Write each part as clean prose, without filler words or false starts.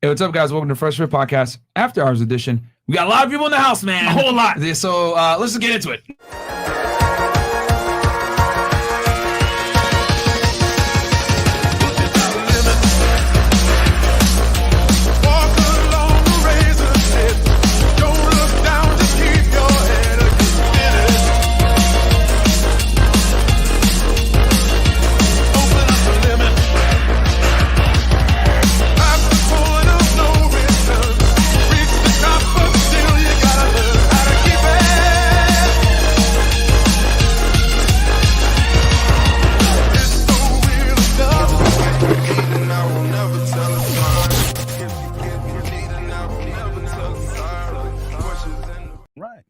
Hey, what's up, guys? Welcome to Fresh Fit Podcast After Hours edition. We got a lot of people in the house, man. A whole lot. So let's just get into it.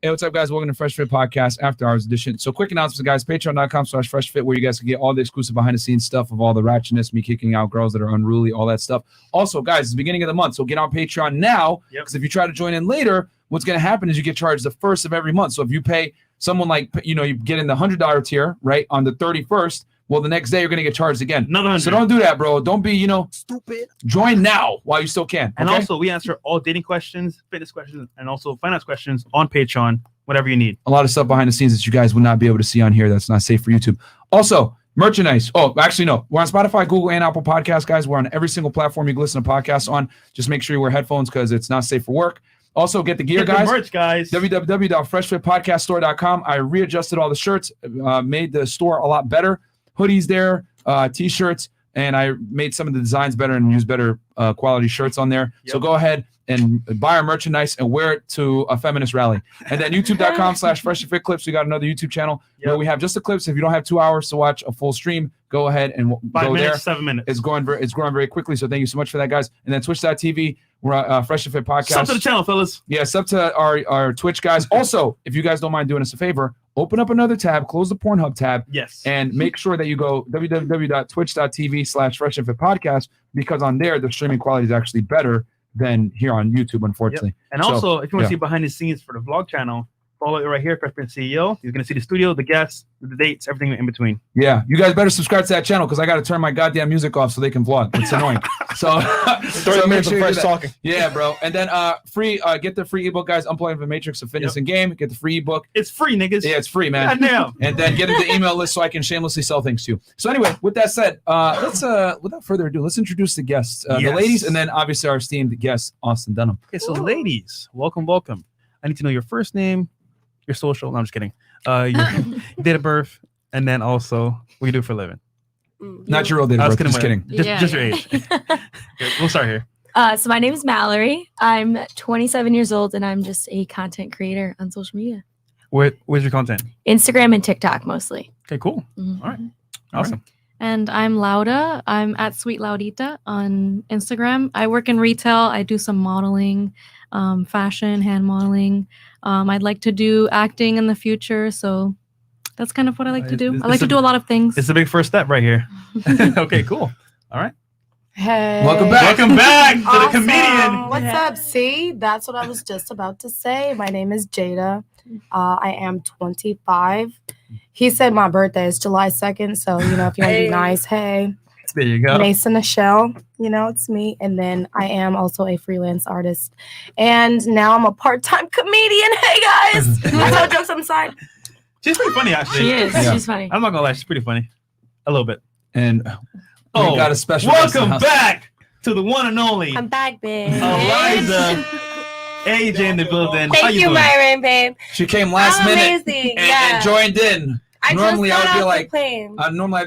Hey, what's up, guys? Welcome to Fresh Fit Podcast After Hours edition. So quick announcement, guys. Patreon.com/FreshFit, where you guys can get all the exclusive behind-the-scenes stuff of all the ratchetness, me kicking out girls that are unruly, all that stuff. Also, guys, it's the beginning of the month, so get on Patreon now, because if you try to join in later, what's going to happen is you get charged the first of every month. So if you pay someone like, you get in the $100 tier, right, on the 31st, well, the next day you're going to get charged again. So don't do that, bro. Don't be, stupid. Join now while you still can. And also, we answer all dating questions, fitness questions, and also finance questions on Patreon, whatever you need. A lot of stuff behind the scenes that you guys would not be able to see on here that's not safe for YouTube. Also, merchandise. Oh, actually, no. We're on Spotify, Google, and Apple Podcasts, guys. We're on every single platform you can listen to podcasts on. Just make sure you wear headphones because it's not safe for work. Also, get the gear, guys. The merch, guys. www.freshfitpodcaststore.com. I readjusted all the shirts, made the store a lot better. Hoodies there, t-shirts, and I made some of the designs better and used better quality shirts on there. Yep. So go ahead and buy our merchandise and wear it to a feminist rally. And then youtube.com/freshfitclips. We got another YouTube channel where we have just the clips. If you don't have 2 hours to watch a full stream, go ahead and 5 go minutes, there. 7 minutes. It's growing very quickly. So thank you so much for that, guys. And then twitch.tv. We're Fresh Fit Podcast. Sub to the channel, fellas. Yeah, sub to our Twitch, guys. Also, if you guys don't mind doing us a favor, open up another tab, close the Pornhub tab, and make sure that you go www.twitch.tv/FreshFitPodcast, because on there, the streaming quality is actually better than here on YouTube, unfortunately. Yep. And also, if you want to see behind the scenes for the vlog channel, follow it right here, FreshPrinceCeo. You're going to see the studio, the guests, the dates, everything in between. Yeah, you guys better subscribe to that channel because I got to turn my goddamn music off so they can vlog. It's annoying. So 30 minutes of fresh talking. Yeah, bro. And then get the free ebook, guys. Unplugging the Matrix of Fitness and Game. Get the free ebook. It's free, niggas. Yeah, it's free, man. Goddamn. And then get into the email list so I can shamelessly sell things to you. So anyway, with that said, let's without further ado, let's introduce the guests, the ladies, and then obviously our esteemed guest, Austin Dunham. Okay, so ladies, welcome. I need to know your first name, your social. No, I'm just kidding. Your date of birth, and then also what you do for a living. Not your real date of birth. Just kidding. Just your age. Okay, we'll start here. So my name is Mallory. I'm 27 years old, and I'm just a content creator on social media. Where's your content? Instagram and TikTok mostly. Okay, cool. Mm-hmm. All right. Awesome. Right. And I'm Lauda. I'm at Sweet Laudita on Instagram. I work in retail. I do some modeling, fashion, hand modeling. I'd like to do acting in the future. So that's kind of what I like to do. I like to do a lot of things. It's a big first step right here. Okay, cool. All right. Hey. Welcome back. Welcome back to the comedian. What's up? See, that's what I was just about to say. My name is Jada. I am 25. He said my birthday is July 2nd. So, if you want to be nice, hey. There you go. Mason Michelle, it's me. And then I am also a freelance artist. And now I'm a part-time comedian. Hey, guys. I told jokes on the side. She's pretty funny, actually. She is. Yeah. She's funny. I'm not going to lie. She's pretty funny. A little bit. And we got a special welcome back to the one and only. I'm back, babe. Eliza. AJ in the building. Thank you, Myron, babe. She came last minute amazing. and joined in. Normally I'd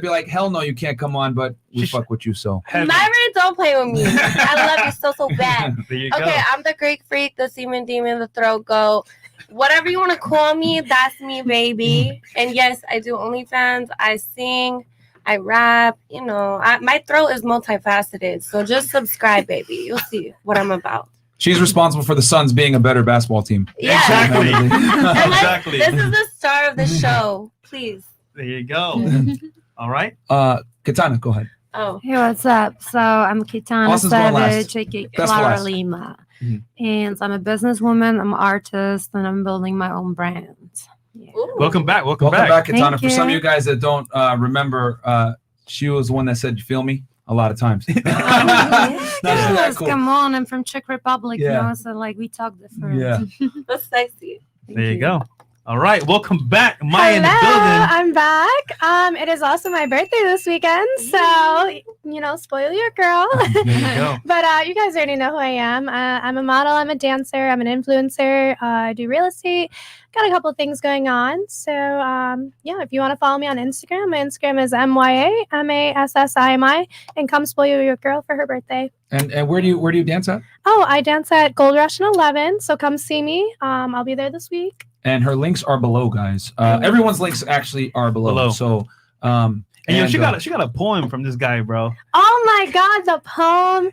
be like, hell no, you can't come on, but we fuck with you, so. Myron, don't play with me. I love you so bad. There you go. I'm the Greek freak, the semen demon, the throat goat. Whatever you want to call me, that's me, baby. And yes, I do OnlyFans. I sing. I rap. My throat is multifaceted. So just subscribe, baby. You'll see what I'm about. She's responsible for the Suns being a better basketball team. Yeah. Exactly. Exactly. This is the star of the show. Please. There you go. All right. Katana, go ahead. Oh. Hey, what's up? So I'm Katana Austin's Savage, aka Best Clara last. Lima. Mm-hmm. And I'm a businesswoman, I'm an artist, and I'm building my own brand. Yeah. Welcome back. Welcome back, Katana. Thank For some of you. you guys that don't remember, she was the one that said, "You feel me?" a lot of times. Not that cool. Come on, I'm from Czech Republic, Yeah. you know, so like we talk different. Yeah. That's sexy. There you go. All right, welcome back, Maya in the Hello, building. I'm back. It is also my birthday this weekend, so you know, spoil your girl. There you go. But you guys already know who I am. I'm a model. I'm a dancer. I'm an influencer. I do real estate. Got a couple of things going on. So yeah, if you want to follow me on Instagram, my Instagram is MYAMASSIMI, and come spoil your girl for her birthday. And where do you dance at? Oh, I dance at Gold Rush and 11, so come see me. I'll be there this week. And her links are below, guys. Everyone's links actually are below. So, And yo, she got a poem from this guy, bro. Oh my God, the poem.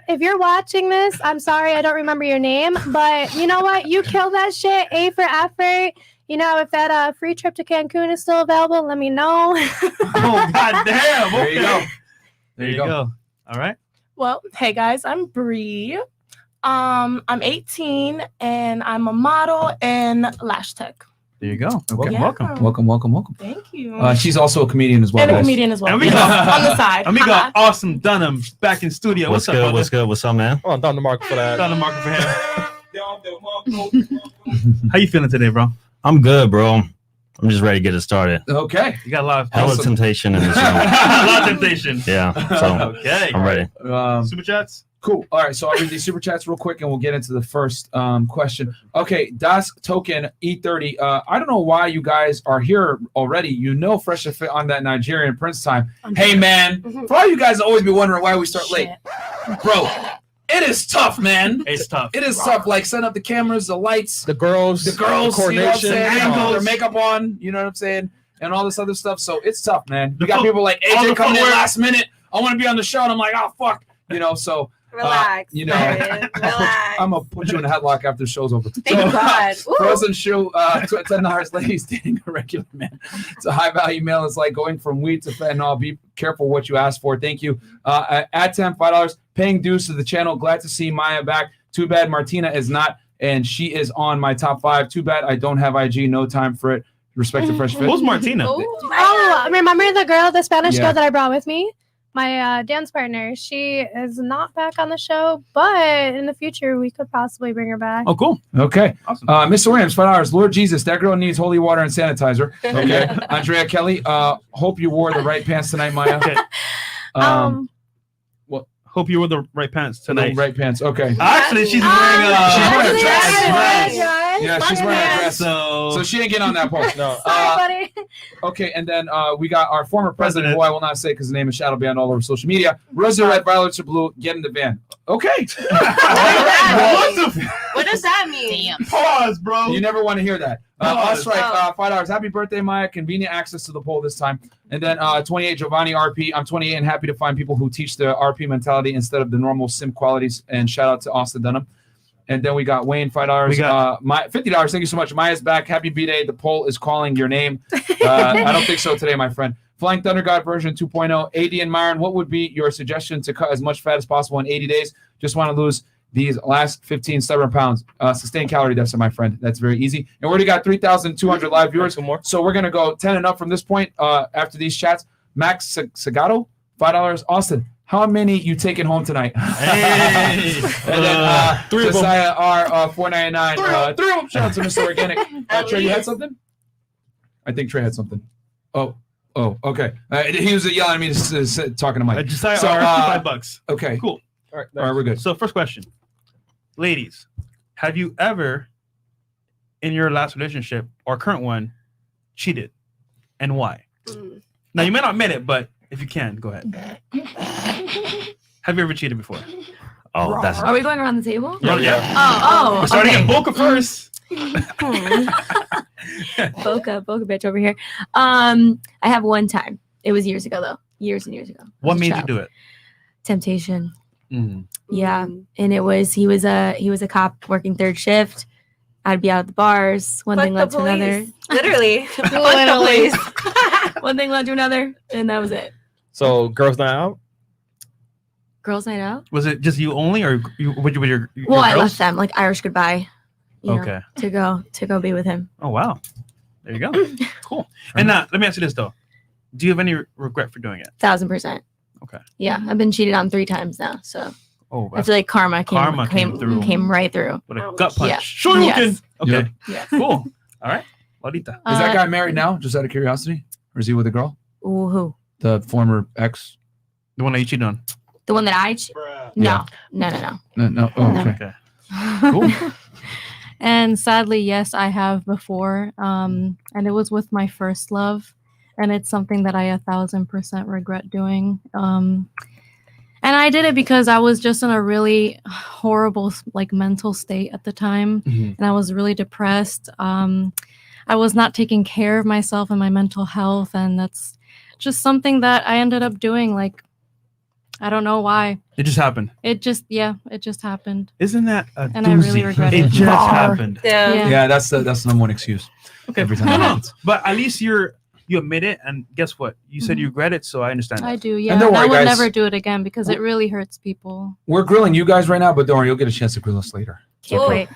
If you're watching this, I'm sorry, I don't remember your name, but you know what? You killed that shit. A for effort. You know, if that free trip to Cancun is still available, let me know. Oh, goddamn. There you go. There you go. All right. Well, hey guys, I'm Bree. I'm 18 and I'm a model in lash tech. There you go. Okay. Welcome. Welcome. Thank you. She's also a comedian as well. And a guys. comedian as well. And we Yes, got- on the side. And we got awesome Dunham back in studio. What's up, good? brother? What's good? What's up, man? Oh, I'm down the market for that. Dunham market for him. How you feeling today, bro? I'm good, bro. I'm just ready to get it started. Okay. You got a lot of Hella temptation in this room. a lot of temptation. Yeah. So Okay. I'm ready. Super chats. Cool. All right. So I'll read these super chats real quick and we'll get into the first question. Okay. Das Token E30. I don't know why you guys are here already. You know, Fresh to Fit on that Nigerian Prince time. Hey, man. For all you guys that always be wondering why we start late. Bro, it is tough, man. It's tough. It is tough. Like, setting up the cameras, the lights, The girls, the girls, you know what I'm coordination. saying? They angles. have their makeup on, you know what I'm saying? And all this other stuff. So it's tough, man. The We got fo- people like all AJ the coming in footwork. last minute. I want to be on the show. And I'm like, oh, fuck. You know, so. Relax. You know, Myron. Relax. I'm going to put you in a headlock after the show's over. Thank God. Ooh. Frozen shoe, $10 ladies dating a regular man. It's a high value male. It's like going from weed to fentanyl. Be careful what you ask for. Thank you. At $10, $5. Paying dues to the channel. Glad to see Maya back. Too bad Martina is not, and she is on my top 5. Too bad I don't have IG. No time for it. Respect to Fresh Fit. Who's Martina? Oh, remember the girl, the Spanish Yeah. girl that I brought with me? My dance partner. She is not back on the show, but in the future, we could possibly bring her back. Oh, cool. Okay. Awesome. Miss Williams, $5. Lord Jesus, that girl needs holy water and sanitizer. Okay. Andrea Kelly, hope you wore the right pants tonight, Maya. Okay. Hope you wore the right pants tonight. Right pants. Okay. Actually, she's wearing wearing a dress. Right. Yeah, she's wearing a dress. So she ain't getting on that post. No. Sorry, buddy. Okay, and then we got our former president, who I will not say because the name is shadow banned all over social media. Rosy red, violets are blue. Get in the van. Okay. What does that mean? Pause, bro. You never want to hear that. Pause. $5. Happy birthday, Maya. Convenient access to the poll this time. And then 28, Giovanni RP. I'm 28 and happy to find people who teach the RP mentality instead of the normal simp qualities. And shout out to Austin Dunham. And then we got Wayne, $5. We got my $50. Thank you so much. Maya's back. Happy B-Day. The poll is calling your name. I don't think so today, my friend. Flying Thunder God version 2.0. AD and Myron, what would be your suggestion to cut as much fat as possible in 80 days? Just want to lose these last 15 stubborn pounds. Sustain calorie deficit, my friend. That's very easy. And we already got 3,200 live viewers. So we're going to go 10 and up from this point after these chats. Max Sagato, $5. Austin, how many you taking home tonight? Hey. And then 3 of them. Josiah R, $4.99. 3 of them. Shout out to Mr. Organic. Trey, you had something? I think Trey had something. Oh, okay. He was yelling at me, talking to Mike. Josiah, So, $5. Okay. Cool. All right. All right, we're good. So, first question. Ladies, have you ever, in your last relationship or current one, cheated? And why? Now, you may not admit it, but if you can, go ahead. Have you ever cheated before? Oh, that's Are we going around the table? Yeah. Oh, We're starting okay. at Boca first. Boca bitch over here. I have one time. It was years ago though. Years and years ago. What made you do it? Temptation. Mm. Yeah. And he was a cop working third shift. I'd be out at the bars. One Fuck thing the led to another. police. Literally. Fuck the Literally. police. One thing led to another, and that was it. So girls night out. Girls' night out. Was it just you only, or with your Well, I girls? left them like Irish goodbye. You know, Okay. to go be with him. Oh wow. There you go. Cool. And now let me ask you this though: do you have any regret for doing it? 1,000%. Okay. Yeah, I've been cheated on 3 times now, so Oh, I feel like karma came through. Came right through. With a gut punch. Yeah. Show you Yes. Okay. Yep. Yes. Cool. All right. Laudita. Is that guy married now? Just out of curiosity, or is he with a girl? Ooh, who? The former ex? The one that you cheated on. The one that I No. No. Oh, No. okay. Cool. And sadly, yes, I have before. And it was with my first love. And it's something that I 1,000% regret doing. And I did it because I was just in a really horrible like mental state at the time. Mhm. And I was really depressed. I was not taking care of myself and my mental health. And that's just something that I ended up doing. Like, I don't know why. It just happened. It just happened. Isn't that a And I really doozy? regret It it. just happened. Yeah, that's the number one excuse. Okay. Every time No, that no. happens. But at least you admit it, and guess what? You said you regret it, so I understand. I that. do, yeah. And don't And I worry, would guys. never do it again because it really hurts people. We're grilling you guys right now, but don't worry, you'll get a chance to grill us later. Can't wait.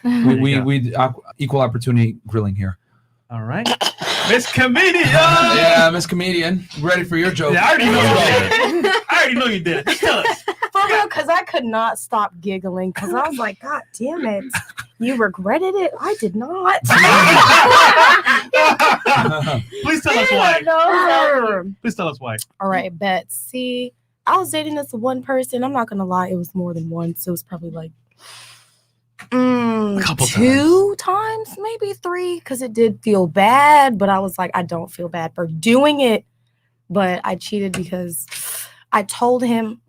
We equal opportunity grilling here. All right. Miss Comedian. Yeah, Miss Comedian, ready for your joke? Yeah, I already know you did it. I already know you did it. Just tell us. For real, because I could not stop giggling because I was like, God damn it. You regretted it? I did not. Please tell us why. No. Please tell us why. All right, bet. See, I was dating this one person. I'm not going to lie. It was more than once. It was probably like A couple 2 times, maybe 3, because it did feel bad. But I was like, I don't feel bad for doing it. But I cheated because I told him,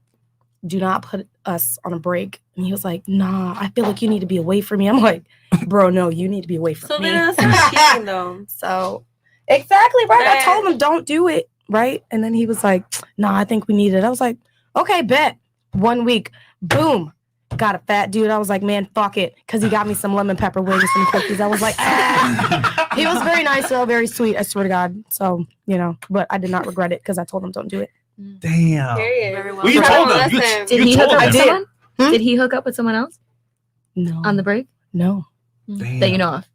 do not put us on a break. And he was like, nah, I feel like you need to be away from me. I'm like, bro, no, you need to be away from So me. then that's cheating though. So exactly right. I Right. told him don't do it. Right. And then he was like, nah, I think we need it. I was like, okay, bet. 1 week. Boom. Got a fat dude. I was like, man, fuck it. Because he got me some lemon pepper wings, some cookies. I was like, ah. He was very nice, though, very sweet. I swear to God. So, but I did not regret it because I told him don't do it. Damn. Period. Very well. Well, you told them. Listen. Did You he hook told up with them. someone? Hmm? Did he hook up with someone else No. on the break No. Damn. that you know of?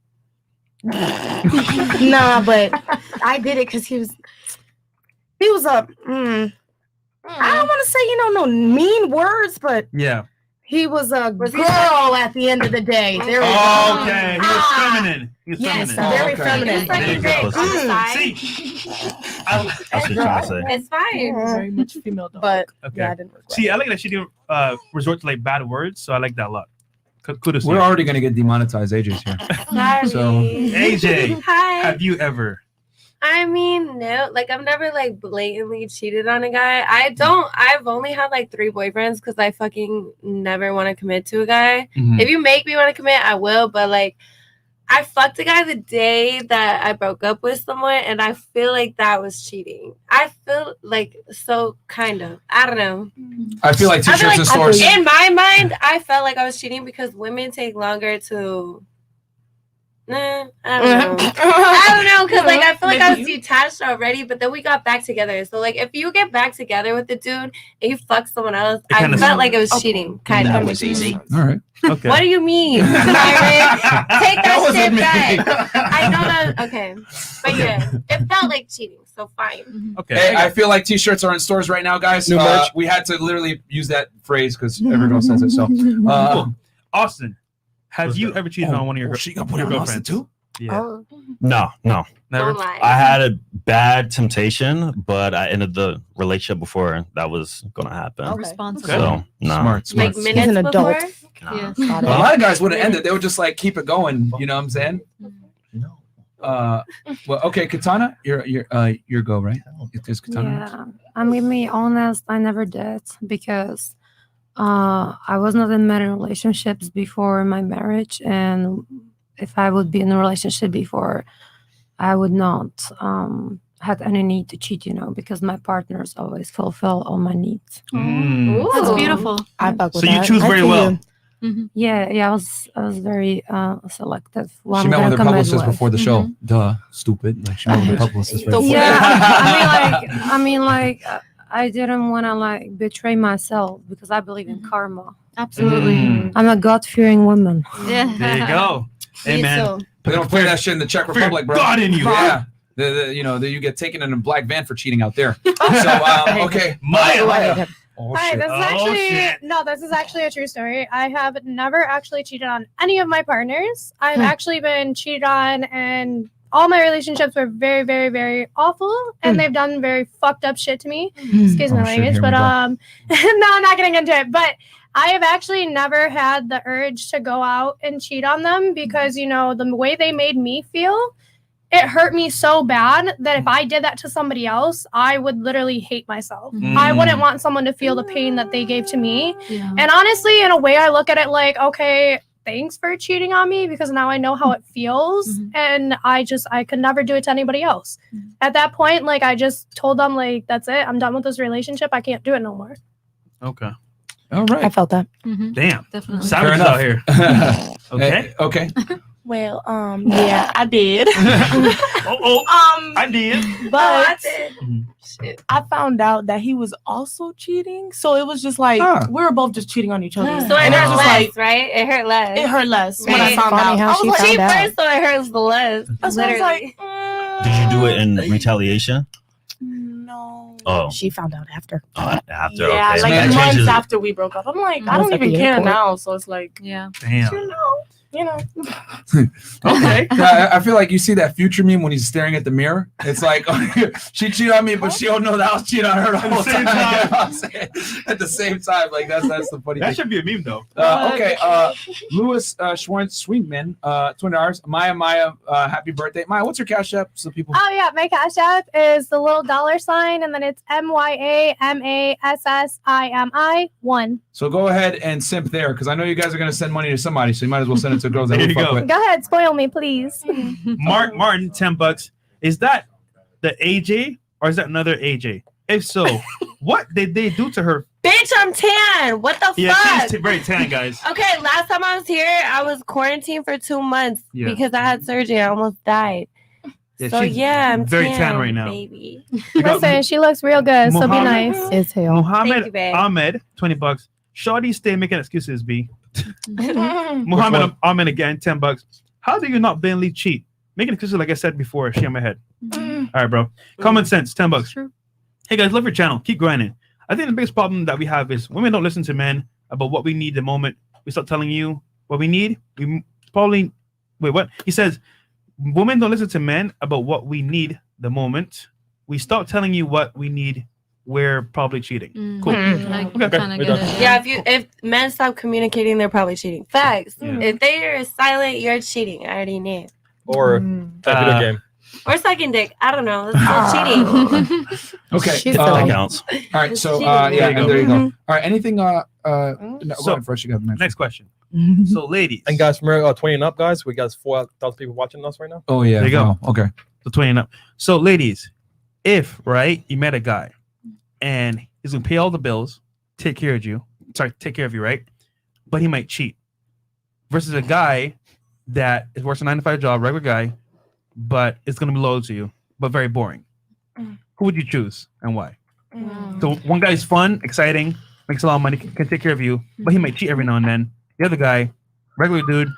Nah, but I did it because he was a, I don't want to say, no mean words, but Yeah. he was a Was he girl at the end of the day. There we go. Oh, okay. He was Ah. feminine. He was Yes, feminine. very okay. feminine. It's like There a you bit go. on the side. See, That's what you're trying to say. It's fine. Very much female dog. But okay. yeah, I didn't regret See, I like that she didn't resort to like bad words, so I like that a lot. Kudos to We're you. already gonna get demonetized. AJ's here. Sorry. So- AJ, Hi. have you ever? I mean, no, like I've never like blatantly cheated on a guy. I've only had like 3 boyfriends because I fucking never want to commit to a guy. Mhm. If you make me want to commit, I will. But like, I fucked a guy the day that I broke up with someone, and I feel like that was cheating. I feel like so kind of. I don't know. I feel like I feel t-shirts like and stores. in my mind, I felt like I was cheating because women take longer to. Nah, I don't know. I don't know because like I feel like I was detached already, but then we got back together. So like if you get back together with the dude and you fuck someone else, It I kinda felt like it was cheating. Kind That of. was easy. All right. Okay. What do you mean, Myron? Take that wasn't shit me. back. I know that. Okay, but yeah, it felt like cheating. So fine. Okay. Hey, I feel like t-shirts are in stores right now, guys. New merch. We had to literally use that phrase because everyone says it. So, Cool. Austin, have What's you that? ever cheated on one of your she got put your on Austin girlfriends? too. Yeah. No. Never. Don't lie. I had a bad temptation, but I ended the relationship before that was going to happen. Okay. Responsible. So, no. Smart. Like He's minutes an adult. before. Nah. Yes. Got A it. lot of guys would have ended. They would just like keep it going. You know what I'm saying? No. Well, okay, Katana, your go, right? It is Katana. Yeah, I'm gonna be honest. I never did because I was not in many relationships before my marriage, and if I would be in a relationship before, I would not had any need to cheat. Because my partners always fulfill all my needs. Mm. That's Ooh. beautiful. I fuck with So you that. choose I very feel well. you. Yeah. I was very selective. Who She I'm met gonna with her commit publicist with. before the show. Duh, stupid. Like she met with her publicist. Right Yeah, before. I mean, I didn't want to betray myself because I believe in karma. Absolutely. Mm. I'm a God-fearing woman. Yeah. There you go. Hey Me man, too. They don't play that shit in the Czech fear Republic, bro. God in you. Yeah. You get taken in a black van for cheating out there. So okay, Maya. Oh, Hi, shit. this is actually a true story. I have never actually cheated on any of my partners. I've actually been cheated on, and all my relationships were very, very, very awful, and they've done very fucked up shit to me. Excuse my language, but no, I'm not getting into it. But I have actually never had the urge to go out and cheat on them because, the way they made me feel, it hurt me so bad that if I did that to somebody else, I would literally hate myself. I wouldn't want someone to feel the pain that they gave to me. Yeah. And honestly, in a way, I look at it like, okay, thanks for cheating on me because now I know how it feels. And I could never do it to anybody else. At that point, I just told them, that's it. I'm done with this relationship. I can't do it no more. Okay. All right. I felt that. Damn. Definitely. Savage out here. Okay. Okay. Well, yeah, I did. I did. But I found out that he was also cheating. So it was just like we were both just cheating on each other. So it hurt less, right? It hurt less. It hurt less when Right. I found out. I was like, cheat first, so it hurts the less. That's what I was Literally. like, Did you do it in retaliation? no. Oh. She found out after. After. Yeah, Okay. like That months changes- after we broke up. I'm like, I Was don't at even the care airport. now. So it's like, Yeah. Damn. you know. Okay. I feel like you see that Future meme when he's staring at the mirror. It's like she cheated on me, but she don't know that I was cheating on her the whole same time. time. You know what I'm saying? At the same time, that's the funny That thing. should be a meme though. Okay, Louis Schwartz Swingman, $20. Maya, happy birthday, Maya. What's your cash app so people? Oh yeah, my cash app is the little $sign, and then it's MYAMASSIMI1. So go ahead and simp there because I know you guys are gonna send money to somebody, so you might as well send it to girls that There we you fuck go. with. Go ahead, spoil me, please. Martin, $10. Is that the AJ or is that another AJ? If so, what did they do to her? Bitch, I'm tan. What the Yeah, fuck? she's very tan, guys. Okay, last time I was here, I was quarantined for 2 months because I had surgery. I almost died. So she's I'm very tan right now. baby. We got Listen, she looks real good, so be Muhammad- nice. It's hell. Thank Muhammad you, babe. Ahmed, $20. Shawty, stay making excuses, B. Muhammad Ahmed again, $10. How do you not blatantly cheat? Making excuses, like I said before, she on my head. All right, bro. Common sense, $10. True. Hey guys, love your channel. Keep grinding. I think the biggest problem that we have is women don't listen to men about what we need the moment we start telling you what we need. We probably wait. What he says, women don't listen to men about what we need the moment we start telling you what we need. We're probably cheating. Cool. I Okay, kind of we're get done. it. Yeah, if men stop communicating, they're probably cheating. Facts. Yeah. If they are silent, you're cheating. I already knew. Or video game. Or sucking dick. I don't know. That's still cheating. Okay, She's That silly. counts. all right. So Cheating. yeah, There you and there you go. Mhm. All right, anything? No, So- go ahead first. You got the Next question. So, ladies, And guys, remember 20 and up, guys. We got 4,000 people watching us right now. Oh yeah. There you go. Wow, okay. the 20 and up. So, ladies, if you met a guy and he's gonna pay all the bills, take care of you, right? But he might cheat, versus a guy that is working a 9 to 5 job, regular guy, but it's gonna be loyal to you, but very boring. Who would you choose and why? So one guy is fun, exciting, makes a lot of money, can take care of you, but he might cheat every now and then. The other guy, regular dude,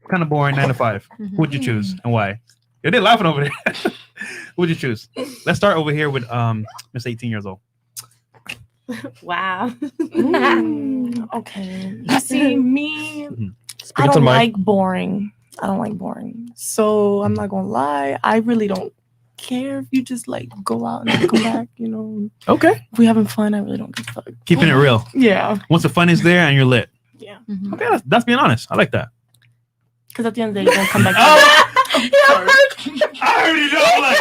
kind of boring, 9 to 5. Who would you choose and why? They're laughing over there. Who would you choose? Let's start over here with Miss 18 years old. Wow. Okay. You see, me, Speak I into don't the mic. like boring. I don't like boring. So I'm not gonna lie. I really don't care if you just like go out and then come back. Okay. If we having fun, I really don't give a fuck. Keeping it real. Yeah. Once the fun is there and you're lit. Yeah. Okay, that's being honest. I like that. Because at the end of the day, you're gonna come back. I already know. Like,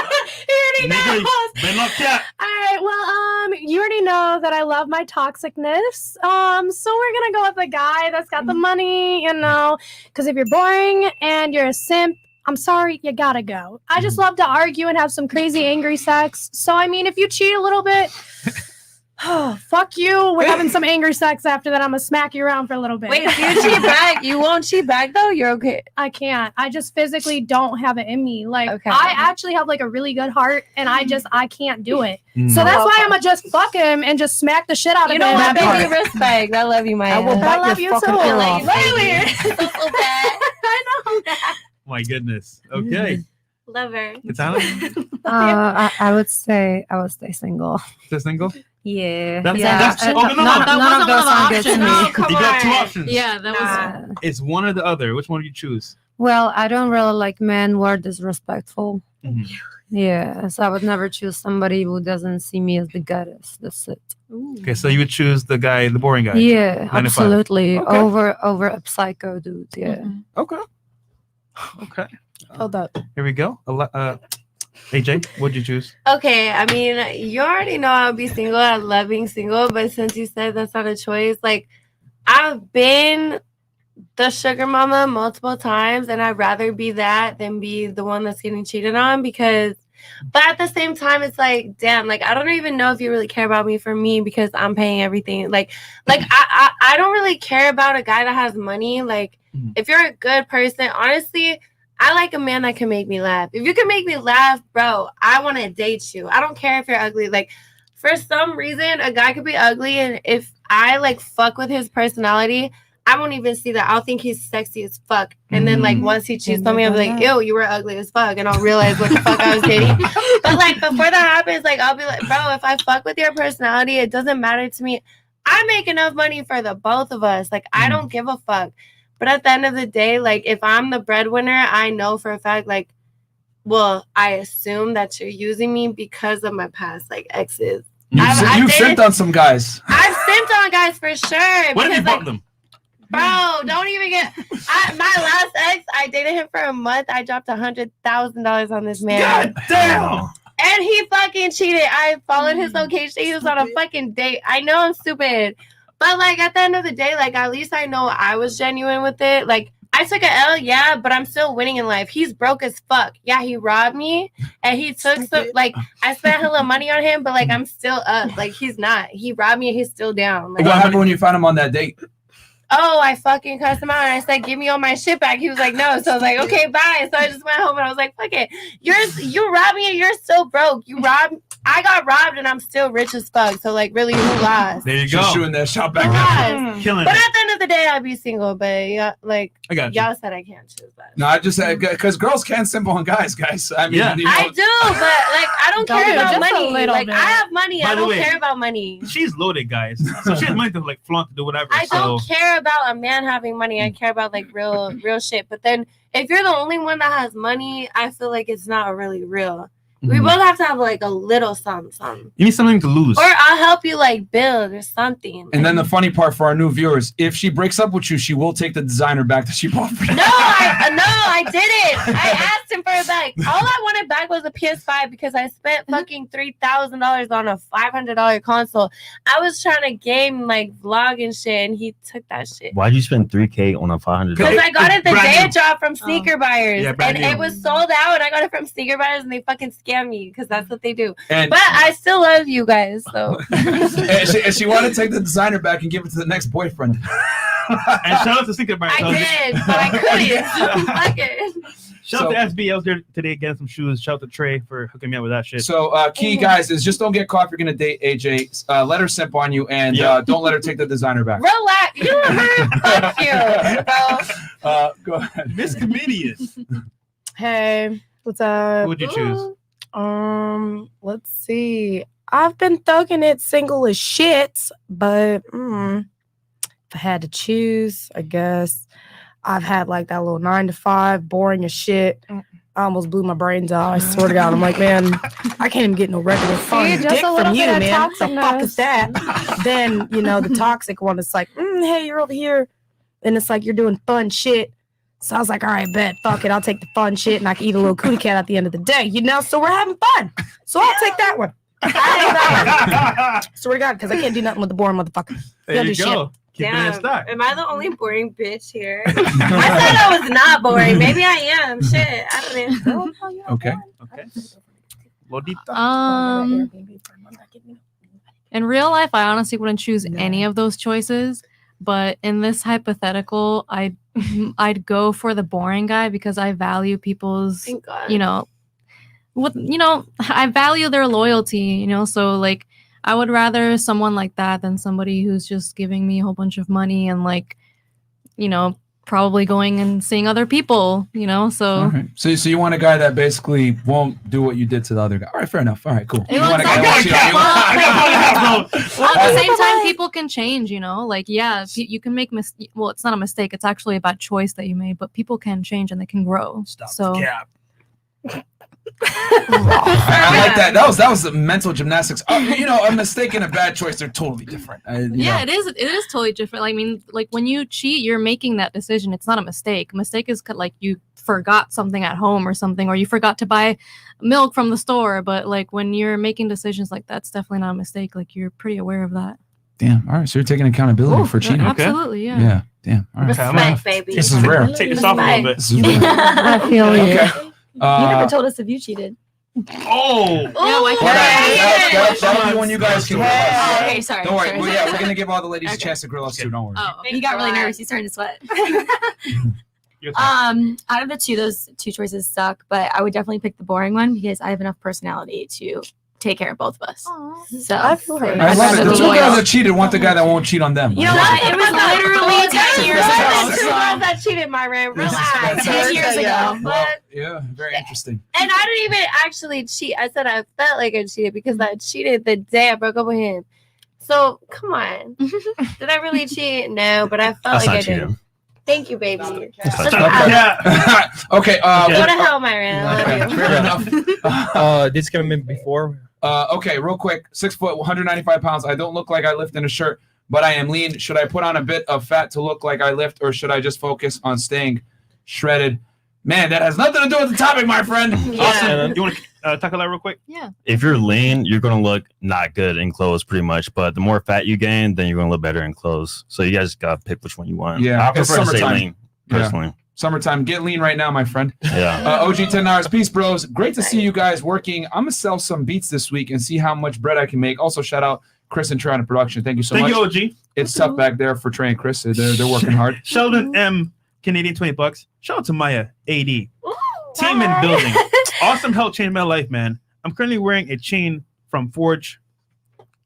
You already nigga, know. been locked up. All right, well, you already know that I love my toxicness. So we're gonna go with a guy that's got the money, because if you're boring and you're a simp, I'm sorry, you gotta go. I just love to argue and have some crazy angry sex. So I mean, if you cheat a little bit, fuck you. We're having some angry sex after that. I'm gonna smack you around for a little bit. Wait, if you cheat back, you won't cheat back though? You're okay. I can't. I just physically don't have it in me. Like, Okay. I actually have like a really good heart, and I can't do it. Mm. So that's why Okay. I'm gonna just fuck him and just smack the shit out of You him. know what, that baby? part. Respect. I love you, Maya. I will I bite love your you fucking too. ear Like, off. lately. So bad. I know that. My goodness. Okay. Lover. Katana? I would stay single. Still single? Yeah. That's- yeah. that's- I- oh, no, none that none of those sound good to me. No, come You got two on. options. Yeah, that was. It's one or the other. Which one do you choose? Well, I don't really like men who are disrespectful. Mhm. Yeah, so I would never choose somebody who doesn't see me as the goddess. That's it. Okay, so you would choose the guy, the boring guy. Yeah, 9 to 5. absolutely. Okay. Over a psycho dude. Yeah. Okay. Okay. Hold up. Here we go. AJ, what'd you choose? Okay, I mean, you already know I'll be single. I love being single, but since you said that's not a choice, like I've been the sugar mama multiple times, and I'd rather be that than be the one that's getting cheated on because. But at the same time, it's like, damn, like I don't even know if you really care about me for me because I'm paying everything. Like I don't really care about a guy that has money. Like if you're a good person, honestly, I like a man that can make me laugh. If you can make me laugh, bro, I want to date you. I don't care if you're ugly. Like for some reason, a guy could be ugly, and if I like fuck with his personality, I won't even see that. I'll think he's sexy as fuck. And then, like, once he cheats on me, I'll be like, ew, you were ugly as fuck. And I'll realize what the fuck I was dating. But, like, before that happens, like, I'll be like, bro, if I fuck with your personality, it doesn't matter to me. I make enough money for the both of us. Like, I don't give a fuck. But at the end of the day, like, if I'm the breadwinner, I know for a fact, like, well, I assume that you're using me because of my past, like, exes. You've simped on some guys. I've simped on guys for sure. What did you because, bump like, them? Bro, don't even get. My last ex, I dated him for a month. I dropped $100,000 on this man. God damn! And he fucking cheated. I followed his location. He was on a fucking date. I know I'm stupid, but like at the end of the day, like at least I know I was genuine with it. Like I took an L, yeah, but I'm still winning in life. He's broke as fuck. Yeah, he robbed me, and he took some. Like I spent hella money on him, but like I'm still up. Like he's not. He robbed me, and he's still down. Like, What happened when you found him on that date? oh, I fucking cussed him out and I said, give me all my shit back. He was like, no. So I was like, okay, bye. So I just went home and I was like, fuck it. You robbed me and you're still broke. I got robbed and I'm still rich as fuck. So like really, who lost? There you go. Just shooting that shot back Yes. Killing But it. at the end of the day, I'd be single. But yeah, like I got you. y'all said I can't choose that. No, I just said because girls can simp on guys. I mean, Yeah. you know, I do, but like I don't Don't care do about just a money. little Like bit. I have money. By I the don't way, care about money. She's loaded, guys. So she has money to like flaunt to do whatever. I so don't care about a man having money. I care about like real shit. But then if you're the only one that has money, I feel like it's not really real. We both have to have like a little something. you need something to lose. Or I'll help you like build or something. and then the funny part for our new viewers, if she breaks up with you, she will take the designer back that she bought for you. No, I didn't. I asked him for it back. All I wanted back was a PS5 because I spent fucking $3,000 on a $500 console. I was trying to game like vlog and shit, and he took that shit. Why'd you spend $3K on a $500? Because I got it the Brand day new. it dropped from sneaker buyers. Yeah, brand and new. it was sold out. And I got it from sneaker buyers and they fucking scammed me because that's what they do. And, But I still love you guys. So and she wanted to take the designer back and give it to the next boyfriend. And shout out to Secret Buyers. I did, but I couldn't. Fuck it. Shout out to SB. I was there today getting some shoes. Shout out to Trey for hooking me up with that shit. So key guys is just don't get caught if you're gonna date AJ. Let her simp on you and don't let her take the designer back. Relax. You heard? Fuck you, bro. Go ahead. Miss Comedian. Hey, what's up? Who would you choose? Let's see. I've been thugging it single as shit, but if I had to choose, I guess I've had like that little 9 to 5, boring as shit. I almost blew my brains out. I swear to God, I'm like, man, I can't even get no regular fun just dick a little from you, bit of man. What the fuck is toxicness. that? Then the toxic one is like, hey, you're over here, and it's like you're doing fun shit. So I was like, all right, bet, fuck it. I'll take the fun shit and I can eat a little cootie cat at the end of the day, So we're having fun. So I'll take that one. I'll take that one. Swear to God, because I can't do nothing with the boring motherfucker. There do you go. Keeping it in Damn. stock. Am I the only boring bitch here? I said I was not boring. Maybe I am. Shit. I don't know. Okay. Okay. Lodita. In real life, I honestly wouldn't choose any of those choices. But in this hypothetical, I'd go for the boring guy because I value people's, Thank God. I value their loyalty, so like I would rather someone like that than somebody who's just giving me a whole bunch of money and like, probably going and seeing other people, you know. So All right. So you want a guy that basically won't do what you did to the other guy. All right, fair enough. All right, cool. You want a guy that won't cheat on you? at the same time, people can change, you know. Like, yeah, you can make well, it's not a mistake. It's actually a bad choice that you made, but people can change and they can grow. So I like that. That was the mental gymnastics. You know, a mistake and a bad choice, they're totally different. Yeah, it is. It is totally different. I mean, like when you cheat, you're making that decision. It's not a mistake. A mistake is like you forgot something at home or something, or you forgot to buy milk from the store. But like when you're making decisions like that, it's definitely not a mistake. Like you're pretty aware of that. Damn. All right. So you're taking accountability for cheating. Absolutely. Yeah. Yeah. Damn. All right. Respect, baby. This is rare. Take this off a little bit. This is rare. I feel you. Okay. You never told us if you cheated. Oh. Yeah, why That'll be when you guys can grill us. Okay, sorry. Don't worry. sorry. Well, yeah, we're gonna give all the ladies a chance to grill us too. Don't worry. Oh, he got really nervous. He's starting to sweat. Your turn. Out of the two, those two choices suck, but I would definitely pick the boring one because I have enough personality to take care of both of us. So I feel her. I love it. The I'd two rather be girls loyal. that cheated want the guy that won't cheat on them. You know what? It was literally 10 years The two ago. girls that cheated, Myron. Relax. 10 years ago. Well, yeah, very interesting. And I didn't even actually cheat. I said I felt like I cheated because I cheated the day I broke up with him. So come on. Did I really cheat? No, but I felt That's like I not did. cheating. Thank you, baby. That's Stop that. Okay. Go to hell, Myron. I love you. Fair enough. This came in before. Okay, real quick. 6 foot, 195 pounds. I don't look like I lift in a shirt, but I am lean. Should I put on a bit of fat to look like I lift, or should I just focus on staying shredded? Man, that has nothing to do with the topic, my friend. Austin, you want to tackle that real quick? Yeah. If you're lean, you're gonna look not good in clothes, pretty much. But the more fat you gain, then you're gonna look better in clothes. So you guys gotta pick which one you want. Yeah, I prefer to stay summertime. lean personally. Summertime. Get lean right now, my friend. Yeah. OG $10. Peace, bros. Great to see you guys working. I'm gonna sell some beats this week and see how much bread I can make. Also, shout out Chris and Trey on the production. Thank you so much. Thank you, OG. It's tough back there for Trey and Chris. They're working hard. Sheldon M. Canadian $20. Shout out to Maya AD. Team in building. Awesome help changed my life, man. I'm currently wearing a chain from Forge.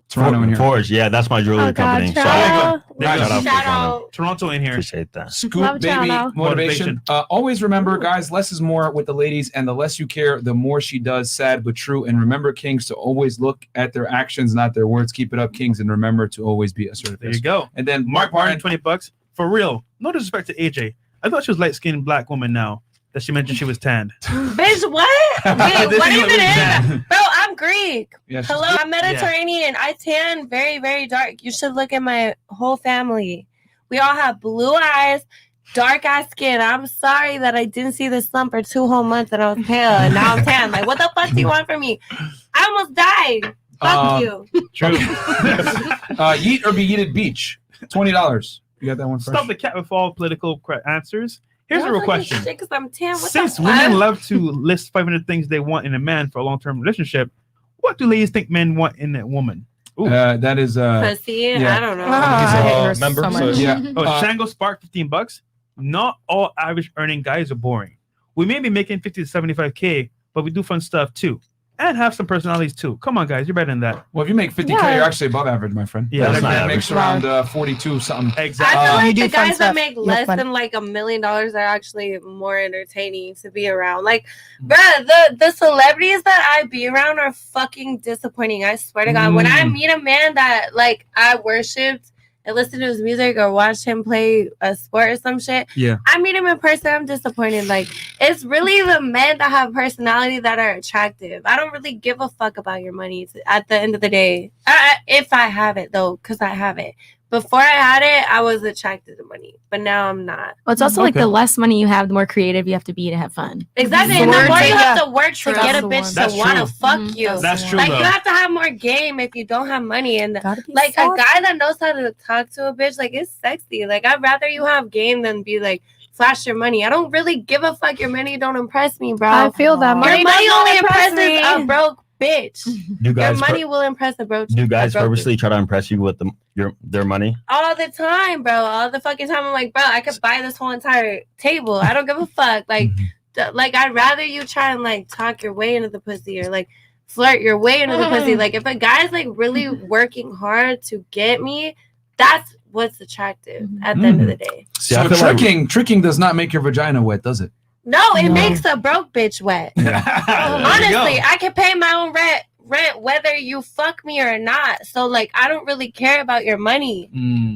Toronto in here. Forge, yeah, that's my jewelry company. There Shout you go. out Shout for out. Toronto in here. Appreciate that. Scoop, Love baby, Toronto. motivation. Always remember, guys, less is more with the ladies, and the less you care, the more she does. Sad but true. And remember, kings, to always look at their actions, not their words. Keep it up, kings, and remember to always be assertive. There you go. And then Mark Martin, $20. For real. No disrespect to AJ. I thought she was light-skinned black woman now that she mentioned she was tanned. Bitch, what? Wait, This what is even is? Bro, I'm Greek. Yeah, she's Hello, good. I'm Mediterranean. I tan very, very dark. You should look at my whole family. We all have blue eyes, dark ass skin. I'm sorry that I didn't see the sun for 2 whole months and I was pale and now I'm tan. Like, what the fuck do you want from me? I almost died. Fuck you. True. Yeet or be yeeted beach. $20. You got that one first? Stop the cat with all political correct answers. Here's a real question. Because I'm tan. What Since the women fuck? love to list 500 things they want in a man for a long-term relationship, what do ladies think men want in a woman? That is Pussy? yeah. I don't know. I hate her so much. Yeah. Oh, Shango Spark, $15. Not all average earning guys are boring. We may be making 50 to 75K, but we do fun stuff too. And have some personalities too. Come on, guys, you're better than that. Well, if you make 50K, Yeah. you're actually above average, my friend. Yeah, that that's not makes around 42 something. Exactly. I feel like You the do fun guys that stuff. make You less have fun. than like $1 million are actually more entertaining to be around. Like, bruh, the celebrities that I be around are fucking disappointing. I swear to God. When I meet a man that like I worshipped and listen to his music or watch him play a sport or some shit, Yeah. I meet him in person, I'm disappointed. Like, it's really the men that have personality that are attractive. I don't really give a fuck about your money at the end of the day. If I have it though, because I have it. Before I had it, I was attracted to money, but now I'm not. Well, it's also like Okay. the less money you have, the more creative you have to be to have fun. Exactly. And the Work more to- you have yeah. to work to get a bitch That's to want to true. fuck Mhm. you. That's true, Like, though. you have to have more game if you don't have money. And Gotta be like a soft. guy that knows how to talk to a bitch, like, it's sexy. Like, I'd rather you have game than be like, flash your money. I don't really give a fuck. Your money don't impress me, bro. I feel that. Your Money money does only not impress impresses me. a broke bitch. Do Your guys, money will impress a broke. do guys a broke purposely try to impress you with their money? all the time, bro. All the fucking time. I'm like, bro, I could buy this whole entire table. I don't give a fuck. Like, like I'd rather you try and like talk your way into the pussy or like flirt your way into the pussy. Like, if a guy's like really working hard to get me, what's attractive at the end of the day. See, So I feel like tricking does not make your vagina wet, does it? No, it makes a broke bitch wet. Honestly, I can pay my own rent whether you fuck me or not. So like, I don't really care about your money.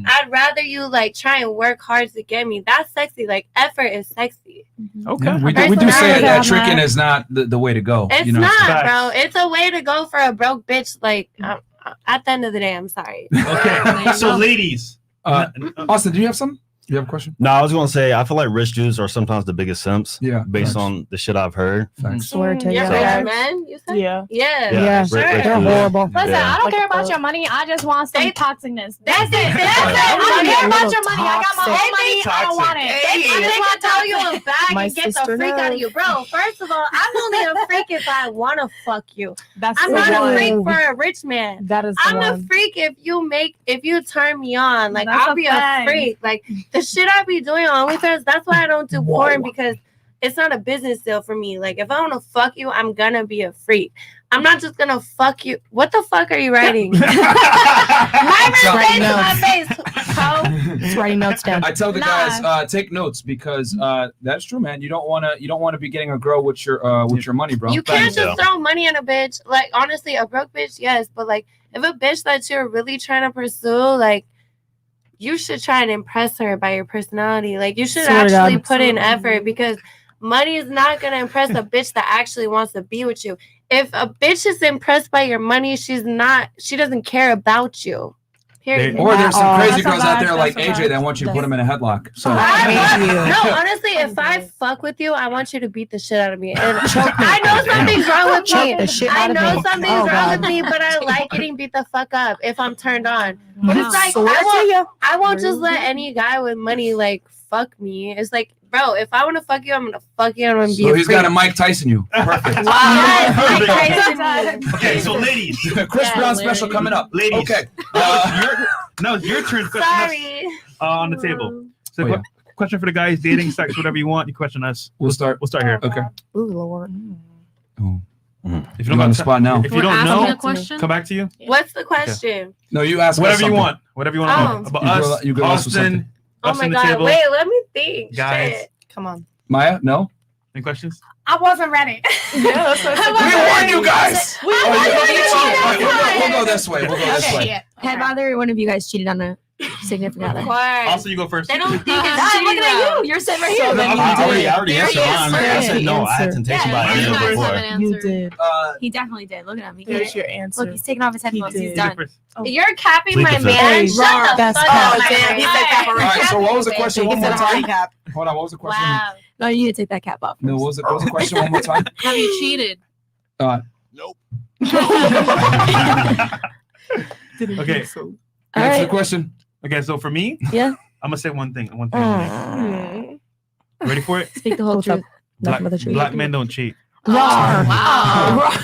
I'd rather you like try and work hard to get me. That's sexy. Like, effort is sexy. Okay. Yeah, we do say that tricking is not the way to go. It's not, bro. It's a way to go for a broke bitch. Like, at the end of the day, I'm sorry. Okay. So ladies, Austin, do you have something? You have a question? No, I was gonna say I feel like rich dudes are sometimes the biggest simps. Yeah, based on the shit I've heard. Swear to You're you. rich, man. You said? Yeah. Yeah. Sure. Rich They're dudes. horrible. Listen, Yeah. I don't care about your money. I just want some toxicness. That's it. I don't care about your money. I got my own money. I don't want it. They can tell you a bag My and get the sister freak out of knows. you. Bro, first of all, I'm only a freak if I want to fuck you. That's I'm the not a one. freak for a rich man. That is the I'm a one. freak if you turn me on. Like, That's I'll a be fact. a freak. Like, the shit I be doing on OnlyFans, that's why I don't do porn, because it's not a business deal for me. Like, if I want to fuck you, I'm gonna be a freak. I'm not just gonna fuck you. What the fuck are you writing? My face, my face. It's writing notes down. I tell the guys, take notes, because that's true, man. You don't want to be getting a girl with your money, bro. You can't just throw money on a bitch. Like, honestly, a broke bitch, yes, but like, if a bitch that you're really trying to pursue, like, you should try and impress her by your personality. Like, you should Swear to actually God. put in effort, because money is not gonna impress a bitch that actually wants to be with you. If a bitch is impressed by your money, she doesn't care about you. Period. Or there's some crazy That's a girls out there fact, like that's a AJ that want you to put them in a headlock. So No, honestly, if I fuck with you, I want you to beat the shit out of me. And I know something's wrong with Choke me. the shit I out of know me. something's Oh, wrong God. with me, but I like getting beat the fuck up if I'm turned on. But it's like, Swear to you. I won't just let any guy with money like fuck me. It's like, bro, if I want to fuck you, I'm gonna fuck you. I'm gonna be. So a he's freak. got a Mike Tyson you. Perfect. Yes, Mike Tyson. okay, so ladies, Chris Brown special coming up. ladies. Okay. Now it's your turn. Question Sorry. on the table. So, Oh, yeah. question for the guys: dating, sex, whatever you want. You question us. We'll start. We'll start here. Okay. Ooh, Lord. Oh. If You're on the spot now. if you We're don't asking know, a question. come back to you. What's the question? No, you ask us Whatever you something. want. Whatever you want to know about You us, go- you go ask us Austin. Oh us my on the god! table. Wait, let me think. Guys. Shit. Come on. Maya, no. Any questions? I wasn't ready. We warned you guys. We Oh, warned you- you All right, guys. we'll go this way. We'll go this way. Have either one of you guys cheated on a significant other? Of course. Austin, you go first. They don't think it's Ah, cheating. look at you. You're sitting right here. I already answered There he mine. is. I said Great no. I had answer. temptation Yeah, by you email guys before. haven't You answered. did. He definitely did. Look at him. There's your answer. Look, he's taking off his headphones. did. He's You go done. first. You're capping Plead my the man. Hey, Shut the that's fuck cap. up. Damn, he said cap All right. So what was the question? One more time. cap. Hold on. What was the question? Wow. No, you need to take that cap off. No. What was the question? One more time. Have you cheated? Okay. All Answer the right. question. Okay. So for me, Yeah. I'm gonna say one thing. One thing. only. Ready for it? Speak the whole What's up? truth. Nothing but the truth. Black men don't cheat. Wow.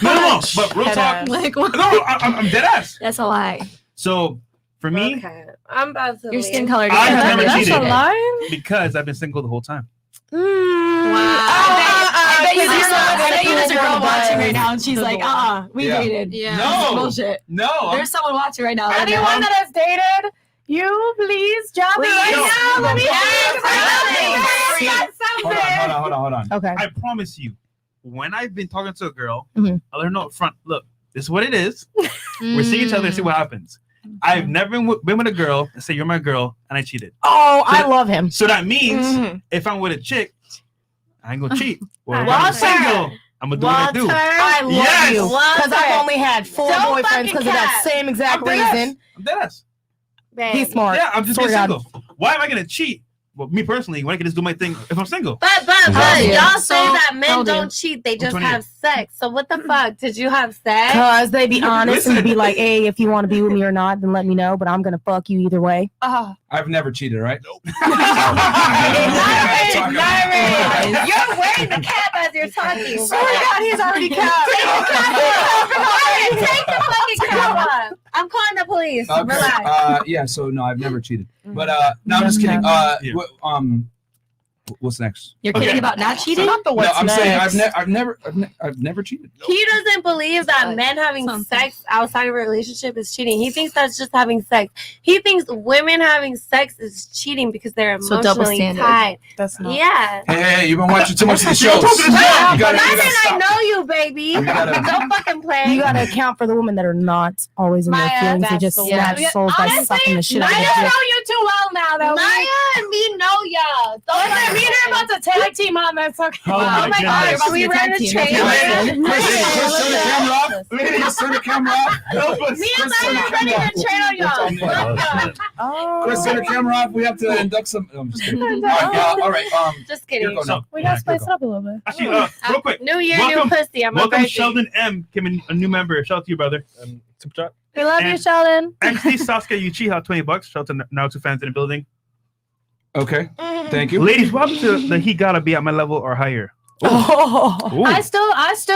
No. But real talk. Like what? No, I'm dead ass. That's a lie. So for me, Okay. I'm about to Your skin leave. color. I have never That's cheated. a lie. because I've been single the whole time. I bet you there's a girl watching right now, and she's like, we Yeah. dated. Yeah. No. This is bullshit. No. There's someone watching right now. Anyone that has dated, you please drop it right No. now. Let me Hold on. Okay. I promise you, when I've been talking to a girl, Mhm. I let her know up front, look, this is what it is. We're seeing each other and see what happens. I've never been with a girl and say, you're my girl, and I cheated. Oh, I love him. So that means Mhm. if I'm with a chick, I ain't gonna cheat. Well, if Walter. I'm single, I'm gonna do what I do. I love Yes. you. Because I've only had 4 Don't boyfriends fucking because of that cap. same exact I'm dead ass. reason. I'm dead ass. Babe. He's smart. Yeah, I'm just Swear being to God. single. Why am I gonna cheat? Well, me personally, when I can just do my thing if I'm single. But Exactly. y'all say So, that men told you. don't cheat, they just 20. have sex. So what the fuck? Did you have sex? Because they be honest and Listen. be like, hey, if you want to be with me or not, then let me know. But I'm going to fuck you either way. I've never cheated, right? Nope. Myron, you're wearing the cap as you're talking. Swear to God, he's already capped. Myron, take the fucking cap off. I'm calling the police. Relax. Yeah. So no, I've never cheated. But no, I'm just kidding. What's next? You're kidding about not cheating? Not the No, what's I'm saying next. I've never cheated. He doesn't believe that men having sex outside of a relationship is cheating. He thinks that's just having sex. He thinks women having sex is cheating because they're So double emotionally standard. tied. That's not. Yeah. Hey, you've been watching too much of these shows. Myron, You gotta I stop. know you, baby. You gotta- Don't fucking play. You gotta account for the women that are not always in their Maya, feelings. They that's just the snatch one. souls by Honestly, sucking the shit out of I the don't dick. know you too well now, though. Maya and me know y'all. Listen, me and her about to tag team on this. Okay. Oh my God, goodness. we ran a train. Chris, turn the camera off. Ladies, turn the camera off. Help us. Me and Chris, turn Maya the are running camera a train on y'all. Oh. Chris, turn the camera off. We have to induct some. I'm just kidding. All right. Just Here kidding. goes. No. We gotta spice it up a little bit. Actually, real quick. New year, Welcome- new pussy. I'm a Welcome, virgin. Sheldon M. Came in a new member. Shout out to you, brother. Super chat. We love you, And- Sheldon. Actually, Saskia Uchiha, $20. Shout out to Naruto fans in the building. Okay. Thank you. Ladies, welcome to the He Gotta Be at My Level or Higher. Oh. Ooh. I still,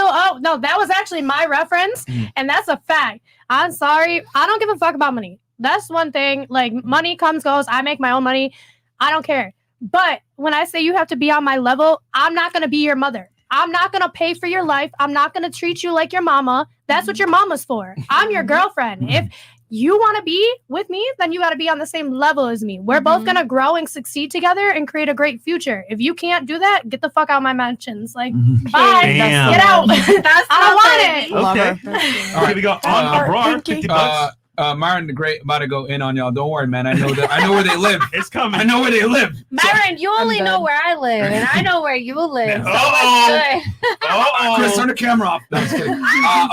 oh, no, that was actually my reference. And that's a fact. I'm sorry. I don't give a fuck about money. That's one thing. Like, money comes, goes. I make my own money. I don't care. But when I say you have to be on my level, I'm not going to be your mother. I'm not going to pay for your life. I'm not going to treat you like your mama. That's what your mama's for. I'm your girlfriend. If you want to be with me, then you got to be on the same level as me. We're both going to grow and succeed together and create a great future. If you can't do that, get the fuck out of my mentions. Like, bye. Damn. Get out. That's I don't want it. Okay. Okay, we got on Abrar, $50. Myron the Great about to go in on y'all. Don't worry, man. I know where they live. It's coming. I know where they live. Myron, you only know where I live, and I know where you live. So Uh-oh. that's good. Chris, turn the camera off. No, I'm just kidding.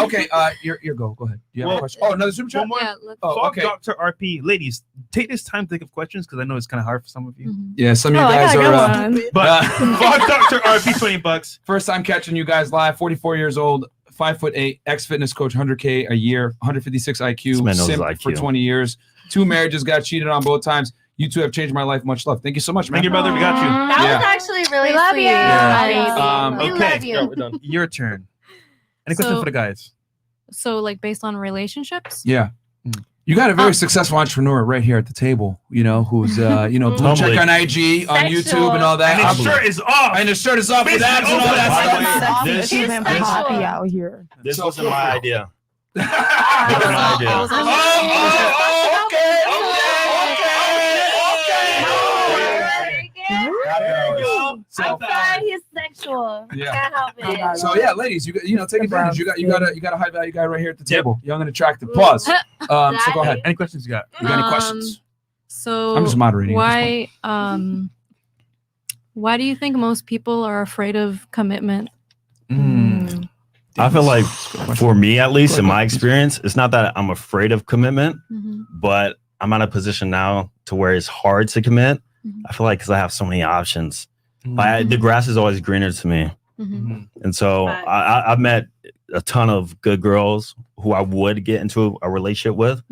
Okay, your go. Go ahead. Do you have a question? Oh, another super chat? One more. Yeah, let's- Oh, Fuck okay. Dr. RP. Ladies, take this time to think of questions because I know it's kind of hard for some of you. Yeah, some of you Oh, I guys got a are good one. But fuck Dr. RP, $20. first time catching you guys live. 44 years old, 5'8", ex-fitness coach, 100K a year, 156 This IQ, man knows simp IQ. for 20 years, 2 marriages, got cheated on both times. You two have changed my life. Much love. Thank you so much, man. Thank you, brother. We got you. That Yeah. was actually really We love sweet. you. Yeah. We Okay. love you. Yeah, we're done. Your turn. Any questions So- for the guys? So, like, based on relationships? Yeah. You got a very successful entrepreneur right here at the table, you know, who's, blue Humbly. check on IG, on Sexual. YouTube and all that. And his shirt is off. And his shirt is off with Face abs is and all open. that stuff. This- Keep him this- happy out here. This So- wasn't my idea. Oh, Wasn't my idea. I'm sorry, he's sexual. Yeah. Can't help it. So yeah, ladies, take advantage. You got a high value guy right here at the table. Young and attractive. Pause. So go ahead. Any questions you got? You got any questions? So I'm just moderating at why do you think most people are afraid of commitment? I feel like for me, at least in my experience, it's not that I'm afraid of commitment, but I'm at a position now to where it's hard to commit. I feel like because I have so many options. The grass is always greener to me. And so I've met a ton of good girls who I would get into a relationship with,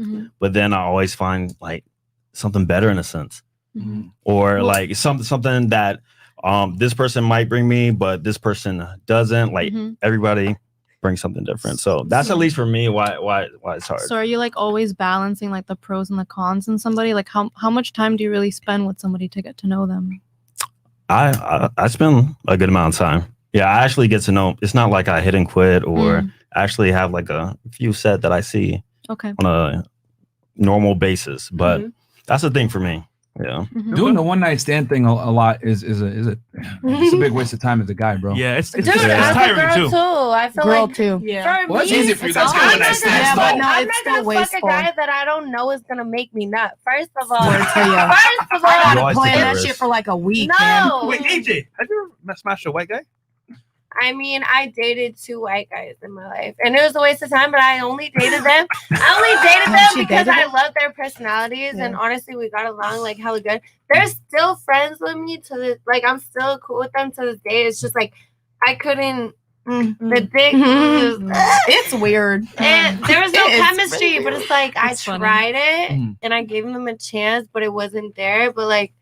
but then I always find like something better in a sense. Or like something that this person might bring me, but this person doesn't. Like everybody brings something different. So that's at least for me why it's hard. So are you like always balancing like the pros and the cons in somebody? Like how much time do you really spend with somebody to get to know them? I spend a good amount of time. Yeah, I actually get to know. It's not like I hit and quit or actually have like a few set that I see on a normal basis. But that's the thing for me. Yeah. Doing the one night stand thing a lot is a big waste of time as a guy, bro. Yeah, it's Dude, as a tiring girl too. I feel Girl like too. for Well, it's me, easy for you it's guys to all- get I'm one night not stands, gonna- though. but no, I'm it's not still gonna fuck a wasteful. guy that I don't know is gonna make me nut. First of all, Word to ya. first of I all, gotta always plan take a that risk. shit for like a week, man. no. Wait, AJ, have you ever smashed a white guy? I mean, I dated 2 white guys in my life, and it was a waste of time. But I only dated them. I only dated them She because dated I them? love their personalities, and Yeah. honestly, we got along like hella good. They're still friends with me to this. Like, I'm still cool with them to this day. It's just like I couldn't. The dick was, It's weird. and there was no It's chemistry, really but it's like It's I funny. tried it and I gave them a chance, but it wasn't there. But like,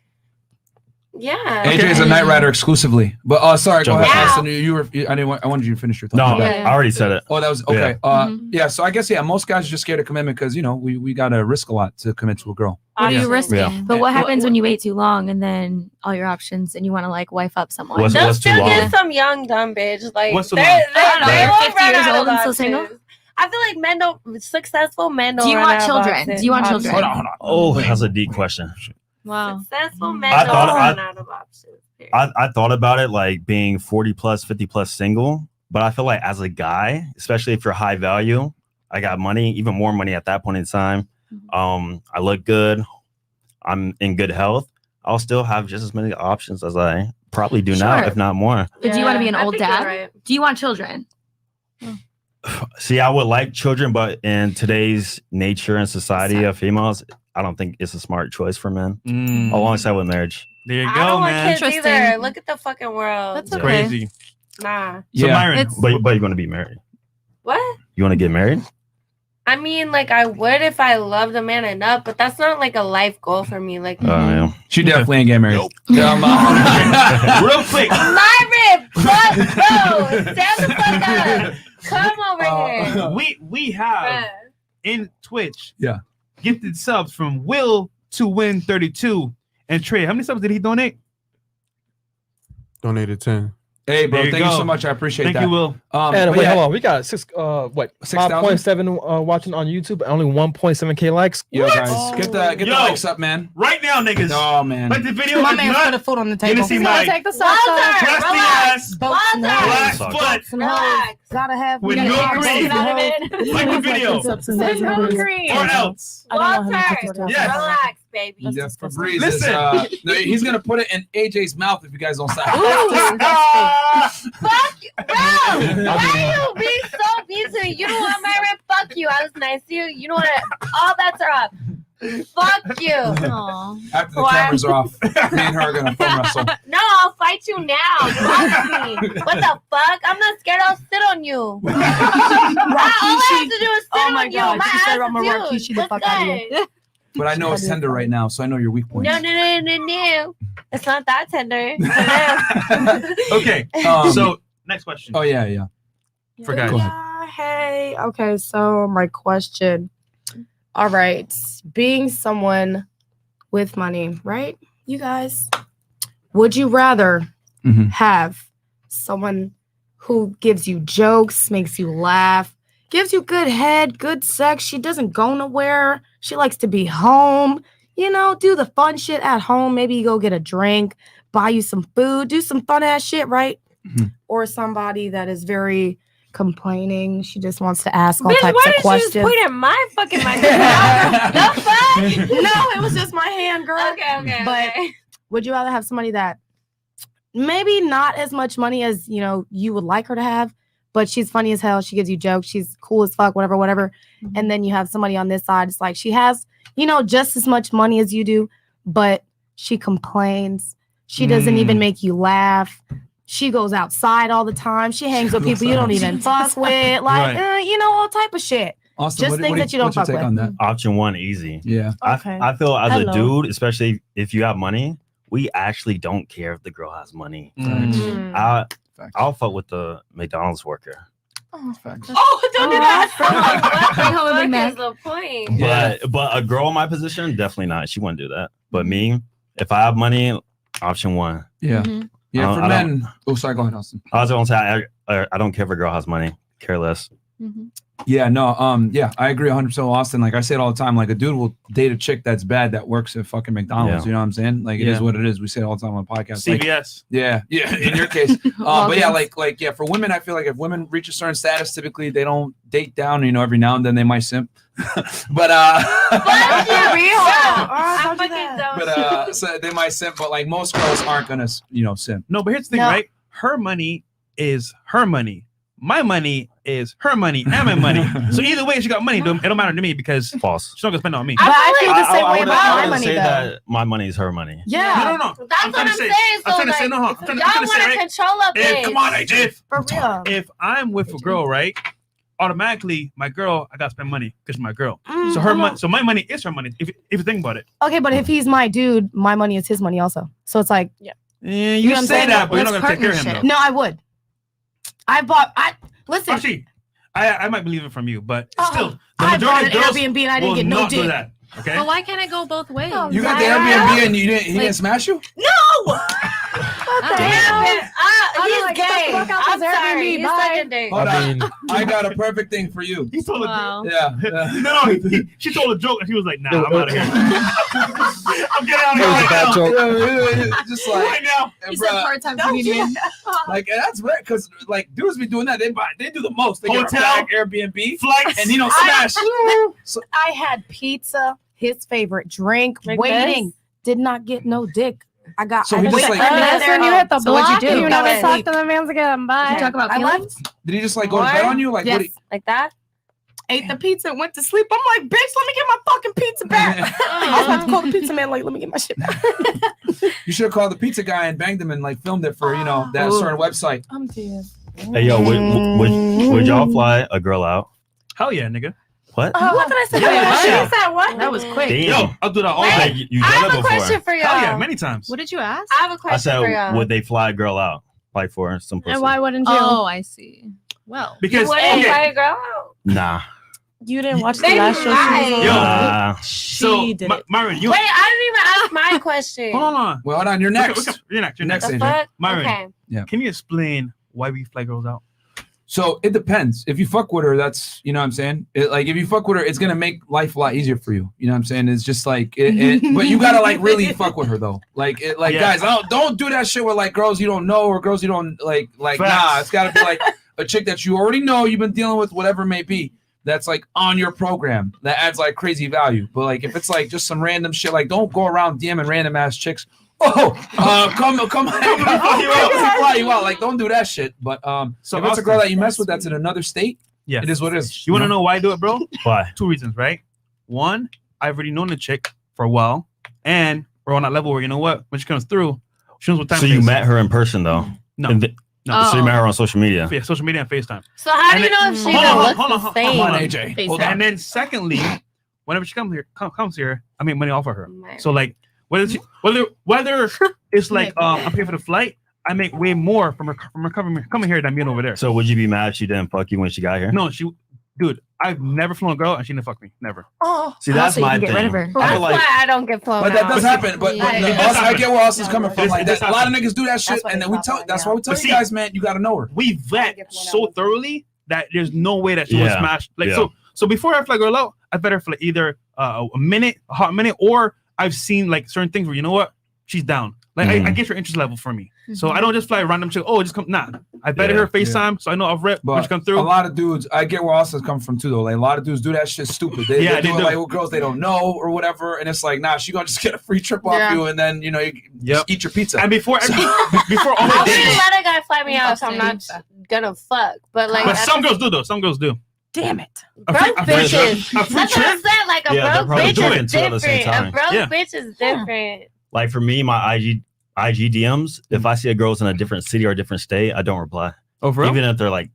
Yeah. AJ is a night rider exclusively. But sorry, go ahead. Yeah. Austin, I wanted you to finish your thought. No, I already said it. Oh, that was okay. Yeah. So I guess most guys are just scared of commitment because we gotta risk a lot to commit to a girl. What are you risking? Yeah. But what happens when you wait too long and then all your options and you want to like wife up someone? What's They'll too still long? get some young dumb bitch. Like What's too they long? won't 50 run years out old of and still single? options. I feel like men don't successful men don't. Do you run want out of children? options. Do you want children? Hold on. Oh, that's a deep question. Wow. Successful men I don't thought- run out of options. period. I thought about it like being 40 plus, 50 plus single, but I feel like as a guy, especially if you're high value, I got money, even more money at that point in time. I look good. I'm in good health. I'll still have just as many options as I probably do now, Sure. if not more. But do you want to be an I old think you're dad? right. Do you want children? See, I would like children, but in today's nature and society of females, I don't think it's a smart choice for men. Alongside with marriage. There you I go, don't want man. kids either. Interesting. Look at the fucking world. That's Yeah. okay. Crazy. Nah. So Yeah. Myron, It's- But you're going to be married. What? You want to get married? I mean, like I would if I loved the man enough, but that's not like a life goal for me. Like Yeah. She definitely ain't getting married. Come on. real quick. Myron, fuck no, stand the fuck up. Come over here. We have Bruh. in Twitch. Yeah. Gifted subs from Will to Win 32 and Trey. How many subs did he donate? Donated 10. Hey, bro, There you thank you go. so much. I appreciate Thank that. you, Will. And but wait, yeah, hold on. We got 5.7 watching on YouTube, only 1.7K likes. Yo, guys, get the Yo. likes up, man. Right now, niggas. Oh man. Like the video My is man not. put a foot on the You table. didn't see He's gonna my take the socks off. Walter, crusty relax. ass Boats and Walter. black Sucks. foot. Relax. Gotta have. When we you're gotta green. have boats. Like the video. Single green. Or else. I don't know how to Walter, put this Yes. relax, baby. Yeah, Febreze is, Listen. no, he's gonna put it in AJ's mouth if you guys don't stop. Fuck you, bro. Why you being so mean to me? You know what, Myron? Fuck you. I was nice to you. You know what? All bets are off. Fuck you. Aw. After the Why? cameras are off, me and her are gonna phone wrestle. No, I'll fight you now. Trust me. What the fuck? I'm not scared. I'll sit on you. All I have to do is sit Oh my on you. God, My she said ass I'm gonna is rock huge. Kishi the What's fuck out of good? you. But I know it's tender right now, so I know your weak points. No. It's not that tender. Okay. Um, So next question. Oh yeah. For guys. Go ahead. Hey, okay, so my question. All right, being someone with money, right? You guys, would you rather Mhm. have someone who gives you jokes, makes you laugh, gives you good head, good sex? She doesn't go nowhere. She likes to be home, do the fun shit at home. Maybe you go get a drink, buy you some food, do some fun ass shit, right? Mhm. Or somebody that is very complaining. She just wants to ask all Bitch, types why of did you just questions. point at my fucking mic? The fuck? No, it was just my hand, girl. Okay. But would you rather have somebody that maybe not as much money as you would like her to have, but she's funny as hell, she gives you jokes, she's cool as fuck, whatever, and then you have somebody on this side, it's like she has just as much money as you do, but she complains, she doesn't even make you laugh, she goes outside all the time, she hangs with people you don't even fuck with, like all type of shit. Austin, Just things that you don't what's your fuck take with. on that? Option one, easy. Yeah. Okay. I feel as Hello. a dude, especially if you have money, we actually don't care if the girl has money. Mm. I'll fuck with the McDonald's worker. Facts. Oh, don't do that. Bring home a Big What Mac. is the point? Yeah. But a girl in my position, definitely not. She wouldn't do that. But me, if I have money, option one. Yeah. Mhm. Yeah. For I don't- men. Oh, sorry. Go ahead, Austin. I was gonna say I don't care if a girl has money. Care less. Mhm. Yeah, no, yeah, I agree 100% with Austin. Like I say it all the time, like a dude will date a chick that's bad that works at fucking McDonald's. Yeah. You know what I'm saying? Like it is Yeah. what it is. We say it all the time on the podcast. Like, CVS. yeah, in your case. But yeah, like yeah, for women, I feel like if women reach a certain status, typically they don't date down. Every now and then they might simp. but Fuck you, real. I I'm fucking dumb. but so they might simp. But like most girls aren't gonna simp. No, but here's the thing, No. right? Her money is her money. My money is her money and my money. So either way, she got money. It don't matter to me because she's False. not gonna spend it on me. But I feel the same way wouldn't- about I my wouldn't money, say though. that my money is her money. Yeah, No. That's I'm what trying I'm to say- saying. I'm So trying to say, like, no, I'm if trying to y'all say, want to right? control a bitch. Come on, AJ. for real. If I'm with a girl, right, automatically my girl, I gotta spend money because she's my girl. Mm, So her money, so my money is her money. If you think about it. Okay, but if he's my dude, my money is his money also. So it's like, Yeah, You you know what I'm say saying? that, but you're not That's gonna take care of him though. partnership. no, I would. Listen. Actually, I might believe it from you, but Oh, still, the I bought majority an of girls Airbnb and I didn't will get no not do dick. that. Okay. But why can't it go both ways? Oh, You got the Yeah. Airbnb and he didn't smash you? No! He's like, gay. get the fuck out I'm this sorry. Airbnb, He's bye. such a dick. Hold I on. mean, I got a perfect thing for you. He told Wow. Yeah. no, she told a joke and he was like, "Nah, I'm out of here. I'm getting out of That was a bad here joke. Just right like, now." He bruh, said part-time comedian. like that's rare because like dudes be doing that. They do the most. They Hotel, get a bag, Airbnb, Flights and smash. I had pizza, his favorite drink, Like waiting. this? Did not get no dick. I got. So I he just, waited like- for That's another- when you hit the So what'd block you and do? you Go never ahead. talk to the man's again. Bye. You talk about I feelings? left, Did he just like go to bed on you? Like Yes. what? Like that? ate the pizza, went to sleep. I'm like, bitch, let me get my fucking pizza back. I was about to call the pizza man, like, let me get my shit back. You should have called the pizza guy and banged him and like filmed it for that certain website. I'm dead. Hey, yo, would y'all fly a girl out? Hell yeah, nigga. What? What did I say? Yeah. She said what? That was quick. Damn. Yo, I'll do that all Wait, day. Hey, you I done have it a before. question for y'all. Hell yeah, many times. What did you ask? I have a I question for said, y'all. would they fly a girl out? Like for some pussy? And why wouldn't you? Oh, I see. Well, Because Wouldn't okay, fly a girl out? Nah. You didn't watch the They last show? lied. Yo. Nah. so She did it. Myron, you Wait, I didn't even ask my question. hold on. Well, hold on. You're next. Okay, you're next. You're Next, next. The AJ. fuck? Myron. Okay. Can you explain why we fly girls out? So it depends. If you fuck with her, that's what I'm saying. Like if you fuck with her, it's gonna make life a lot easier for you. You know what I'm saying? It's just like but you gotta like really fuck with her though. Like Yeah. guys, don't do that shit with like girls you don't know or girls you don't like Facts. nah, it's gotta be like a chick that you already know, you've been dealing with, whatever it may be. That's like on your program that adds like crazy value. But like if it's like just some random shit, like don't go around DMing random ass chicks. Come fly you out. Like don't do that shit. But So if it's a Austin, girl that you mess with that's in another state, yeah, it is what it is. You want to know why I do it, bro? Why? 2 reasons, right? One, I've already known the chick for a while, and we're on that level where you know what, when she comes through, she knows what time. So it you is. met her in person though? No. And No. So you met her on social media? Yeah, social media and FaceTime. So how do And you then- know if she Hold even on, looks hold on, the hold same? Come on, on. AJ. Hold And on. then secondly, whenever she comes here, I make money off of her. Myron. So like whether it's like I'm paying for the flight, I make way more from her coming here than being over there. So would you be mad if she didn't fuck you when she got here? No, dude, I've never flown a girl and she didn't fuck me. Never. Oh, See, that's so you my can get thing. rid of her. I That's feel like why I don't get flown But that out. does happen. But Yeah. I get where Austin's coming from. This- Like this that, a lot of happens. niggas do that shit, That's why and they then we stop tell. on, That's yeah. why we tell But you see- guys, man, you gotta know her. We vet get flown so out. thoroughly that there's no way that she will Yeah. smash. Like Yeah. so before I fly a girl out, I bet her for like either a hot minute, or I've seen like certain things where you know what, she's down. Like I get her interest level for me. So I don't just fly a random chick. Oh, just come. Nah, I bet Yeah. her FaceTime, so I know I've rep when she But come a through. lot of dudes, I get where Austin's coming from too, though. Like a lot of dudes do that shit stupid. They Yeah, do they it do. like with girls they don't know or whatever, and it's like, nah, she gonna just get a free trip off Yeah. you, and then you just eat your pizza. And before all I my wouldn't days, let a guy fly me out if I'm not gonna fuck. But like, but some girls do though. Some girls do. damn it. broke bitches. A free That's what I trip. said. Like a Yeah, they're broke probably bitch doing is two at the same different. A time. broke Yeah. bitch is different. Like for me, my IG DMs, if I see a girl's in a different city or a different state, I don't reply. Oh, for real? Even if they're like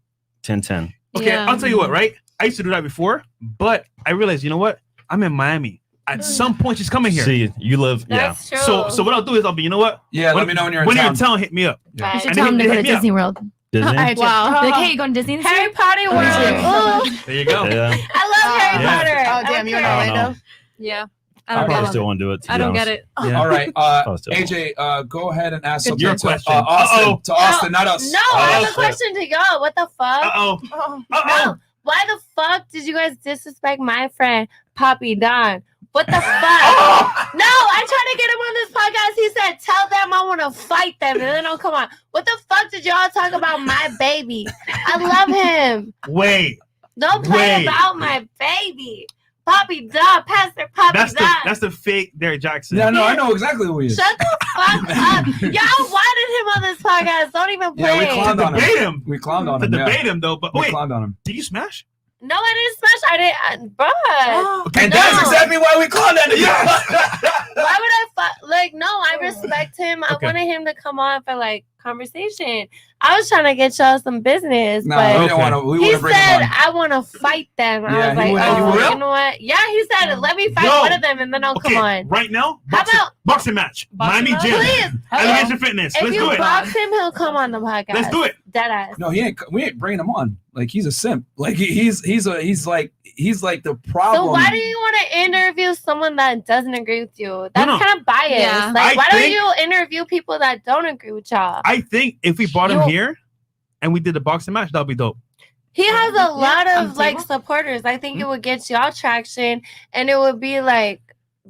10-10. Okay, Yeah. I'll tell you what, right? I used to do that before, but I realized, you know what? I'm in Miami. At some point, she's coming here. See, you live, That's true. So what I'll do is I'll be, you know what? yeah, let me know when you're in When town. you're in town, hit me up. Yeah. You should And tell they- him to they go hit to me up. Disney World. Disney. Wow. Like, hey, you going to Disney this Harry year? Potter World. Yeah. Ooh, There you go. Yeah. I love Harry Yeah. Potter. Oh, damn, you in I don't Orlando? know. Yeah. I I don't probably get still it. want to do it. I don't get it. Yeah. All right, Oh, still. AJ, go ahead and ask Good something your to question. Austin. Uh-oh. To Austin, not us. No, I have a shit. question to y'all. What the fuck? Uh-oh. Oh. Uh-oh. No. Why the fuck did you guys disrespect my friend, Poppy Don? What the fuck? No, I tried to get him on this podcast. He said, tell them I want to fight them. And then, oh, come on. What the fuck did y'all talk about my baby? I love him. Wait. Don't play Wait. about my baby. Poppy Don, Pastor Poppy Don. That's the fake Derek Jackson. Yeah, no, I know exactly who he is. Shut the fuck up. Y'all wanted him on this podcast. Don't even play. Yeah, we clowned on Debate him. him. We clowned on To him. debate Yeah. him though, but We wait, clowned on him. did you smash? No, I didn't smash. I didn't. Bruh. Okay, And that's No. exactly why we clowned on him. Yes. Why would I like? No, I respect him. I Okay. wanted him to come on for like conversation. I was trying to get y'all some business, No, but we don't want to. We he want to bring said, him on. I want to fight them. I Yeah, was like, he you know what? Yeah, he said, let me fight one of them and then I'll come on. Right now, How about boxing match? Miami Gym. Please. Elevation Fitness. If Let's you do it. box him, he'll come on the podcast. Let's do it. Deadass. No, he ain't. We ain't bringing him on. Like he's a simp. Like he's like the problem. So why do you want to interview someone that doesn't agree with you? That's No. kind of biased. Yeah. Like, why don't think- you interview people that don't agree with y'all? I think if we brought him here and we did a boxing match, that'd be dope. He has a lot on of the like table. supporters. I think it would get y'all traction, and it would be like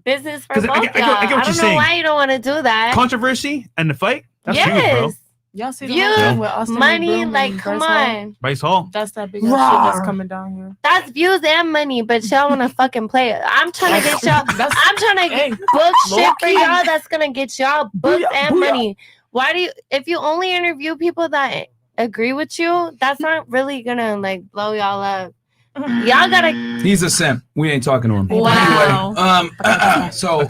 business for 'Cause both I get y'all. what I you're don't know saying. why you don't want to do that. Controversy and the fight. That's huge, bro. Yes, Y'all see the Views, whole thing with Austin money, McBroom like and come Bryce Hall? on. Bryce Hall. That's that big ass shit that's coming down here. That's views and money, but y'all want to fucking play it. I'm trying to get y'all. I'm trying to Hey, book shit for low-key. y'all that's gonna get y'all books and booyah. money. Why do you? If you only interview people that agree with you, that's not really gonna like blow y'all up. Y'all gotta. He's a simp. We ain't talking to him. Wow. Anyway, so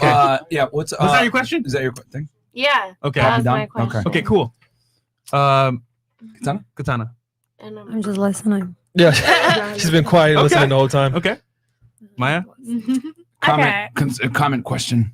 yeah. What's Was that your question? Is that your thing? Yeah. Okay. That was Done? my question. Okay. Okay, cool. Katana. And, I'm just listening. Yeah, she's been quiet Okay. listening the whole time. Okay. Maya. Comment question.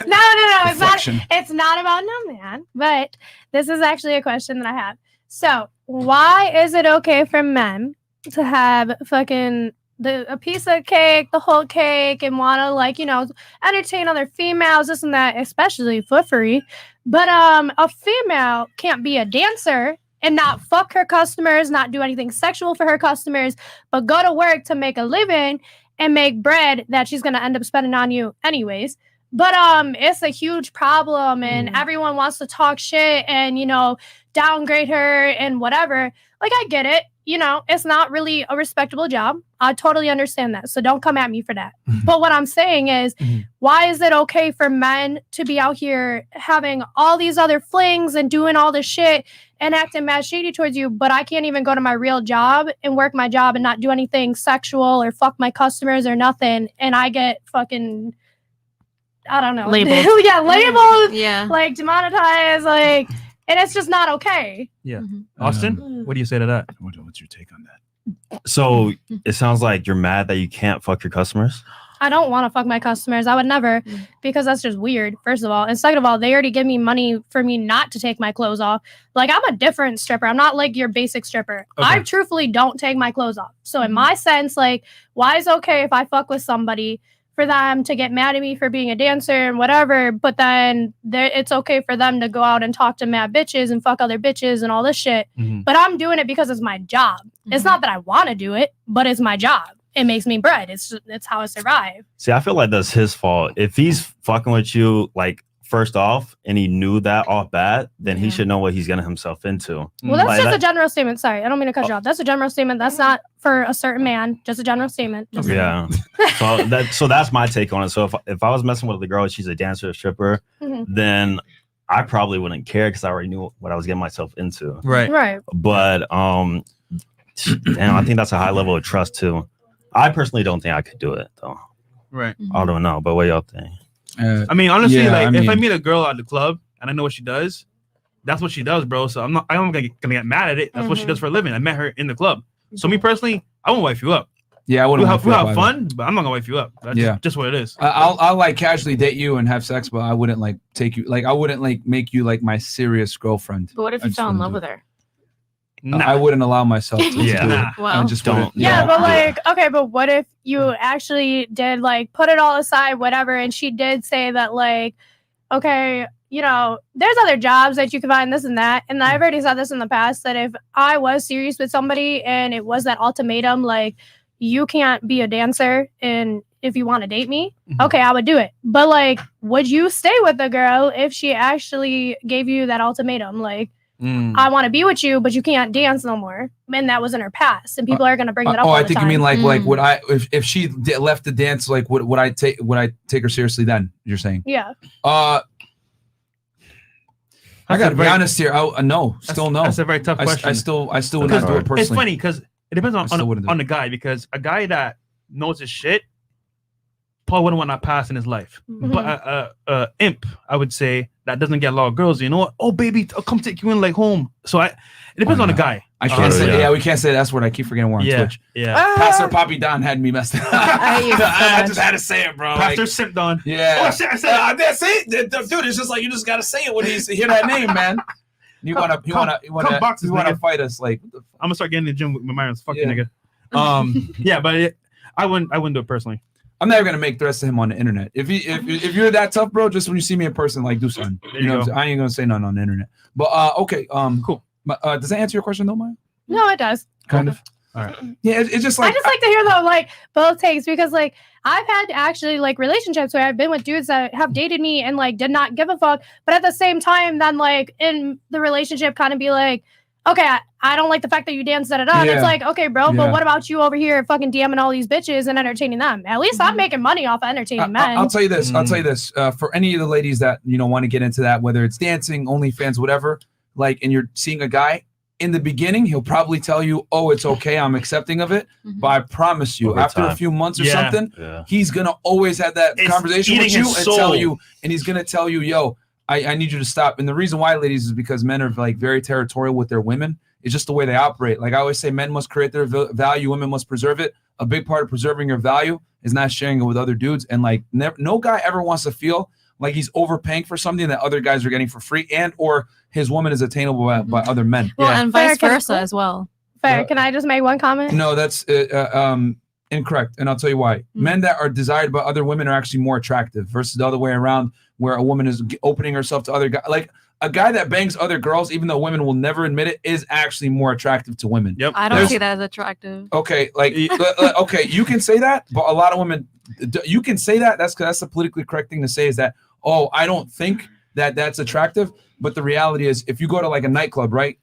No. Reflection. It's not about no man, but this is actually a question that I have. So, why is it okay for men to have fucking a piece of cake, the whole cake, and want to like, you know, entertain other females, this and that, especially for free? But a female can't be a dancer and not fuck her customers, not do anything sexual for her customers, but go to work to make a living and make bread that she's gonna end up spending on you anyways. But it's a huge problem, and everyone wants to talk shit and, you know, downgrade her and whatever. Like, I get it. You know, it's not really a respectable job. I totally understand that. So don't come at me for that. But what I'm saying is, why is it okay for men to be out here having all these other flings and doing all this shit and acting mad shady towards you, but I can't even go to my real job and work my job and not do anything sexual or fuck my customers or nothing, and I get fucking, I don't know. Labeled. Yeah, labeled. Yeah. Like demonetized, like, and it's just not okay. Yeah. Austin, what do you say to that? What's your take on that? So it sounds like you're mad that you can't fuck your customers. I don't want to fuck my customers. I would never, because that's just weird, first of all. And second of all, they already give me money for me not to take my clothes off. Like, I'm a different stripper. I'm not like your basic stripper. Okay. I truthfully don't take my clothes off. So in my sense, like, why is it okay if I fuck with somebody for them to get mad at me for being a dancer and whatever, but then it's okay for them to go out and talk to mad bitches and fuck other bitches and all this shit. But I'm doing it because it's my job. It's not that I want to do it, but it's my job. It makes me bread. It's how I survive. See, I feel like that's his fault. If he's fucking with you, like, first off, and he knew that off bat, then he should know what he's getting himself into. Well, that's Like just that- a general statement. Sorry, I don't mean to cut you off. That's a general statement. That's not for a certain man. Just a general statement. Just Yeah. so that's my take on it. So if I was messing with the girl, she's a dancer, a stripper, then I probably wouldn't care because I already knew what I was getting myself into. Right. But damn, I think that's a high level of trust too. I personally don't think I could do it though. Right. I don't know, but what y'all think? I mean, honestly, yeah, like I if I mean- meet a girl at the club and I know what she does, that's what she does, bro. So I'm gonna get mad at it. That's what she does for a living. I met her in the club. So me personally, I won't wife you up. Yeah, I wouldn't. We'll wife you up have either. fun, but I'm not gonna wife you up. That's just what it is. I'll like casually date you and have sex, but I wouldn't like take you. Like I wouldn't like make you like my serious girlfriend. But what if I you just fell in wouldn't love do with her? I wouldn't allow myself to do it. I Wow. just Don't. wouldn't. Yeah, but like, okay, but what if you actually did like put it all aside, whatever, and she did say that like, okay, you know, there's other jobs that you can find this and that, and I've already said this in the past that if I was serious with somebody and it was that ultimatum, like, you can't be a dancer and if you want to date me, okay, I would do it. But like, would you stay with the girl if she actually gave you that ultimatum? Like, I want to be with you, but you can't dance no more. And that was in her past, and people are gonna bring that up. Oh, all I the think time. you mean like would I if she left the dance, like would I take her seriously then? You're saying? Yeah. I gotta be honest here. No, still no. That's a very tough question. I still would not do it personally. It's funny because it depends I still wouldn't do on the guy, because a guy that knows his shit, Paul wouldn't want that pass in his life. But imp, I would say, that doesn't get a lot of girls. You know what? Oh, baby, I'll come take you in like home. So it depends on the guy. I can't say. Yeah, we can't say that's what I keep forgetting. We're on Twitch. Yeah. Pastor Poppy Don had me messed up. I just had to say it, bro. Pastor Simp Don. Yeah. Oh, shit, I said that's it, dude. It's just like you just gotta say it when you hear that name, man. You wanna fight us? Like I'm gonna start getting in the gym with Myron's fucking nigga. Yeah, but I wouldn't do it personally. I'm never gonna make threats to him on the internet. If you're that tough, bro, just when you see me in person, like do something. You know, I ain't gonna say nothing on the internet. But okay, cool. Does that answer your question though, Maya? No, it does. Kind of. All right. Yeah, it's just like I just like to hear though, like both takes, because like I've had actually like relationships where I've been with dudes that have dated me and like did not give a fuck, but at the same time, then like in the relationship, kind of be like, okay, I don't like the fact that you dance it up. It's like, okay, bro, but what about you over here fucking DMing all these bitches and entertaining them? At least I'm making money off of entertaining men. I'll tell you this. For any of the ladies that want to get into that, whether it's dancing, OnlyFans, whatever, like, and you're seeing a guy. In the beginning, he'll probably tell you, "Oh, it's okay, I'm accepting of it." But I promise you, after a few months or something, he's gonna always have that conversation with you and tell you, and he's gonna tell you, "Yo, I need you to stop." And the reason why, ladies, is because men are like very territorial with their women. It's just the way they operate. Like I always say, men must create their value, women must preserve it. A big part of preserving your value is not sharing it with other dudes. And like, no guy ever wants to feel like he's overpaying for something that other guys are getting for free, and or his woman is attainable by other men. Well, and vice versa as well. Fair. Can I just make one comment? No, that's incorrect, and I'll tell you why. Men that are desired by other women are actually more attractive versus the other way around, where a woman is opening herself to other guys. Like a guy that bangs other girls, even though women will never admit it, is actually more attractive to women. Yep. I don't see that as attractive. Okay, like okay, you can say that, but a lot of women, you can say that. That's the politically correct thing to say, is that, oh, I don't think that's attractive. But the reality is, if you go to like a nightclub, right,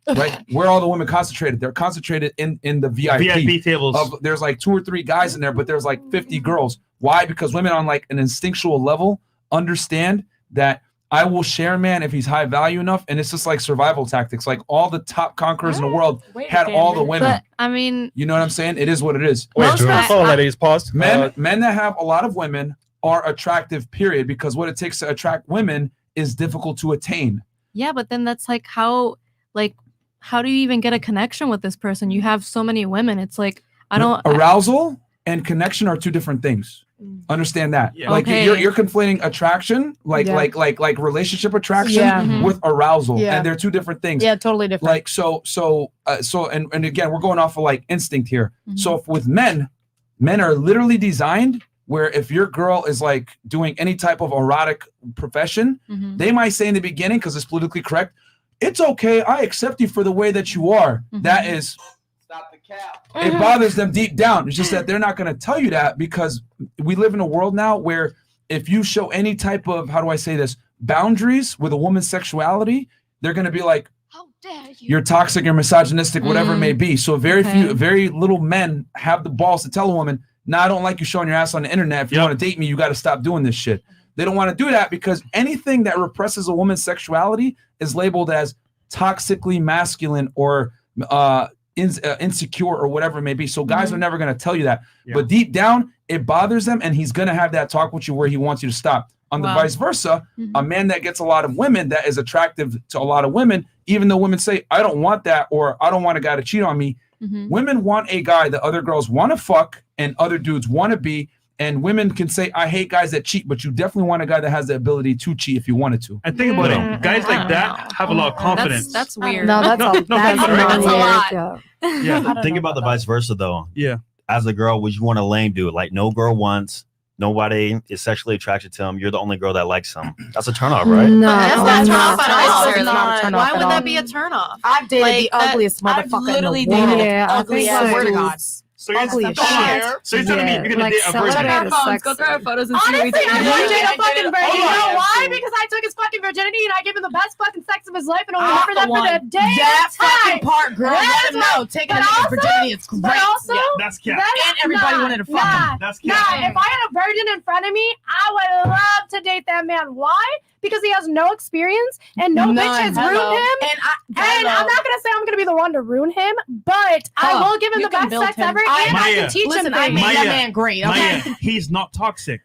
where all the women concentrated, they're concentrated in the VIP tables. There's like 2 or 3 guys in there, but there's like 50 girls. Why? Because women on like an instinctual level understand that I will share a man if he's high value enough, and it's just like survival tactics. Like all the top conquerors in the world had all the women. But, I mean, you know what I'm saying? It is what it is. Wait, ladies, pause. Men that have a lot of women are attractive, period, because what it takes to attract women is difficult to attain. Yeah, but then that's like how do you even get a connection with this person? You have so many women. It's like arousal and connection are 2 different things. Understand that. Yeah. Like Okay. you're conflating attraction, like relationship attraction with arousal, and they're 2 different things. Yeah, totally different. Like so and again, we're going off of like instinct here. So if with men are literally designed where if your girl is like doing any type of erotic profession, they might say in the beginning, because it's politically correct, it's okay, I accept you for the way that you are. That is, stop the cap. It bothers them deep down. It's just that they're not going to tell you that, because we live in a world now where if you show any type of, how do I say this, boundaries with a woman's sexuality, they're going to be like, how dare you? You're toxic, you're misogynistic, whatever it may be. So very little men have the balls to tell a woman, I don't like you showing your ass on the internet. If you want to date me, you got to stop doing this shit. They don't want to do that because anything that represses a woman's sexuality is labeled as toxically masculine or insecure or whatever it may be. So guys are never going to tell you that. But deep down, it bothers them, and he's going to have that talk with you where he wants you to stop. On the vice versa, a man that gets a lot of women, that is attractive to a lot of women, even though women say, I don't want that, or I don't want a guy to cheat on me. Women want a guy that other girls want to fuck and other dudes want to be, and women can say, I hate guys that cheat, but you definitely want a guy that has the ability to cheat if you wanted to. And think about it. Guys like that have a lot of confidence. That's weird. That's a lot. Yeah, think about the vice versa though. Yeah. As a girl, would you want a lame dude? Like no girl wants, nobody is sexually attracted to him. You're the only girl that likes him. That's a turnoff, right? No, that's not a turnoff. turnoff. Not a turnoff Why at would all. that be a turnoff? I've dated the ugliest motherfucker in the world. Yeah, I think so. Swear to God. So you're Ugly as shit. shit. So you're telling me you're gonna date a virgin? Go through our photos and see what we Honestly, I would date a fucking virgin. You know why? Absolutely. Because I took his fucking virginity and I gave him the best fucking sex of his life, and I'll I'm remember that the for the one. day That of time. fucking part, girl. Let him know. Taking a nigga's virginity, it's great. But also, That's cap. And everybody wanted to fuck him. That's cap. if I had a virgin in front of me, I would love to date that man. Why? Because he has no experience and no bitch has ruined him. And I'm not gonna say I'm gonna be the one to ruin him, but I will give him you the can best build sex him. ever, and I Maya, can teach him Listen, I things. made that man great. Okay. Maya, he's not toxic.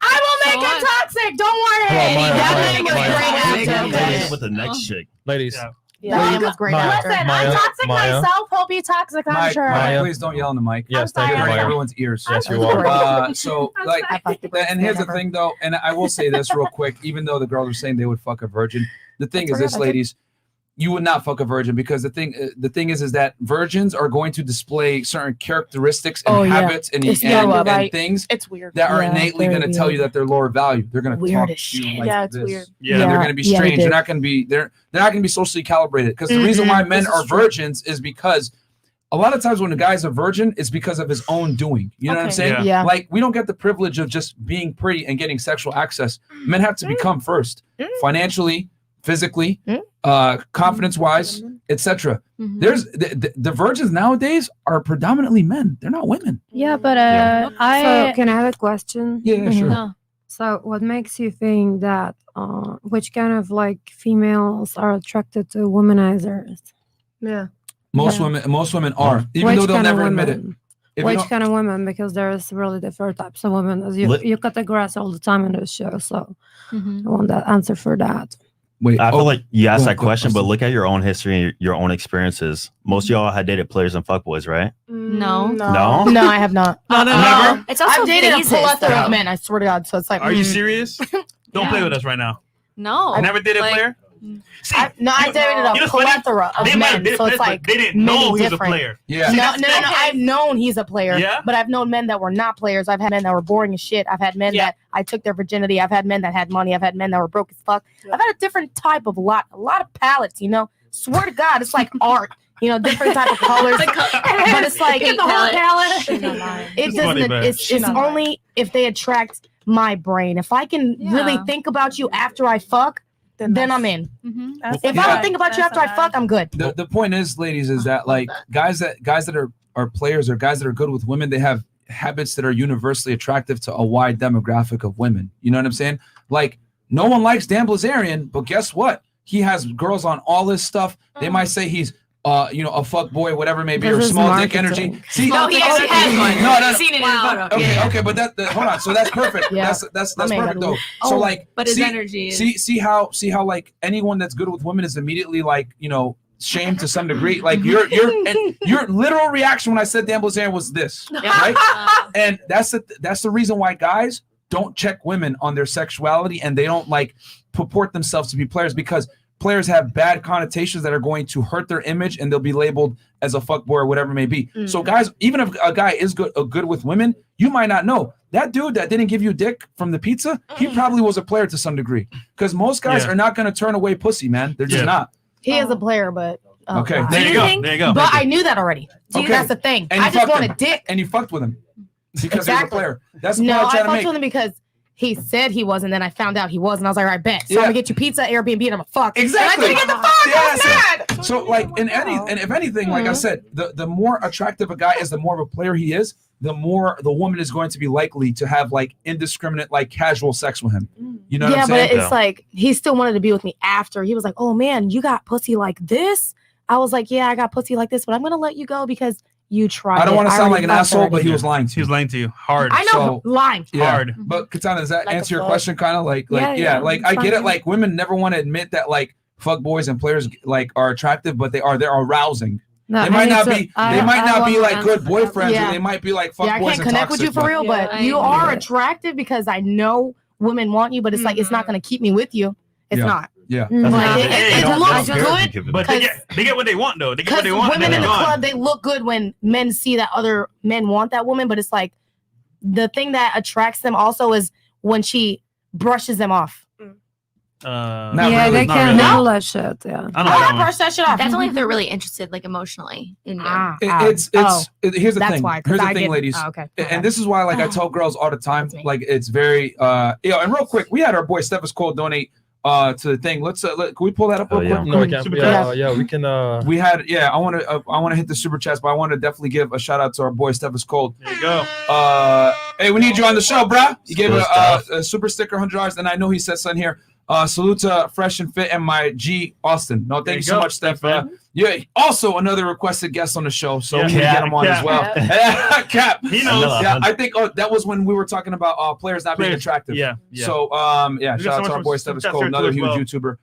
I will make him toxic. Don't worry. That man was great after. With the next chick, ladies. Yeah, that man was great after. Listen, I'm toxic myself. He'll be toxic, I'm Mike, sure. Mike, please don't yell in the mic. Yes, You're thank you, hurting Myron. everyone's ears. Yes, you are. So, like, and here's the thing, though, and I will say this real quick. Even though the girls are saying they would fuck a virgin, the thing is this, ladies. You would not fuck a virgin because the thing is that virgins are going to display certain characteristics and habits and things It's weird. that are innately going to tell you that they're lower value. They're going to talk to you like It's this. weird. Yeah, and they're going to be strange. They're not going to be they're not going to be socially calibrated because the reason why men are virgins is because a lot of times when a guy's a virgin, it's because of his own doing. You know what I'm saying? Yeah. Like we don't get the privilege of just being pretty and getting sexual access. Men have to become first, financially, physically, confidence-wise, etc. There's the virgins nowadays are predominantly men. They're not women. Yeah, but so can I have a question? Yeah, sure. Oh. So what makes you think that which kind of like females are attracted to womanizers? Yeah. Most women are, even Which though they'll kind of never admit it. women? If you Which don't- kind of women? Because there's really different types of women, as you categorize all the time in this show. So I want that answer for that. Wait, I feel like you asked go- that go question, first. but look at your own history and your own experiences. Most of y'all had dated players and fuckboys, right? No. No? No, I have not. Never? It's also I've dated phases, a plethora though. of men. I swear to God. So it's like, Are you serious? Don't play with us right now. No. I never dated a Like, player. See, I dated a you know what's funny? plethora of They might- men. they- So it's but like they didn't know many he was a different. player. Yeah. No. I've known he's a player. Yeah? But I've known men that were not players. I've had men that were boring as shit. I've had men that I took their virginity. I've had men that had money. I've had men that were broke as fuck. I've had a different type of a lot of palettes, you know. Swear to God, it's like art. You know, different type of colors. But it's like Get the whole palette. it funny, doesn't. man. It's only if they attract my brain. If I can really think about you after I fuck, then I'm in. If I don't think about you after I fuck, I'm good. The point is, ladies, is that like guys that are players or guys that are good with women, they have habits that are universally attractive to a wide demographic of women. You know what I'm saying? Like no one likes Dan Blazarian, but guess what? He has girls on all his stuff. They might say he's a fuck boy, whatever it may be, or This is small dick marketing. energy. See, No, he actually has one. No, I've seen it in his photo. Okay, but hold on. So that's perfect. Yeah. That's I mean, perfect though. So like, But his see, energy is... see how like anyone that's good with women is immediately like shamed to some degree. Like your literal reaction when I said Dan Blazarian was this, right? And that's the reason why guys don't check women on their sexuality and they don't like purport themselves to be players because players have bad connotations that are going to hurt their image and they'll be labeled as a fuckboy or whatever it may be. So guys, even if a guy is good with women, you might not know that dude that didn't give you dick from the pizza, he probably was a player to some degree because most guys are not going to turn away pussy, man. They're just not. He is a player, but Okay. God. There you go. There you go. But I knew that already. Okay. That's the thing. And you I just fucked wanted him. dick. And you fucked with him because he was a Exactly. player. That's the No, point I'm I trying to fucked make. with him because he said he was, and then I found out he was, and I was like, all right, bet. So Yeah. I'm gonna get you pizza, Airbnb, and I'm gonna fuck. Exactly. And I didn't get the fuck. Yeah, I was mad. So like and if anything, like I said, the more attractive a guy is, the more of a player he is, the more the woman is going to be likely to have like indiscriminate, like casual sex with him. You know what Yeah, I'm but saying? it's like he still wanted to be with me after. He was like, oh man, you got pussy like this? I was like, yeah, I got pussy like this, but I'm gonna let you go because you tried. I don't want to sound like an asshole, but he was. was lying to He you. was lying to you hard. I know, So- lying. Yeah. Hard. But Katana, does that Like a answer your fuck. question? Kind of like Yeah, like it's I get it. fine. Like women never want to admit that like fuck boys and players like are attractive, but they're arousing. No, They might not be I like good boyfriends, Yeah. or they might be like fuck Yeah, I boys can't and connect with toxic, you for real, Yeah, but I you agree. are attractive because I know women want you, but it's like it's not gonna keep me with you. It's Yeah. not. Yeah. Mm. Like, Hey, it don't- looks don't good give it But up. they get what they want though. They get what because they want. women and in then the they're club, gone. they look good when men see that other men want that woman, but it's like the thing that attracts them also is when she brushes them off. Not Yeah, really, they not can't really. handle that shit. Yeah. I don't know I that one. brush that shit off. That's only if they're really interested, like emotionally in you. Here's the that's thing. why. 'cause Here's the I thing, get- ladies. oh, okay. And this is why, like, I tell girls all the time, That's me. like, it's very, and real quick, we had our boy Steffes Cole donate to the thing. Let's, can we pull that up real Oh, yeah. quick? No, we can't. Super Yeah, we can. We had, I want to hit the super chats, but I want to definitely give a shout out to our boy Steffes Cole. There you go. Hey, we need you on the show, bruh. You gave Good a super sticker, $100, and I know he said something here. Salute to Fresh and Fit and my G Austin. No, thank you so much, Steph. Yeah, also another requested guest on the show, so we need to get him on as well. Cap, he knows. Yeah, I think that was when we were talking about players not being attractive. Yeah. So shout out to our boy Steph Cole, another huge YouTuber.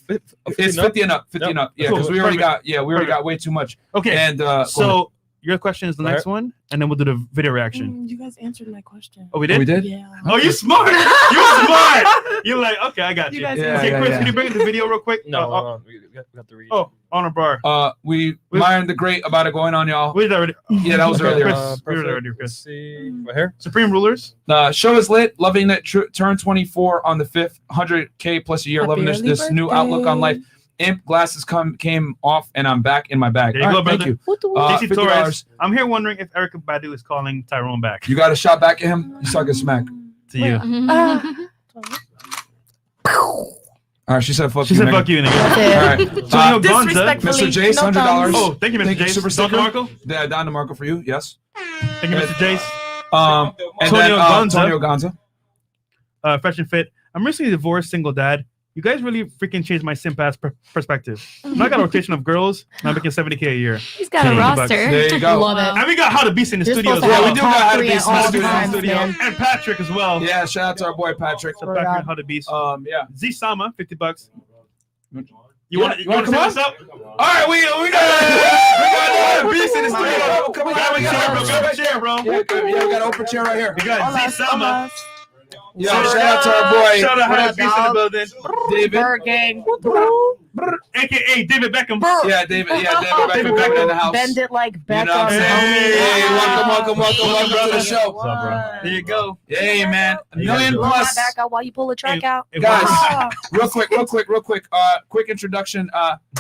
It's 50 and up. 50 and up. Yeah, because we already got way too much. Okay. And so your question is the next one, and then we'll do the video reaction. You guys answered my question. Oh, we did? We did? Yeah. Oh, you smart. You smart. You're like, okay, I got you. guys Okay, Chris, can you bring in the video real quick? No, we got to read. Oh, on a bar. Myron the Great about it going on, y'all. We did already. Yeah, that was earlier. We did already, Chris. Let's see. Right here. Supreme Rulers. Show is lit. Loving that turn 24 on the 5th. 100K plus a year. Happy Loving this early new outlook on life. Imp glasses came off and I'm back in my bag. There you go, brother. Thank you. JC Torres. $50. I'm here wondering if Erykah Badu is calling Tyrone back. You got a shot back at him? You suck a smack. To you. All right, she said fuck She you. said nigga. fuck you, nigga. All right. Antonio Gonza. Mr. Jace, $100. Oh, thank you, Mr. Jace. Super Don sticker. DeMarco. Yeah, Don DeMarco for you. Yes. Thank you, Mr. Jace. And then Antonio Gonza. Fresh and Fit. I'm recently divorced, single dad. You guys really freaking changed my simp ass perspective. Now I got a rotation of girls, and I'm making $70K a year. He's got a roster. There you go. Love it. And we got Howtobeast in the studio as supposed to well. Yeah, we do got how to be in Top three at the all studio. times, man. And Patrick as well. Yeah, shout out to our boy Patrick. So Patrick Howtobeast. Yeah. Z Sama, $50. You want to come set on? us up? All right, we got Beast in the studio. Come on, Grab a chair, bro. Grab a chair, bro. Yeah, we got an open chair right here. We got Z Sama. Yeah, shout out to our boy. Shout out Howtobeast in the building. David. Bird gang. AKA David Beckham. Yeah, David Beckham in the house. Bend it like You know what I'm Beckham. saying? Hey, welcome to the show. What's up, bro? There you go. Hey, man. $1 million Blow my plus. back out while you pull the track out. Guys, real quick. Quick introduction.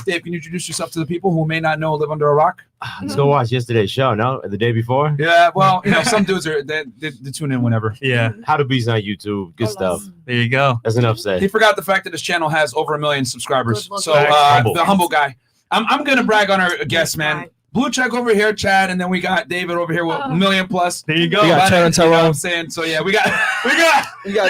Dave, can you introduce yourself to the people who may not know live under a rock? Let's go watch yesterday's show. No, the day before. Yeah, well, some dudes they tune in whenever. Yeah. Howtobeast on YouTube. Good stuff. There you go. That's enough said. He forgot the fact that his channel has over 1 million subscribers. So Humble. the humble guy. I'm gonna brag on our guests, man. Blue check over here, Chad, and then we got David over here with 1 million plus. There you go. We got Chad and You know what I'm Tyrone. saying? So yeah, we got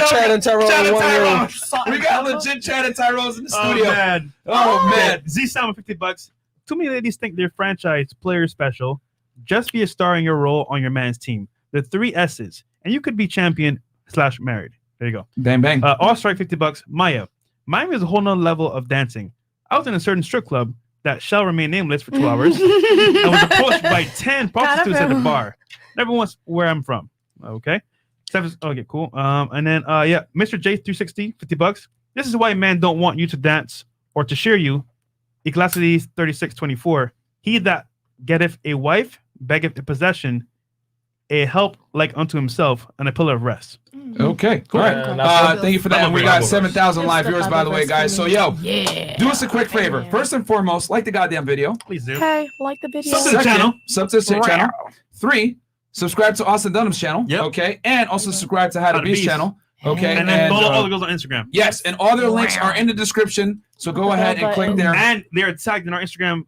Chad and Tyrone Chad in and one room. Tyrone. We got legit Chad and Tyrone's in the Oh, studio. man. Oh man. Z Sama, $50. Too many ladies think their franchise player is special. Just be a star in your role on your man's team. The 3 S's. And you could be champion/married. There you go. Bang bang. All strike $50. Maya. Miami is a whole nother level of dancing. I was in a certain strip club that shall remain nameless for 2 hours and was approached by 10 prostitutes at the bar. Never once where I'm from. Okay. Okay, cool. And then Mr. J360, $50. This is why men don't want you to dance or to share you. Equalism 36:24. He that getteth a wife beggeth a possession, a help like unto himself, and a pillar of rest. Okay, cool. All right. Thank you for that. And we got 7,000 live viewers, by the way, guys. So, do us a quick favor. First and foremost, like the goddamn video. Please do. Hey, like the video. Sub to the channel. Sub to the channel. 3, subscribe to Austin Dunham's channel. Yep. Okay, and also subscribe to Howtobeast channel. Okay, And then follow all the girls on Instagram. Yes, and all their links are in the description. So go ahead and click there. And they're tagged in our Instagram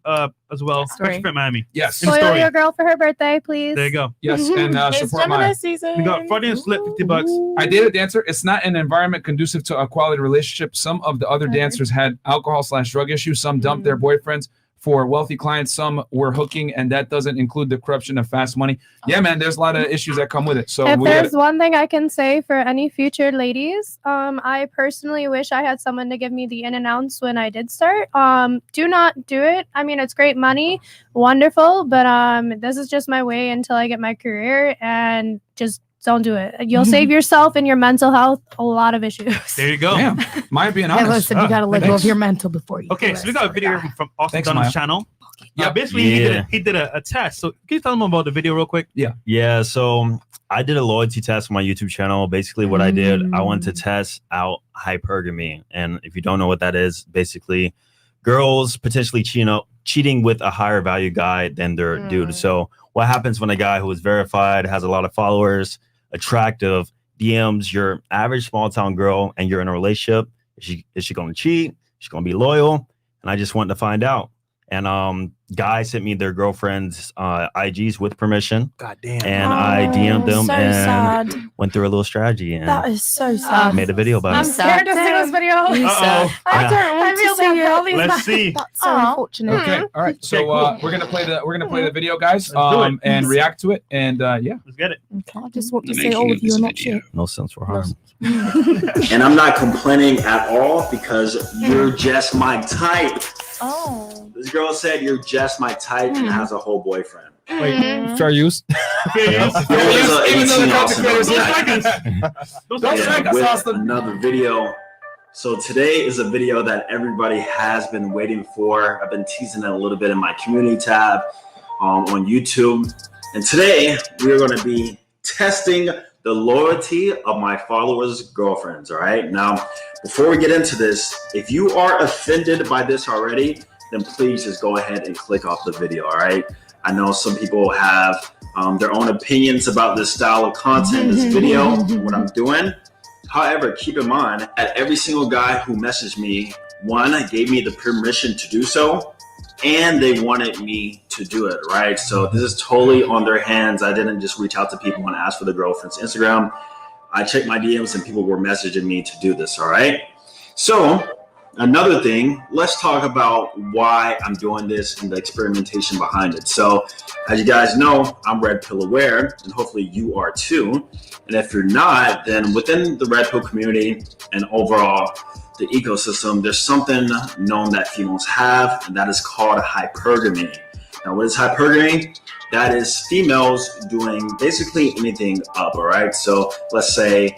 as well. Story. FreshFit Miami. Yes. In the Spoil story. your girl for her birthday, please. There you go. Yes, and It's support Gemini my. season. We got Freudian Slip, $50. I dated a dancer. It's not an environment conducive to a quality relationship. Some of the other dancers had alcohol/drug issues. Some dumped their boyfriends for wealthy clients. Some were hooking, and that doesn't include the corruption of fast money. Yeah, man, there's a lot of issues that come with it. So If we there's gotta, one thing I can say for any future ladies, I personally wish I had someone to give me the in and outs when I did start. Do not do it. I mean, it's great money, wonderful, but this is just my way until I get my career, and just don't do it. You'll save yourself and your mental health a lot of issues. There you go. Damn, might be an Hey, honest. listen, you gotta let go of your mental before you. Okay, do so it. we got a video here from Austin Thanks, Dunham's Maya. channel. Yeah, Basically, he did a test. So can you tell them about the video real quick? Yeah, so I did a loyalty test on my YouTube channel. Basically, what I did, I wanted to test out hypergamy. And if you don't know what that is, basically girls potentially cheating with a higher value guy than their dude. So what happens when a guy who is verified, has a lot of followers, attractive, DMs your average small town girl and you're in a relationship? Is she going to cheat? Is she going to be loyal? And I just wanted to find out. And guys sent me their girlfriends' IGs with permission. God damn. And I DM'd them so and sad. went through a little strategy and That is so sad. made a video about I'm it. scared to see this video. Uh-oh. I Yeah. don't want to see all these Let's see. That's so Aw. unfortunate. Okay, all right. So cool. we're gonna play the video, guys, Let's do it. and react to it, and yeah. Let's get it. I just want to The say all making of of you this are not video. shit. No sense for harm. And I'm not complaining at all because you're just my type. Oh. This girl said you're just my type and has a whole boyfriend. Wait, fair use. Even though the content creators Don't Don't Yeah, strike us, with Austin. another video. So today is a video that everybody has been waiting for. I've been teasing it a little bit in my community tab on YouTube. And today we are going to be testing the loyalty of my followers' girlfriends. All right. Now, before we get into this, if you are offended by this already, then please just go ahead and click off the video. All right. I know some people have their own opinions about this style of content, this video, what I'm doing. However, keep in mind that every single guy who messaged me, one, gave me the permission to do so, and they wanted me to do it, right? So this is totally on their hands. I didn't just reach out to people and ask for the girlfriend's Instagram. I checked my DMs and people were messaging me to do this, all right? So another thing, let's talk about why I'm doing this and the experimentation behind it. So as you guys know, I'm Red Pill aware, and hopefully you are too. And if you're not, then within the Red Pill community and overall the ecosystem, there's something known that females have, and that is called hypergamy. Now, what is hypergamy? That is females doing basically anything up, all right? So let's say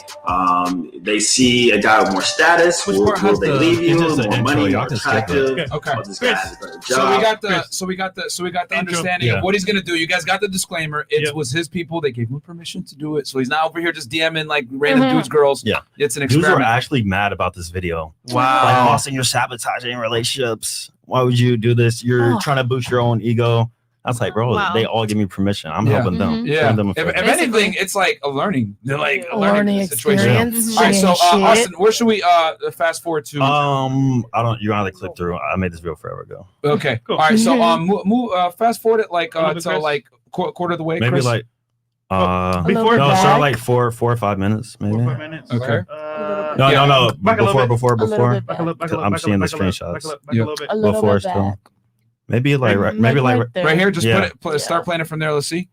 they see a guy with more status, will they leave you, more money, more attractive? Okay. Oh, this guy has a better job. So we got the understanding of what he's gonna do. You guys got the disclaimer. It was his people. They gave him permission to do it. So he's not over here just DMing like random dudes, girls. Yeah. It's an Dudes experiment. are actually mad about this video. Wow. Like, Austin, you're sabotaging relationships. Why would you do this? You're trying to boost your own ego. I was like, bro, they all give me permission. I'm helping them. Yeah. Turn them If anything, it's like a learning. They're like a learning situation. experience. All right, so Austin, where should we fast forward to? I don't. You want to click through? I made this video forever ago. Okay. Cool. All right. So move fast forward it like to like quarter of the way. Maybe Chris? like Before no, start like 4 or 5 minutes, maybe. 4 or 5 minutes. Okay. No. Back a little bit. Before. Back a little bit. I'm seeing the Back a little screenshots. bit. Back a little bit. A little Before bit still. back. Maybe like right. Maybe like right here. Just Yeah. put it. Start playing it from there. Let's see.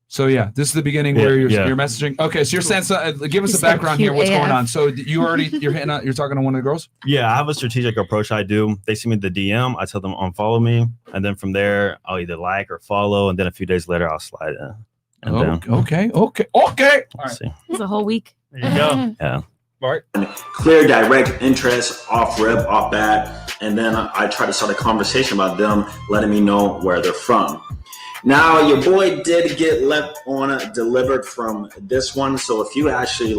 So yeah, this is the beginning where you're messaging. Okay, so you're saying give us a background here. What's going on? So you're hitting you're talking to one of the girls. Yeah, I have a strategic approach. I do. They send me the DM. I tell them unfollow me, and then from there I'll either like or follow, and then a few days later I'll slide in. And then, Okay. All right. see. It's a whole week. There you go. Yeah. All right. Clear direct interest off rip, off bat, and then I try to start a conversation about them, letting me know where they're from. Now, your boy did get left on delivered from this one, so if you actually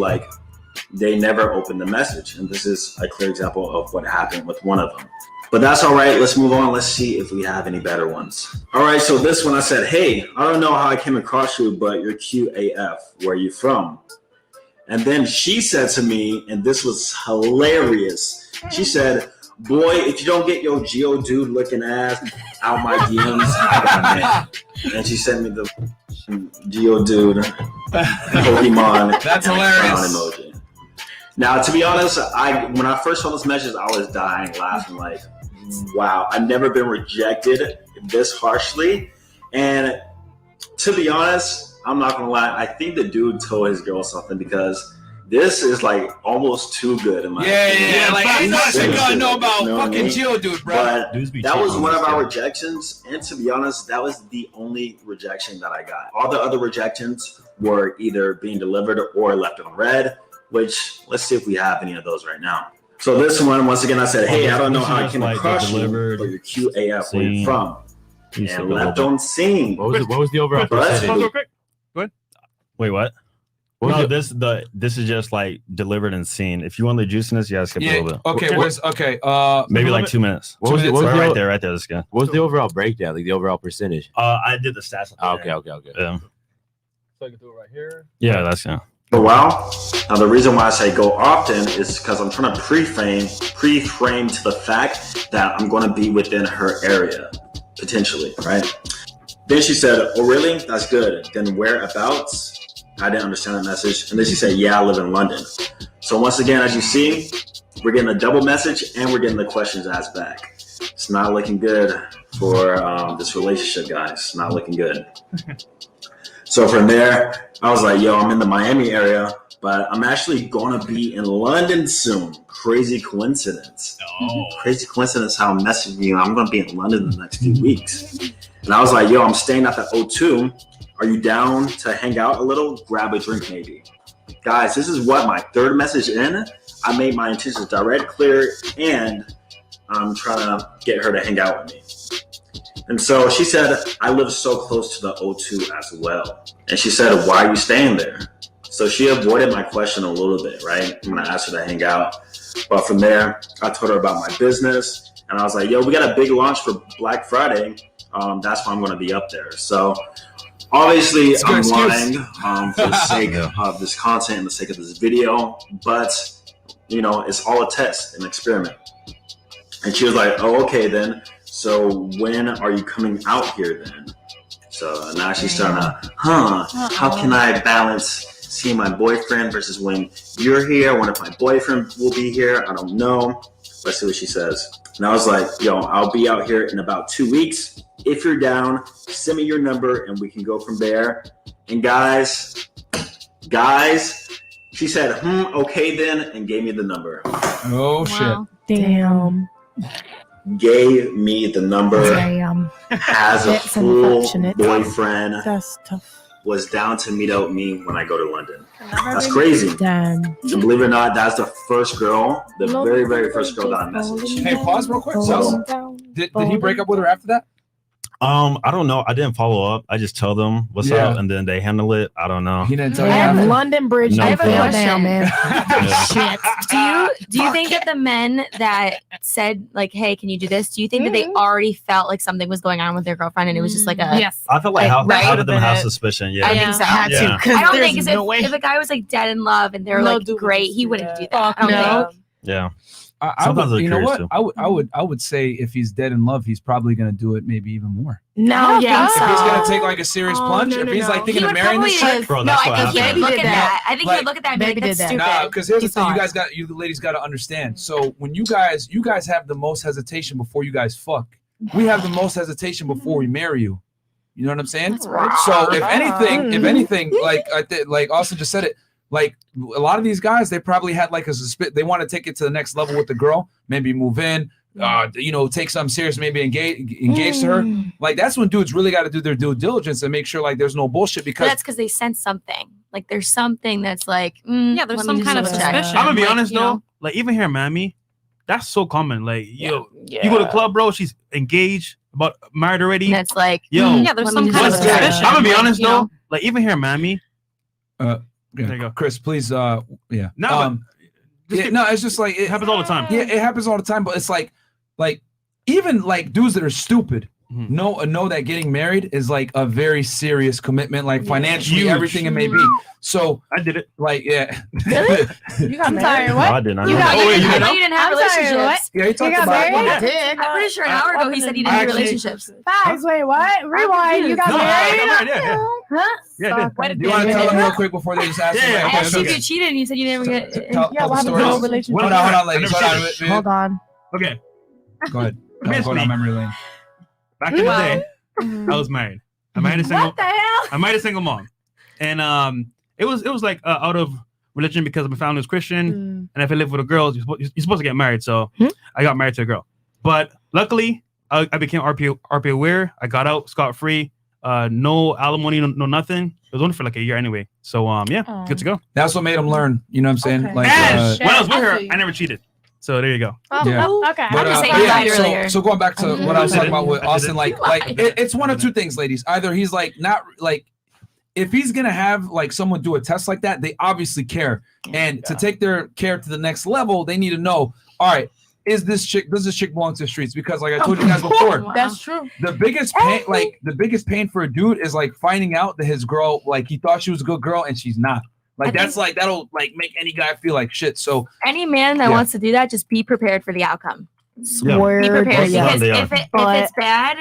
they never opened the message, and this is a clear example of what happened with one of them. But that's all right. Let's move on. Let's see if we have any better ones. All right. So this one I said, hey, I don't know how I came across you, but you're cute AF. Where are you from? And then she said to me, and this was hilarious. She said, boy, if you don't get your Geodude looking ass out my DMs, I got mad. And she sent me the Geodude Pokemon. That's hilarious. Emoji. Now, to be honest, when I first saw this message, I was dying laughing like, wow, I've never been rejected this harshly. And to be honest, I'm not gonna lie, I think the dude told his girl something because this is almost too good in my opinion. Yeah. Like ain't nothing gonna know about fucking Geodude, bro. But that was one of our rejections, and to be honest, that was the only rejection that I got. All the other rejections were either being delivered or left on red, which let's see if we have any of those right now. So this one, once again, I said, hey, I don't know how I came across you, but you're cute AF, where you from? And left on scene. What was the overall percentage? Wait, what? No, this is just delivered and seen. If you want the juiciness, you gotta skip a little bit. Okay, maybe like 2 minutes. What was right there? This guy. What was the overall breakdown? Like the overall percentage? I did the stats. Okay. Yeah. So I can do it right here. Yeah, that's a while. Now, the reason why I say go often is because I'm trying to pre-frame to the fact that I'm going to be within her area, potentially, right? Then she said, oh, really? That's good. Then whereabouts? I didn't understand the message. And then she said, yeah, I live in London. So once again, as you see, we're getting a double message and we're getting the questions asked back. It's not looking good for this relationship, guys. Not looking good. So from there, I was like, yo, I'm in the Miami area, but I'm actually going to be in London soon. Crazy coincidence. Oh. Crazy coincidence how I'm messaging you. I'm going to be in London in the next few weeks. And I was like, yo, I'm staying at the O2. Are you down to hang out a little? Grab a drink maybe. Guys, this is what my third message in. I made my intentions direct, clear, and I'm trying to get her to hang out with me. And so she said, I live so close to the O2 as well. And she said, why are you staying there? So she avoided my question a little bit, right? When I asked her to hang out. But from there, I told her about my business. And I was like, yo, we got a big launch for Black Friday. That's why I'm going to be up there. So obviously, I'm lying for the sake of this content and the sake of this video. But, you know, it's all a test, an experiment. And she was like, oh, okay, then. So when are you coming out here then? So now she's starting to, how can I balance seeing my boyfriend versus when you're here? I wonder if my boyfriend will be here. I don't know. Let's see what she says. And I was like, yo, I'll be out here in about 2 weeks. If you're down, send me your number and we can go from there. And guys, she said, okay then, and gave me the number. Oh, wow. Shit. Damn. Gave me the number. Damn. Has a full boyfriend. That's tough. Was down to meet up with me when I go to London. That's crazy. Damn. And believe it or not, that's the first girl, the very, very first girl that I messaged. Hey, pause real quick. So, did he break up with her after that? I don't know. I didn't follow up. I just tell them what's up, and then they handle it. I don't know. He didn't tell you. London Bridge. No, I have a question. Down, man. Shit. Do you think that the men that said like, "Hey, can you do this?" Do you think that they already felt like something was going on with their girlfriend, and it was just like a yes? I felt like how of them have suspicion. Yeah, I think so. Had to, I don't think if a guy was like dead in love and they're like great, he wouldn't do that. I don't think. Yeah. I would, you know what? I would say if he's dead in love, he's probably gonna do it maybe even more. No, yeah. If he's gonna take like a serious plunge, if he's like thinking of marrying this chick, bro, no, that's I think he would look at that. I think Like, he would look at that and be like, that's stupid. Nah, because here's the thing, you ladies got to understand. So when you guys have the most hesitation before you guys fuck. We have the most hesitation before we marry you. You know what I'm saying? That's right. So if anything, like Austin just said it. Like a lot of these guys, they probably had like they want to take it to the next level with the girl, maybe move in, take something serious, maybe engage to her. Like that's when dudes really got to do their due diligence and make sure like there's no bullshit because that's because they sense something. Like there's something that's like, there's some kind of suspicion. I'm gonna be honest though, like even here in Miami, that's so common. Like you go to the club, bro, she's engaged, but married already. And it's like, there's some kind of suspicion. I'm gonna be honest though, like even here in Miami. Yeah. There you go, Chris. Please, No, it's just like it happens all the time. Yeah, it happens all the time. But it's like even like dudes that are stupid know that getting married is like a very serious commitment, like financially, everything it may be. So I did it. Like, yeah. Really? You got married? No, I didn't. You didn't have relationships. Yeah, he talked about I did. I'm pretty sure an hour ago he said he didn't have relationships. Facts. Wait, what? Rewind. You got married? Yeah. Yeah, do you want to tell them real quick before they just ask? Yeah. I asked you if you cheated and you said you never get. Tell the story. Hold on, ladies. Hold on. Okay. Go ahead. Go down memory lane. Back in the day, I was married. I married a single. What the hell? I married a single mom, and it was like out of religion because my family was Christian, and if I live with a girl, you're supposed to get married. So I got married to a girl, but luckily I became RP aware. I got out scot free. No alimony, no nothing. It was only for like a year anyway. So good to go. That's what made him learn. You know what I'm saying? Okay. Like when I was with her, I never cheated. So there you go. Oh, okay. But, so going back to what I was talking about with Austin, it's one of two things, ladies. Either he's like not like if he's gonna have like someone do a test like that, they obviously care, and to take their care to the next level, they need to know. All right, does this chick belong to the streets? Because like I told you guys before, That's true. the biggest pain for a dude is like finding out that his girl, like he thought she was a good girl and she's not. Like that's like that'll like make any guy feel like shit. So any man that wants to do that, just be prepared for the outcome. Swear Be prepared to God. because if it's bad,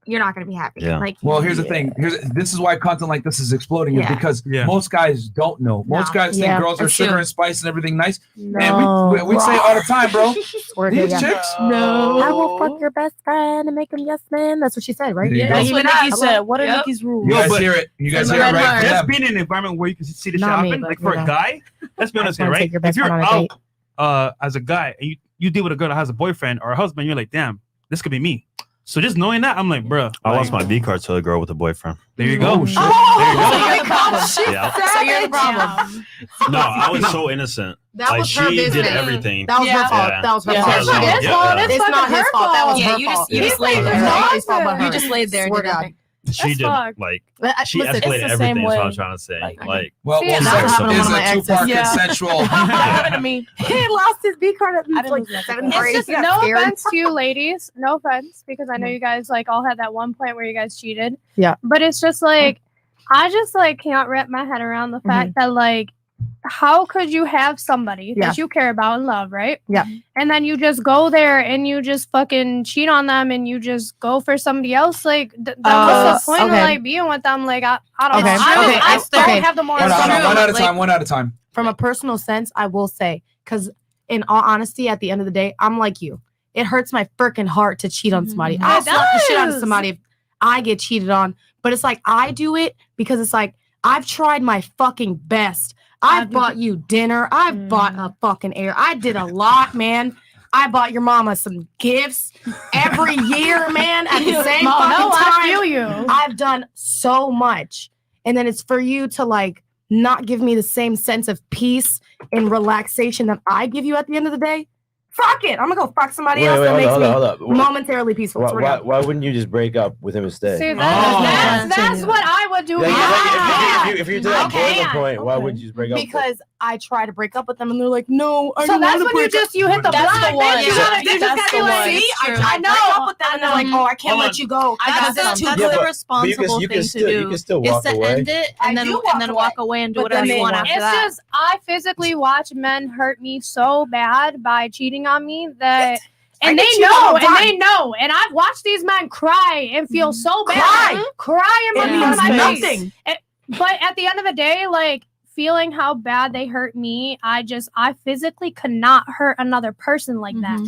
you're not going to be happy. Yeah. Like, well, here's the thing. This is why content like this is exploding, is because most guys don't know. Most guys think girls are sugar and spice and everything nice. No. And we say it all the time, bro. These chicks, I will fuck your best friend and make him yes man. That's what she said, right? There you That's go. what Nikki said. What are Nikki's rules? You guys hear it. You guys hear it right Just there. being in an environment where you can see this shit Not me, happen, but, like for you a know. guy, let's be honest here, right? If you're out as a guy and you deal with a girl that has a boyfriend or a husband, you're like, damn, this could be me. So just knowing that, I'm like, bro. I lost my V card to a girl with a boyfriend. There you go. Oh, shit. There you go. So you're the problem. Yeah. So you're the problem. No, I was so innocent. That like was her she did business. everything. That was her fault. Yeah. That was her Yeah. fault. It's not his fault. It's not his fault. That was her fault. You just laid there. You just laid there. Swear to God. She did fucked. like Listen, she it's escalated the same everything. Is what way. I'm trying to say. Like, Well, See, sex that happened to is one of my a two-part exes. consensual. happened to me. He lost his B card at I didn't like lose my 7th B card. grade. It's just He got no scared. offense to you ladies, no offense, because I know you guys like all had that one point where you guys cheated. Yeah. But it's just like I just like can't wrap my head around the fact that like how could you have somebody that you care about and love, right? Yeah. And then you just go there and you just fucking cheat on them and you just go for somebody else. Like what's the point of like being with them? Like I don't know. I don't have the moral. One at a time. From a personal sense, I will say, because in all honesty, at the end of the day, I'm like you. It hurts my freaking heart to cheat on somebody. I'll slap the shit out of somebody if I get cheated on. But it's like I do it because it's like I've tried my fucking best. I've bought you dinner. I've bought a fucking air. I did a lot, man. I bought your mama some gifts every year, man. At the same fucking time, I feel you. I've done so much, and then it's for you to like not give me the same sense of peace and relaxation that I give you at the end of the day. Fuck it. I'm gonna go fuck somebody else that makes me momentarily peaceful. Why wouldn't you just break up with him instead? See, that's what I would do. If you're to that boiling point, why would you just break up? Because I try to break up with them and they're like, no. So that's when you just hit the block. One. You just gotta be like, see, I tried to break up with them and they're like, oh, I can't let you go. That's the responsible thing to do. You can still walk away. End it and then walk away and do whatever you want after that. It's just I physically watch men hurt me so bad by cheating on me that. And they know, and I've watched these men cry and feel so bad, cry in front of my face. But at the end of the day, like feeling how bad they hurt me, I physically could not hurt another person like that.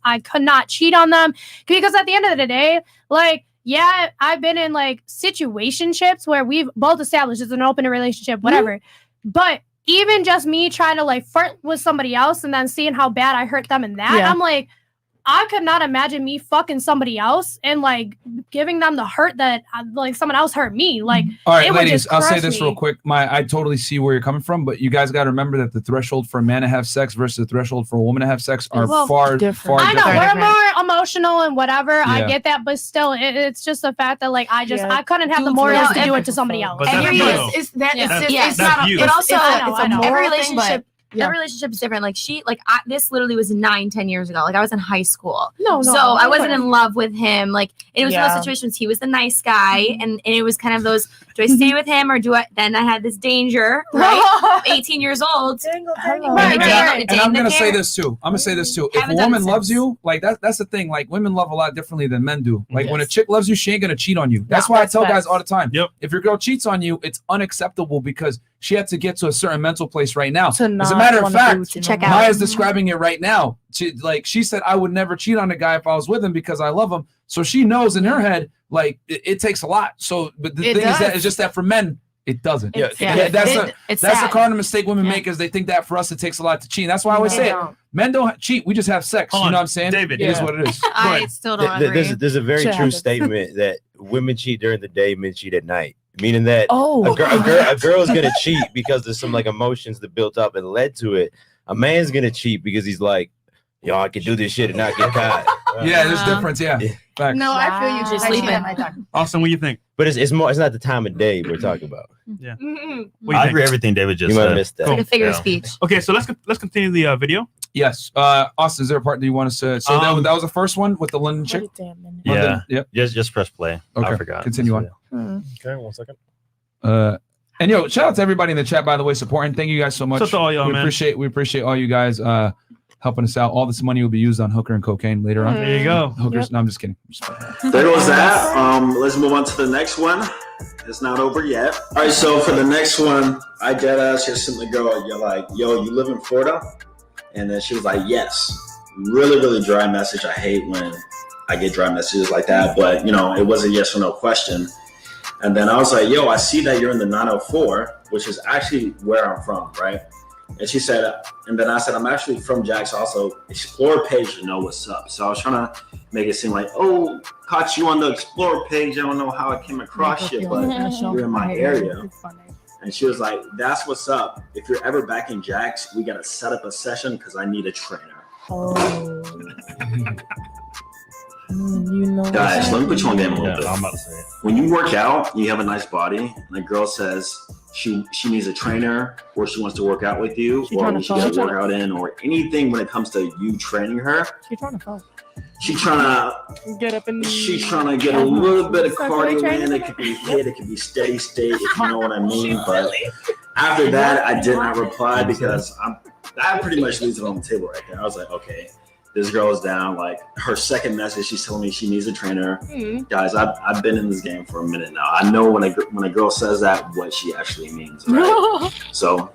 I could not cheat on them because at the end of the day, like, yeah, I've been in like situationships where we've both established it's an open relationship, whatever. But even just me trying to like flirt with somebody else and then seeing how bad I hurt them in that, I'm like, I could not imagine me fucking somebody else and like giving them the hurt that like someone else hurt me. Like, all right, ladies, I'll say this real quick. I totally see where you're coming from, but you guys got to remember that the threshold for a man to have sex versus the threshold for a woman to have sex are far different. I know we're more emotional and whatever. Yeah. I get that, but still, it's just the fact that like I couldn't have the morals to do it to somebody else. But it's not. It also it's a moral every thing, relationship. Yeah. Every relationship is different. Like this literally was 9-10 years ago. Like I was in high school. So I wasn't in love with him. Like it was one of those situations. He was the nice guy, and it was kind of those. Do I stay with him or do I? Then I had this danger, right? 18 years old. And I'm gonna say this too. If a woman loves you, like that's the thing. Like women love a lot differently than men do. Like when a chick loves you, she ain't gonna cheat on you. That's why I tell guys all the time. If your girl cheats on you, it's unacceptable because she had to get to a certain mental place right now. As a matter of fact, Maya's describing it right now. She said, I would never cheat on a guy if I was with him because I love him. So she knows in her head, like it takes a lot. So, but the thing is that it's just that for men, it doesn't. That's the cardinal mistake women make is they think that for us it takes a lot to cheat. That's why I always say it. Men don't cheat. We just have sex. You know what I'm saying? David, it is what it is. I still don't agree. There's a very true statement that women cheat during the day, men cheat at night. Meaning that a girl is gonna cheat because there's some like emotions that built up and led to it. A man's gonna cheat because he's like, yo, I can do this shit and not get caught. Yeah, there's difference. Yeah. No, I feel you. Just sleeping. Austin, what do you think? But it's more. It's not the time of day we're talking about. Yeah. I agree everything David just said. You might miss that. It's like a figure of speech. Okay, so let's continue the video. Yes. Austin, is there a part that you want us to? So that was the first one with the London chick. Yeah. Yep. Just press play. Okay. I forgot. Continue on. Okay, 1 second. And yo, shout out to everybody in the chat, by the way, supporting. Thank you guys so much. Shout out to all y'all, we man. appreciate all you guys helping us out. All this money will be used on hooker and cocaine later on. There you go. Hookers. Yep. No, I'm just kidding. There goes that. Let's move on to the next one. It's not over yet. All right, so for the next one, I dead ass just sent the girl, you're like, yo, you live in Florida? And then she was like, yes. Really, really dry message. I hate when I get dry messages like that, but you know, it was a yes or no question. And then I was like, yo, I see that you're in the 904, which is actually where I'm from, right? And she said, and then I said, I'm actually from Jackson, also Explore page to know what's up. So I was trying to make it seem like, oh, caught you on the Explore page. I don't know how I came across you, but you're in my area. And she was like, that's what's up. If you're ever back in Jax, we got to set up a session because I need a trainer. Oh. You know, guys, let me put you on game a little bit. I'm about to say it. When you work out, you have a nice body, and a girl says she needs a trainer, or she wants to work out with you, or we should get a workout in, or anything when it comes to you training her. She's trying to fuck. She's trying to get up and she's trying to get a little bit of cardio in. It could be HIIT, it could be steady state, if you know what I mean. But after that, I did not reply because that pretty much leaves it on the table right there. I was like, okay. This girl is down. Like her second message, she's telling me she needs a trainer. Guys, I've been in this game for a minute now. I know when a girl says that, what she actually means. Right? So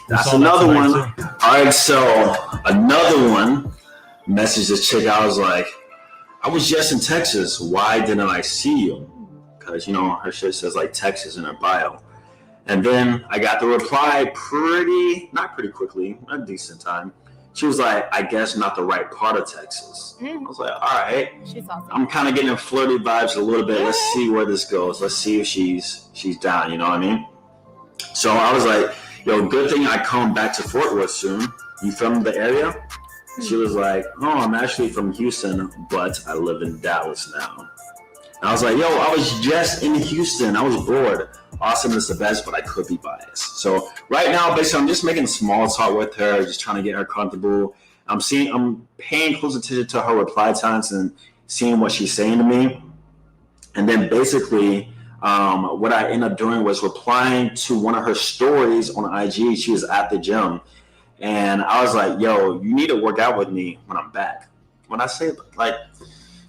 that's another one. All right, so another one. Message this chick. I was like, I was just in Texas. Why didn't I see you? Because you know her shit says like Texas in her bio. And then I got the reply not pretty quickly, a decent time. She was like, I guess not the right part of Texas. I was like, all right. She's awesome. I'm kind of getting flirty vibes a little bit. Let's see where this goes. Let's see if she's down, you know what I mean? So I was like, yo, good thing I come back to Fort Worth soon. You from the area? She was like, oh, I'm actually from Houston, but I live in Dallas now. And I was like, yo, I was just in Houston. I was bored. Austin is the best, but I could be biased. So right now, basically, I'm just making small talk with her, just trying to get her comfortable. I'm paying close attention to her reply times and seeing what she's saying to me. And then basically, what I ended up doing was replying to one of her stories on IG. She was at the gym. And I was like, yo, you need to work out with me when I'm back. When I say, like,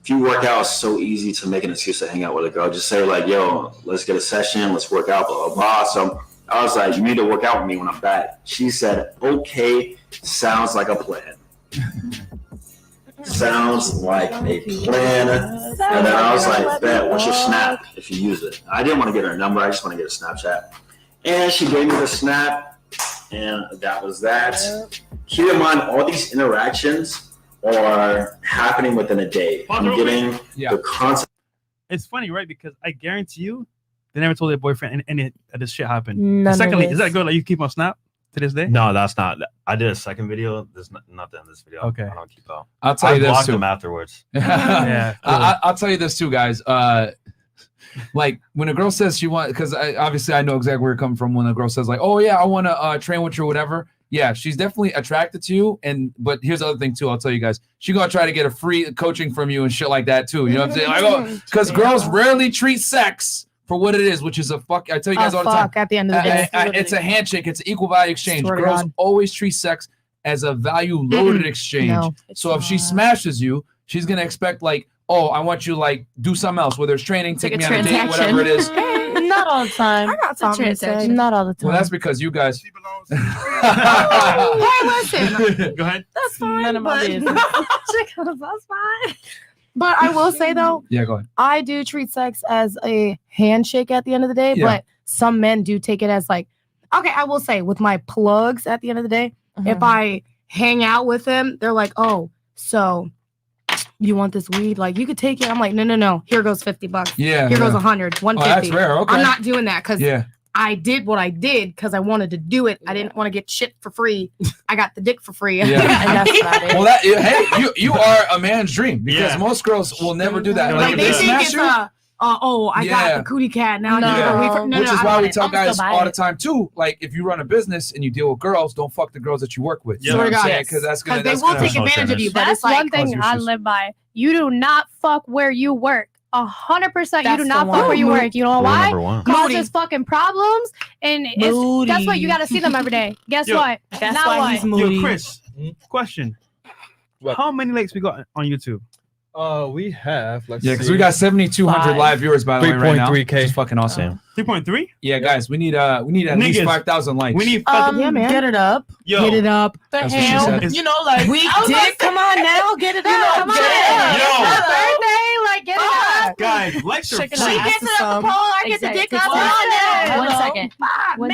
if you work out, it's so easy to make an excuse to hang out with a girl. Just say like, yo, let's get a session, let's work out, blah, blah, blah. So I was like, you need to work out with me when I'm back. She said, okay, sounds like a plan. Sounds like a plan. And then I was like, bet, what's your Snap if you use it? I didn't want to get her number. I just want to get a Snapchat. And she gave me the Snap, and that was that. Keep in mind, all these interactions are happening within a day. I'm getting the concept. It's funny, right? Because I guarantee you, they never told their boyfriend, and this shit happened. Secondly, is that girl that you keep on Snap to this day? No, that's not. I did a second video. There's nothing in this video. Okay. I don't keep out. I'll tell you this blocked too. them afterwards. Yeah. I'll tell you this too, guys. Like when a girl says she wants, because obviously I know exactly where you're coming from. When a girl says like, oh yeah, I want to train with you or whatever. Yeah, she's definitely attracted to you. But here's the other thing too. I'll tell you guys, she's gonna try to get a free coaching from you and shit like that too. You know what I'm saying? Because girls rarely treat sex for what it is, which is a fuck. I tell you guys all the time. At the end of the day, it's a handshake. It's an equal value exchange. Swear to Girls God. always treat sex as a value loaded exchange. No, So if she smashes you, she's gonna expect like, oh, I want you like do something else, whether it's training, take me on a date, whatever it is. Not all the time. I got something to say. Not all the time. Well, that's because you guys. Hey, listen. Go ahead. That's fine. None of my but- business. That's fine. But I will say though, Yeah, go ahead. I do treat sex as a handshake at the end of the day, Yeah. but some men do take it as like, okay, I will say with my plugs at the end of the day, if I hang out with them, they're like, oh, so you want this weed? Like you could take it. I'm like, no. Here goes $50. Yeah. Here yeah. goes 100, 150. Oh, that's rare. Okay. I'm not doing that because Yeah. I did what I did because I wanted to do it. I didn't want to get shit for free. I got the dick for free. Yeah. And that's about it. Well, hey, you are a man's dream because Yeah. most girls will never do that. Like Like, they they think smash it's you. I got Yeah. the cootie cat now. No. I need to wait for, Which is why we tell I'm guys still all buying the it. time too. Like if you run a business and you deal with girls, don't fuck the girls that you work with. You Yeah. know what Swear I'm to saying? God. Because that's gonna. Because they will take advantage of you. But That's it's like one thing I live by. You do not fuck where you work. 100% you That's do not the fuck one. where you work. You know Rule why? number one. Causes fucking problems, and it's guess what? You got to see them every day. Guess Yo, what? That's Now why what? he's moody. Yo, Chris, question. What? How many likes we got on YouTube? We have because we got 7,200 live viewers by the way right now. 3.3K. Which is fucking awesome. 3.3? Yeah, guys, we need at least Niggas, 5,000 likes. We need Yeah, man. Get it up. Yo. Get it up. The That's what she hell. said. You know, like we did. Come on now. Get it up. Come on, Yo. it's my birthday. Like, get it up. guys, likes are Shaking free. her She ass gets to it up some. the pole. I get the dick up. Come on now. One second.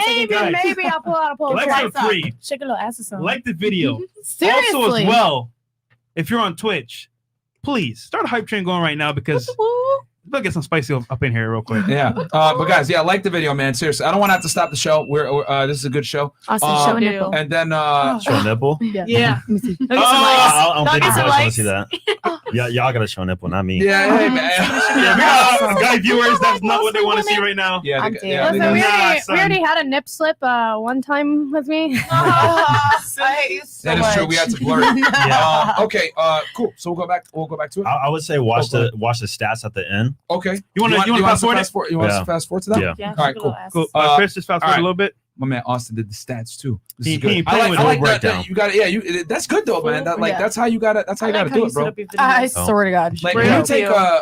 Maybe, Guys. maybe I'll pull out a poll. Likes are free. Shake a little ass or something. Like the video. Seriously. Also, as well, if you're on Twitch, please start a hype train going right now because we'll get some spicy up in here real quick. Yeah, but guys, like the video, man. Seriously, I don't want to have to stop the show. This is a good show. Show a nipple. And then Show a nipple. Yeah. I don't think the boys want to see that. Yeah, y'all gotta show a nipple, not me. Yeah, hey, man. Yeah, we got guy viewers. That's not what they want to see right now. Yeah, I'm yeah, Listen, we son. already had a nip slip one time with me. I hate you so that is true. We had to blur it. Yeah. Okay. Cool. So we'll go back to it. I would say watch the stats at the end. Okay. You want to fast forward it? You want Yeah. to fast forward to that? Yeah. All right. Cool. Cool. Chris, just fast forward a little bit. My man Austin did the stats too. This He is good. ain't I playing like, with I no like that. breakdown. You got it. That's good though, man. That's how you got to. That's how you got to do it, bro. I swear to God. Like Real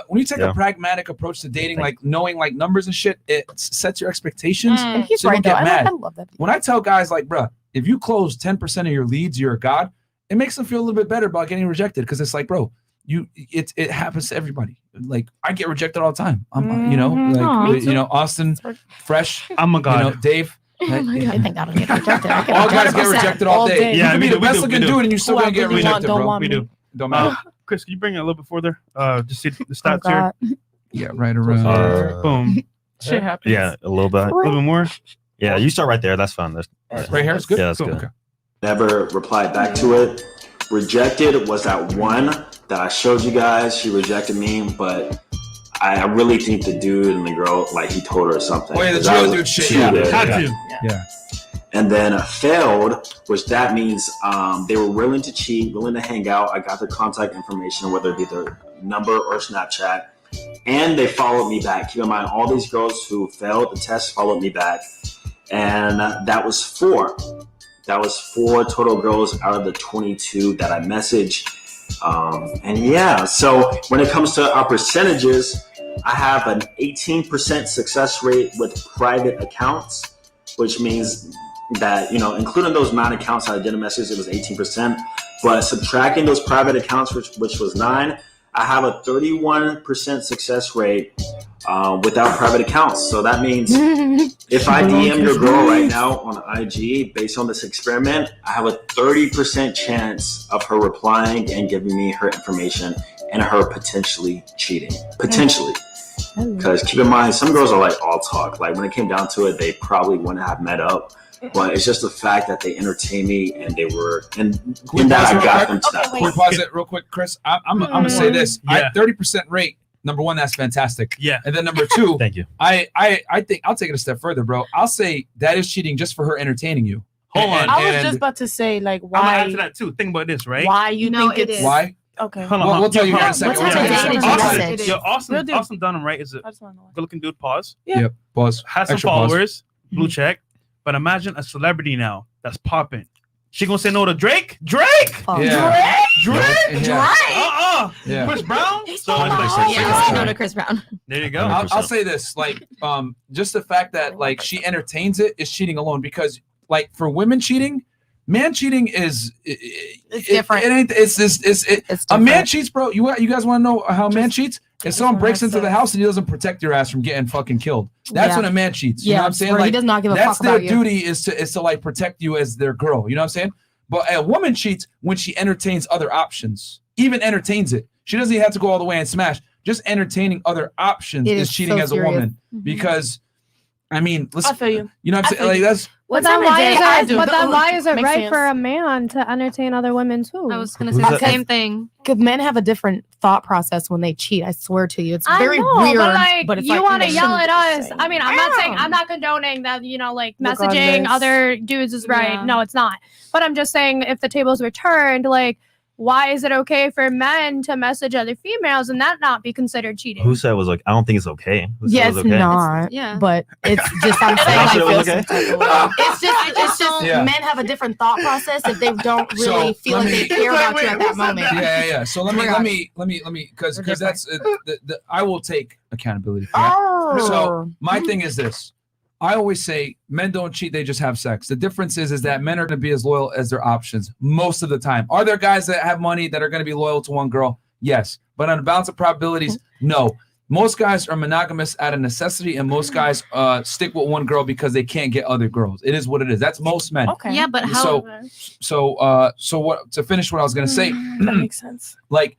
when you take Yeah. a pragmatic approach to dating, like knowing like numbers and shit, it sets your expectations. And he's So you right don't though. get mad. I love that. When I tell guys like, bruh, if you close 10% of your leads, you're a god. It makes them feel a little bit better about getting rejected because it's like, bro, it happens to everybody. Like I get rejected all the time. I'm, Austin, Fresh, I'm a god. Dave. I think I don't get rejected. All guys get rejected all day. You Yeah, can we be do, the we best do, we looking do. dude and you still Who I gonna get really rejected, don't bro. want We me. do. Don't matter. Chris, can you bring it a little bit further? Just see the Oh, stats here. God. Yeah, right around. Boom. Shit happens. Yeah, a little bit. A little bit more. Yeah, you start right there. That's fine. Right here is good. Yeah, that's Cool, good. okay. Never replied back to it. Rejected was that one that I showed you guys. She rejected me, but I really think the dude and the girl, like he told her something. Oh, yeah, the 'Cause I drill was dude shit, cheated. yeah. Had to. Yeah. And then failed, which that means they were willing to cheat, willing to hang out. I got their contact information, whether it be their number or Snapchat, and they followed me back. Keep in mind, all these girls who failed the test followed me back, and that was 4. That was 4 total girls out of the 22 that I messaged. And yeah, so when it comes to our percentages, I have an 18% success rate with private accounts, which means that, including those 9 accounts that I didn't message, it was 18%. But subtracting those private accounts, which was 9, I have a 31% success rate without private accounts. So that means if I DM your girl right now on IG based on this experiment, I have a 30% chance of her replying and giving me her information and her potentially cheating. Potentially. Because keep in mind, some girls are like all talk. Like when it came down to it, they probably wouldn't have met up. But it's just the fact that they entertained me and they were, and that I got them to that Can we point. pause it real quick, Chris? I'm gonna say this. Yeah. 30% rate. Number one, that's fantastic. Yeah. And then number 2, Thank you. I think I'll take it a step further, bro. I'll say that is cheating just for her entertaining you. Hold on. I was just about to say, like, I'm gonna why? answer that too. Think about this, right? Why you think it's Why? okay? Hold on. We'll tell you here in a second. What type of date did you message? Austin Dunham, right? Is a I just want to know. good-looking dude. Pause. Yeah. Yep. Pause. Has some Extra pause. followers. Blue check. But imagine a celebrity now that's popping. She gonna say no to Drake? Drake! Yeah. Drake! Yeah. Yeah. Chris Brown? So Yeah, no to Chris Brown. there you go. I'll say this, like, just the fact that like she entertains it is cheating alone because like for women cheating, man cheating is It's different. It ain't. It's a man cheats, bro. You guys want to know how a man cheats? If someone breaks into the house and he doesn't protect your ass from getting fucking killed, that's when a man cheats. You know what I'm saying? where Like he does not give a that's fuck their about you. duty is to like protect you as their girl. You know what I'm saying? But a woman cheats when she entertains other options, even entertains it. She doesn't even have to go all the way and smash. Just entertaining other options It is is cheating so as a serious. woman because, I mean, I feel you. You know what I'm saying? Like that's. But time then of day? why I is do. it? But then why is it Makes right sense. for a man to entertain other women too? I was gonna say the same thing. Because men have a different thought process when they cheat. I swear to you, it's very I know, weird. But like, it's you like, want to they yell shouldn't at be us? saying. I mean, I'm not condoning that. Like messaging Regardless. other dudes is right. Yeah. No, it's not. But I'm just saying, if the tables were turned, like why is it okay for men to message other females and that not be considered cheating? Who said it was like? I don't think it's okay. Who said Yeah, it it's was okay? not. Yeah. But it's just I'm saying I I said it feel was some okay. type of way. It's just Yeah. men have a different thought process if they don't So, really feel let like me- they care about you at that moment. Yeah. So let me, because that's the I will take accountability for that. Oh. So my thing is this. I always say men don't cheat, they just have sex. The difference is that men are going to be as loyal as their options most of the time. Are there guys that have money that are going to be loyal to one girl? Yes. But on the balance of probabilities, no. Most guys are monogamous out of necessity, and most guys stick with one girl because they can't get other girls. It is what it is. That's most men. Okay. Yeah, but how? So what? To finish what I was going to say, That makes sense. like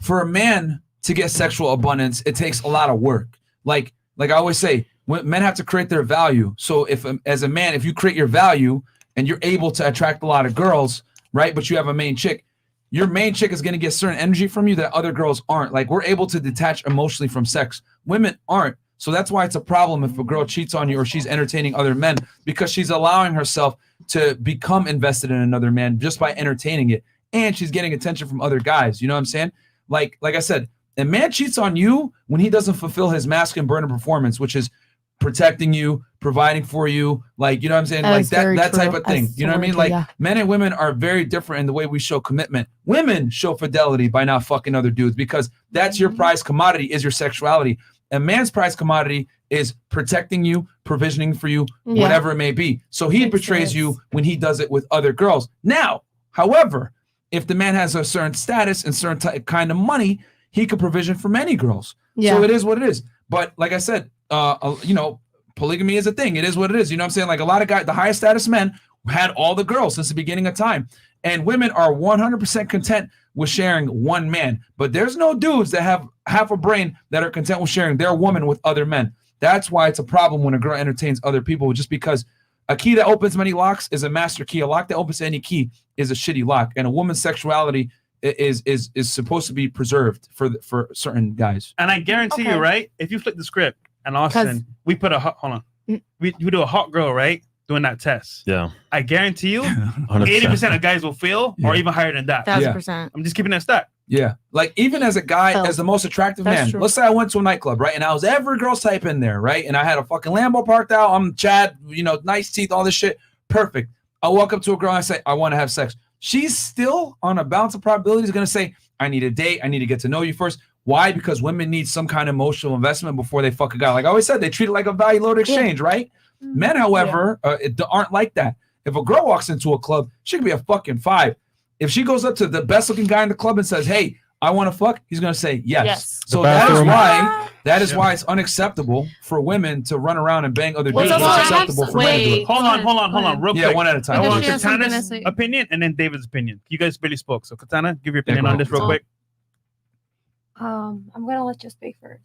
for a man to get sexual abundance, it takes a lot of work. Like I always say, men have to create their value. So if as a man, if you create your value and you're able to attract a lot of girls, right? But you have a main chick, your main chick is going to get certain energy from you that other girls aren't. Like we're able to detach emotionally from sex. Women aren't. So that's why it's a problem if a girl cheats on you or she's entertaining other men, because she's allowing herself to become invested in another man just by entertaining it. And she's getting attention from other guys. You know what I'm saying? Like I said, a man cheats on you when he doesn't fulfill his masculine burden of performance, which is protecting you, providing for you, like, you know what I'm saying? Like that type of thing. You know what I mean? Like men and women are very different in the way we show commitment. Women show fidelity by not fucking other dudes because that's your prize commodity is your sexuality. A man's prize commodity is protecting you, provisioning for you, whatever it may be. So he betrays you when he does it with other girls. Now, however, if the man has a certain status and certain kind of money, he could provision for many girls. So it is what it is. But like I said, polygamy is a thing. It is what it is. You know what I'm saying? Like a lot of guys, the highest status men had all the girls since the beginning of time. And women are 100% content with sharing one man. But there's no dudes that have half a brain that are content with sharing their woman with other men. That's why it's a problem when a girl entertains other people, just because a key that opens many locks is a master key. A lock that opens any key is a shitty lock. And a woman's sexuality is supposed to be preserved for certain guys. And I guarantee you, right? If you flip the script and Austin, we put we do a hot girl, right? Doing that test. Yeah. I guarantee you 80% of guys will fail or even higher than that. 1,000%. I'm just keeping that stat. Yeah. Like even as a guy, as the most attractive man, let's say I went to a nightclub, right? And I was every girl's type in there, right? And I had a fucking Lambo parked out. I'm Chad, nice teeth, all this shit. Perfect. I walk up to a girl and I say, I want to have sex. She's still on a balance of probabilities going to say, I need a date. I need to get to know you first. Why? Because women need some kind of emotional investment before they fuck a guy. Like I always said, they treat it like a value load exchange, right? Men, however, aren't like that. If a girl walks into a club, she could be a fucking 5. If she goes up to the best looking guy in the club and says, hey, I want to fuck, he's going to say yes. So that is why it's unacceptable for women to run around and bang other dudes. It's acceptable for men to do it. Hold on, real quick. Yeah, one at a time. I want Katana's opinion and then David's opinion. You guys barely spoke. So Katana, give your opinion on this real quick. I'm gonna let you speak first.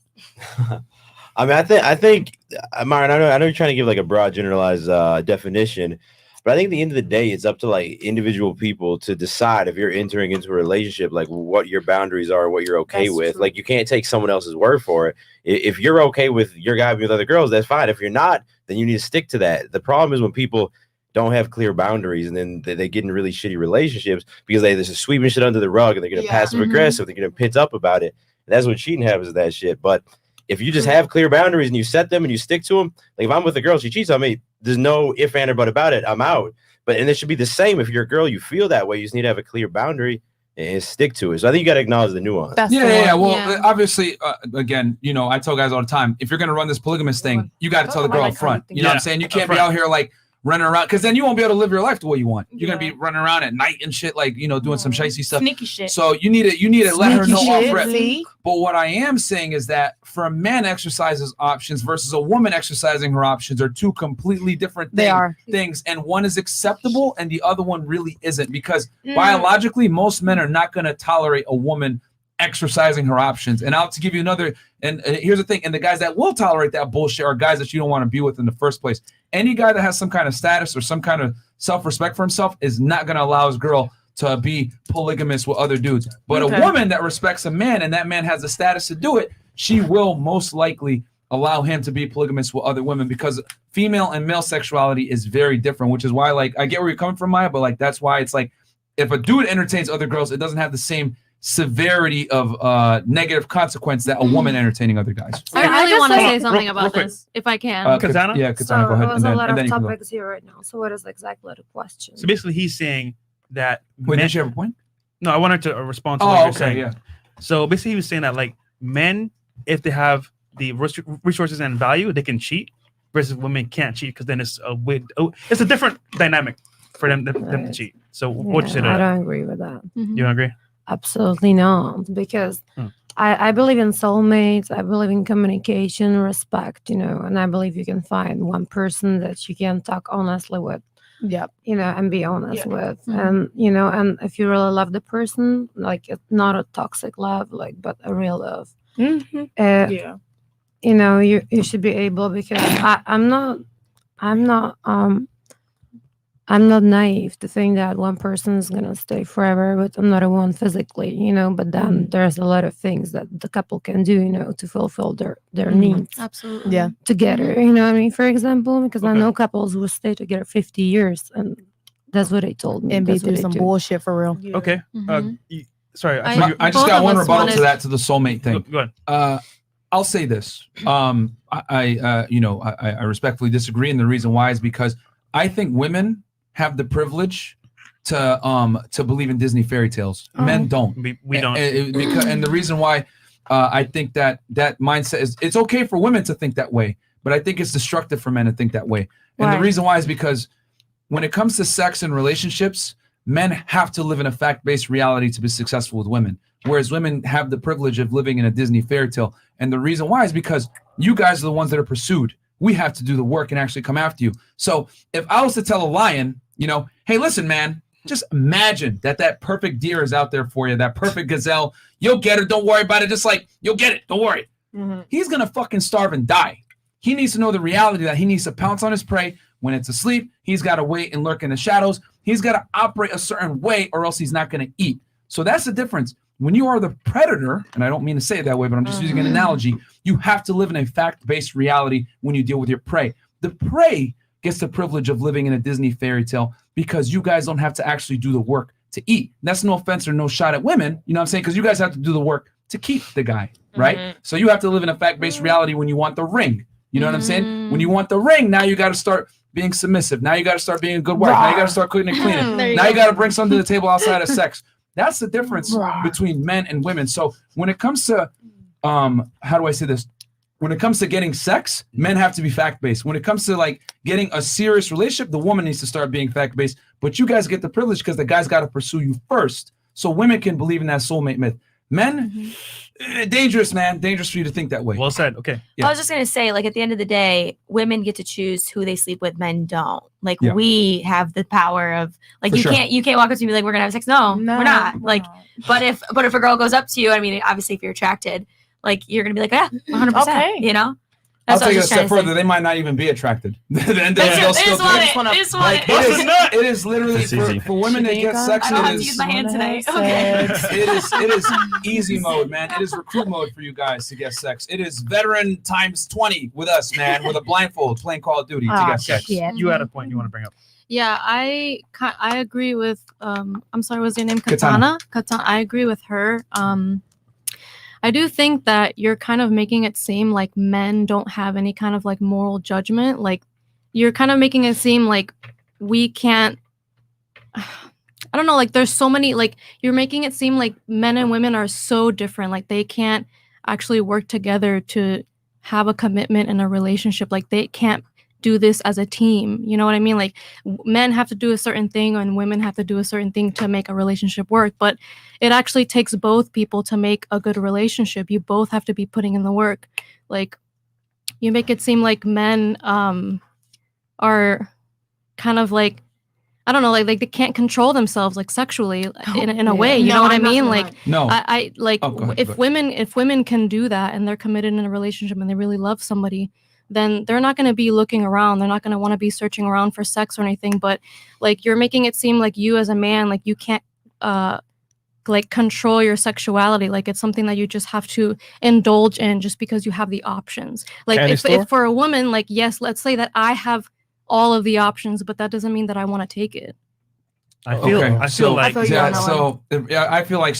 I mean, I think, Myron, I know you're trying to give like a broad, generalized definition, but I think at the end of the day, it's up to like individual people to decide if you're entering into a relationship, like what your boundaries are, what you're okay with. True. Like you can't take someone else's word for it. If you're okay with your guy with other girls, that's fine. If you're not, then you need to stick to that. The problem is when people don't have clear boundaries and then they get in really shitty relationships because they're just sweeping shit under the rug and they're getting passive aggressive, they're getting pent up about it. And that's what cheating happens, that shit. But if you just have clear boundaries and you set them and you stick to them, like if I'm with a girl, she cheats on me, there's no if, and, or but about it. I'm out. But and it should be the same. If you're a girl, you feel that way. You just need to have a clear boundary and stick to it. So I think you got to acknowledge the nuance. Well, obviously, again, I tell guys all the time, if you're going to run this polygamous thing, you got to tell the girl up front. You know what I'm saying? You can't be out here like running around, because then you won't be able to live your life the way you want. You're gonna be running around at night and shit, like doing some shicey stuff, sneaky shit. So you need to let her know off rip. See? But what I am saying is that for a man exercises options versus a woman exercising her options are two completely different things, and one is acceptable and the other one really isn't, because biologically most men are not going to tolerate a woman exercising her options. And I'll to give you another, and here's the thing, and the guys that will tolerate that bullshit are guys that you don't want to be with in the first place. Any guy that has some kind of status or some kind of self-respect for himself is not going to allow his girl to be polygamous with other dudes. But a woman that respects a man and that man has the status to do it, she will most likely allow him to be polygamous with other women, because female and male sexuality is very different, which is why, like, I get where you're coming from, Maya, but like that's why it's like if a dude entertains other girls, it doesn't have the same severity of negative consequence that a woman entertaining other guys. I really want to say something real about quick. this, if I can. Katana? Yeah, Katana, go ahead. There's a lot and of then you can go. topics here right now. So what is exactly the question? So basically, he's saying that. Wait, did you have a point? No, I wanted to respond to what you're saying. Yeah. So basically, he was saying that like men, if they have the resources and value, they can cheat, versus women can't cheat because then it's a different dynamic for them to cheat. So what'd you say to that? I don't agree with that. You don't agree? Absolutely not, because I believe in soulmates. I believe in communication, respect, and I believe you can find one person that you can talk honestly with. Yep. And be honest with. And, and if you really love the person, like it's not a toxic love, like, but a real love. Yeah. You should be able, because I'm not naive to think that one person is gonna stay forever with another one physically, but then there's a lot of things that the couple can do, to fulfill their needs. Absolutely. Yeah. Together, what I mean? For example, because I know couples who stay together 50 years, and that's what they told me. And be That's what through they some do. bullshit for real. Okay. Sorry. I just got one rebuttal to that, to the soulmate thing. Go ahead. I'll say this. I respectfully disagree, and the reason why is because I think women have the privilege to believe in Disney fairy tales. Men don't. We don't. And the reason why I think that mindset is, it's okay for women to think that way, but I think it's destructive for men to think that way. And the reason why is because when it comes to sex and relationships, men have to live in a fact-based reality to be successful with women, whereas women have the privilege of living in a Disney fairy tale. And the reason why is because you guys are the ones that are pursued. We have to do the work and actually come after you. So if I was to tell a lion, hey, listen, man, just imagine that perfect deer is out there for you, that perfect gazelle. You'll get her. Don't worry about it. Just like, you'll get it. Don't worry. He's going to fucking starve and die. He needs to know the reality that he needs to pounce on his prey. When it's asleep, he's got to wait and lurk in the shadows. He's got to operate a certain way or else he's not going to eat. So that's the difference. When you are the predator, and I don't mean to say it that way, but I'm just using an analogy, you have to live in a fact-based reality when you deal with your prey. The prey gets the privilege of living in a Disney fairy tale because you guys don't have to actually do the work to eat. That's no offense or no shot at women, you know what I'm saying? Because you guys have to do the work to keep the guy, right? So you have to live in a fact-based reality when you want the ring. You know what I'm saying? When you want the ring, now you got to start being submissive. Now you got to start being a good wife. Now you got to start cooking and cleaning. Now you got to bring something to the table outside of sex. That's the difference between men and women. So when it comes to, how do I say this? When it comes to getting sex, men have to be fact-based. When it comes to like getting a serious relationship, the woman needs to start being fact-based. But you guys get the privilege because the guy's got to pursue you first. So women can believe in that soulmate myth. Men, dangerous, man. Dangerous for you to think that way. Well said. Okay. I was just gonna say, like, at the end of the day, women get to choose who they sleep with. Men don't. Like, we have the power of, like, For you can't walk up to me and be like, we're gonna have sex. No, we're not. Like, but if a girl goes up to you, I mean, obviously if you're attracted, like, you're gonna be like, 100%. Okay. You know. I'll That's take it a what I was just step trying to further. say. They might not even be attracted. It is literally for women that get sex. I don't have to use my hand today. Okay. It is easy mode, man. It is recruit mode for you guys to get sex. It is veteran times 20 with us, man, with a blindfold playing Call of Duty to get sex. You had a point you want to bring up. Yeah, I agree with I'm sorry, what's your name? Katana. I agree with her. I do think that you're kind of making it seem like men don't have any kind of like moral judgment. Like, you're kind of making it seem like we can't, I don't know, like there's so many, like you're making it seem like men and women are so different. Like they can't actually work together to have a commitment in a relationship. Like they can't do this as a team. You know what I mean? Like men have to do a certain thing and women have to do a certain thing to make a relationship work. But it actually takes both people to make a good relationship. You both have to be putting in the work. Like you make it seem like men are kind of like, I don't know, like they can't control themselves like sexually in a way. You know what I mean? Like no, I like if women can do that and they're committed in a relationship and they really love somebody, then they're not going to be looking around. They're not going to want to be searching around for sex or anything. But like you're making it seem like you as a man, like you can't like control your sexuality. Like it's something that you just have to indulge in just because you have the options. Like if for a woman, like, yes, let's say that I have all of the options, but that doesn't mean that I want to take it. I feel like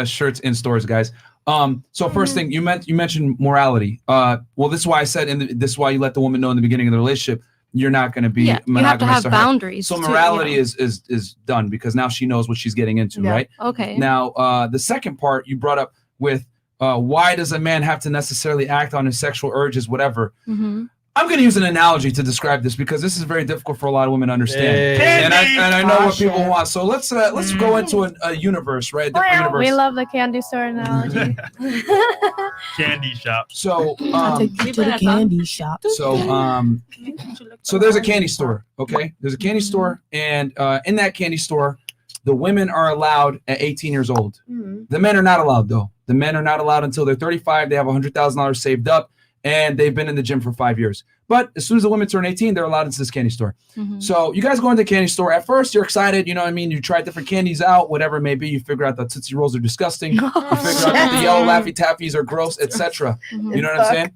shirts in stores, guys. So first thing you mentioned morality. Well, this is why I said, this is why you let the woman know in the beginning of the relationship you're not going to be monogamous. You have to have boundaries. So morality is done because now she knows what she's getting into, right? Okay. Now, the second part you brought up with why does a man have to necessarily act on his sexual urges, whatever. Mm-hmm. I'm going to use an analogy to describe this because this is very difficult for a lot of women to understand. And I know what people want. So let's go into a universe, right? A different universe. We love the candy store analogy. Candy shop. So take you to the candy shop. So there's a candy store, okay? There's a candy store, and in that candy store, the women are allowed at 18 years old. The men are not allowed, though. The men are not allowed until they're 35. They have $100,000 saved up, and they've been in the gym for 5 years. But as soon as the women turn 18, they're allowed into this candy store. So you guys go into the candy store. At first, you're excited. You know what I mean? You try different candies out, whatever it may be. You figure out that Tootsie Rolls are disgusting. You figure out that the yellow Laffy Taffies are gross, etc. You know what I'm saying?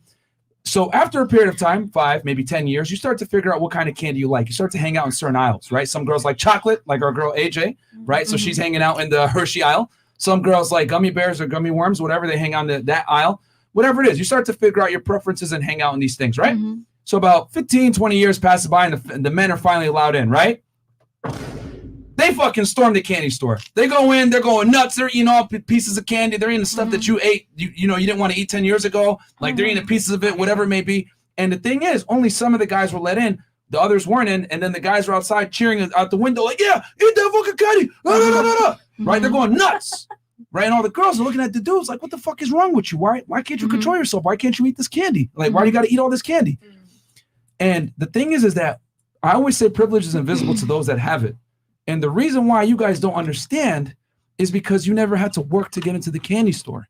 So after a period of time, 5, maybe 10 years, you start to figure out what kind of candy you like. You start to hang out in certain aisles, right? Some girls like chocolate, like our girl AJ, right? So she's hanging out in the Hershey aisle. Some girls like gummy bears or gummy worms, whatever. They hang on that aisle. Whatever it is, you start to figure out your preferences and hang out in these things, right? So about 15, 20 years passes by and the men are finally allowed in, right? They fucking storm the candy store. They go in, they're going nuts. They're eating all pieces of candy. They're eating the stuff that you ate, you didn't want to eat 10 years ago. Like they're eating pieces of it, whatever it may be. And the thing is, only some of the guys were let in. The others weren't in. And then the guys were outside cheering out the window like, yeah, eat that fucking candy. Right? They're going nuts. Right? And all the girls are looking at the dudes like, what the fuck is wrong with you? Why can't you control yourself? Why can't you eat this candy? Like, why do you got to eat all this candy? And the thing is that I always say privilege is invisible to those that have it. And the reason why you guys don't understand is because you never had to work to get into the candy store.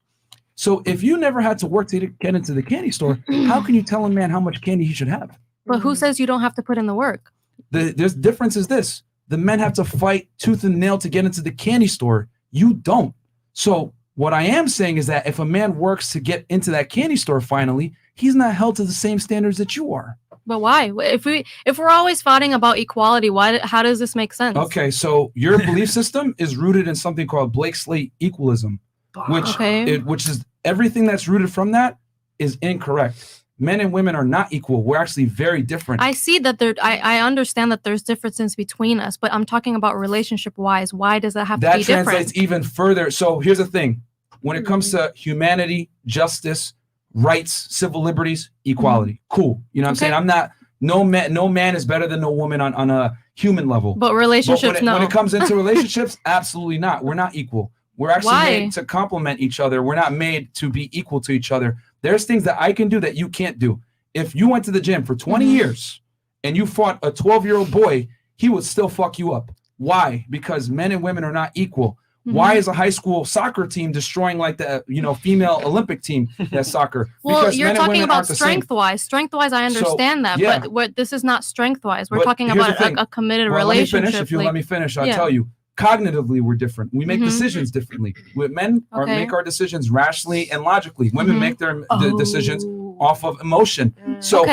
So if you never had to work to get into the candy store, how can you tell a man how much candy he should have? But who says you don't have to put in the work? The difference is this. The men have to fight tooth and nail to get into the candy store. You don't. So what I am saying is that if a man works to get into that candy store finally, he's not held to the same standards that you are. But why? If we're always fighting about equality, how does this make sense? Okay, so your belief system is rooted in something called Slate Equalism, which is everything that's rooted from that is incorrect. Men and women are not equal. We're actually very different. I see that I understand that there's differences between us, but I'm talking about relationship wise. Why does that have to be different? That translates even further. So here's the thing. When it comes to humanity, justice, rights, civil liberties, equality. Cool. You know what I'm saying? I'm not, no man is better than no woman on a human level. But relationships, when it comes into relationships, absolutely not. We're not equal. We're actually made to complement each other. We're not made to be equal to each other. There's things that I can do that you can't do. If you went to the gym for 20 years and you fought a 12-year-old boy, he would still fuck you up. Why? Because men and women are not equal. Why is a high school soccer team destroying like the female Olympic team that's soccer? Well, because you're talking about strength-wise. Strength-wise, I understand that, but what this is not strength-wise. We're talking about a committed relationship. If you let me finish, I'll tell you. Cognitively, we're different. We make decisions differently. Men make our decisions rationally and logically. Women make their decisions off of emotion. So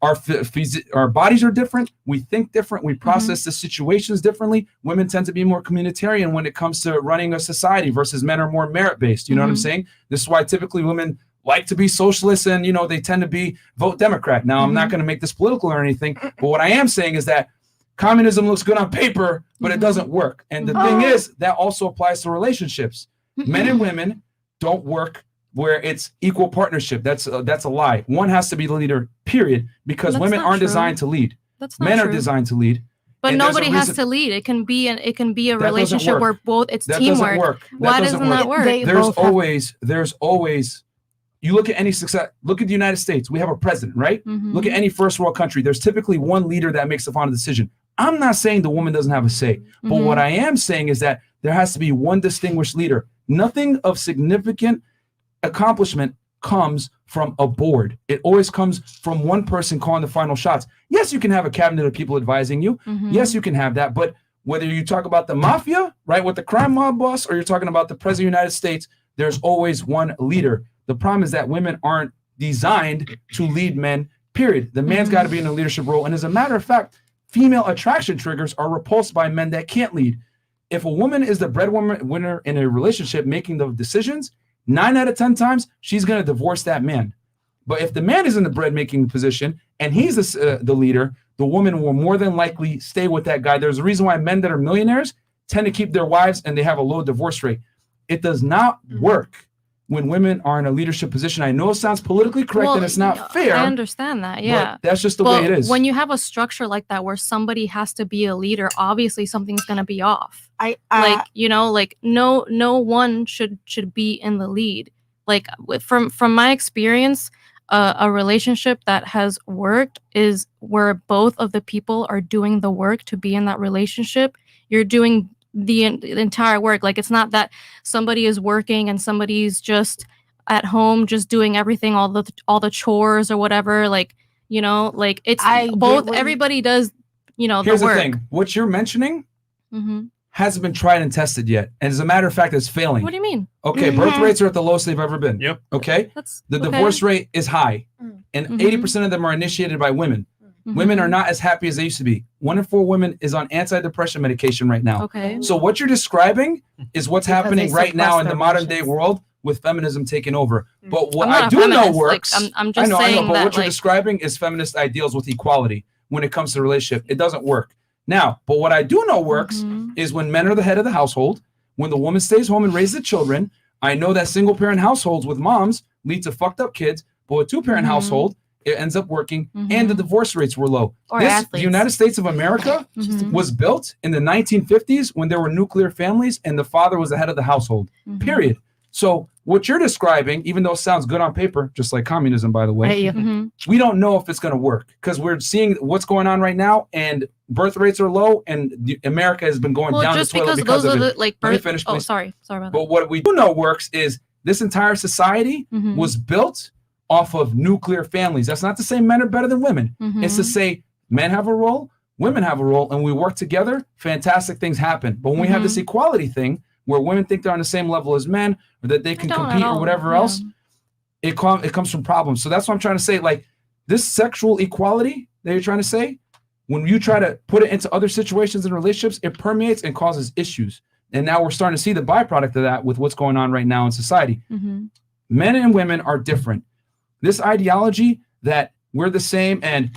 our bodies are different. We think different. We process the situations differently. Women tend to be more communitarian when it comes to running a society versus men are more merit-based. You know what I'm saying? This is why typically women like to be socialists and, they tend to vote Democrat. Now, I'm not going to make this political or anything, but what I am saying is that communism looks good on paper, but it doesn't work. And the thing is, that also applies to relationships. Men and women don't work where it's equal partnership. That's a lie. One has to be the leader, period, because women aren't designed to lead. Men are designed to lead. But nobody has to lead. It can be a relationship where both it's teamwork. Why doesn't that work? There's always you look at any success, look at the United States. We have a president, right? Look at any first world country. There's typically one leader that makes the final decision. I'm not saying the woman doesn't have a say, but what I am saying is that there has to be one distinguished leader. Nothing of significant accomplishment comes from a board. It always comes from one person calling the final shots. Yes, you can have a cabinet of people advising you. Yes, you can have that. But whether you talk about the mafia, right, with the crime mob boss, or you're talking about the president of the United States, there's always one leader. The problem is that women aren't designed to lead men, period. The man's got to be in a leadership role. And as a matter of fact, female attraction triggers are repulsed by men that can't lead. if a woman is the breadwinner in a relationship making the decisions, 9 out of 10 times she's going to divorce that man. But if the man is in the bread making position and he's the leader, the woman will more than likely stay with that guy. There's a reason why men that are millionaires tend to keep their wives and they have a low divorce rate. It does not work when women are in a leadership position. I know it sounds politically correct and it's not fair. I understand that. Yeah. That's just the way it is. When you have a structure like that where somebody has to be a leader, obviously something's going to be off. No one should be in the lead. Like from my experience, a relationship that has worked is where both of the people are doing the work to be in that relationship. You're doing the entire work. Like, it's not that somebody is working and somebody's just at home just doing everything, all the chores or whatever. Like, it's both. Everybody does, Here's the work. The thing. What you're mentioning hasn't been tried and tested yet. And as a matter of fact, it's failing. What do you mean? Okay, birth rates are at the lowest they've ever been. Yep. Okay? The divorce rate is high. And 80% of them are initiated by women. Women are not as happy as they used to be. 1 in 4 women is on antidepressant medication right now. Okay. So what you're describing is what's happening right now in the modern day world with feminism taking over. But what I do know works. I'm just saying but that, what you're describing is feminist ideals with equality when it comes to relationship. It doesn't work. Now, but what I do know works is when men are the head of the household, when the woman stays home and raises the children. I know that single parent households with moms lead to fucked up kids, but with 2-parent household, it ends up working, and the divorce rates were low. The United States of America was built in the 1950s when there were nuclear families and the father was the head of the household, period. So what you're describing, even though it sounds good on paper, just like communism, by the way, we don't know if it's going to work because we're seeing what's going on right now, and birth rates are low, and America has been going down the toilet because of it. Let me finish, please. Sorry about that. But what we do know works is this entire society was built off of nuclear families. That's not to say men are better than women. It's to say men have a role, women have a role, and we work together, fantastic things happen. But when we have this equality thing where women think they're on the same level as men or that they can compete or whatever else, it comes from problems. So that's what I'm trying to say. Like, this sexual equality that you're trying to say, when you try to put it into other situations and relationships, it permeates and causes issues. And now we're starting to see the byproduct of that with what's going on right now in society. Men and women are different. This ideology that we're the same and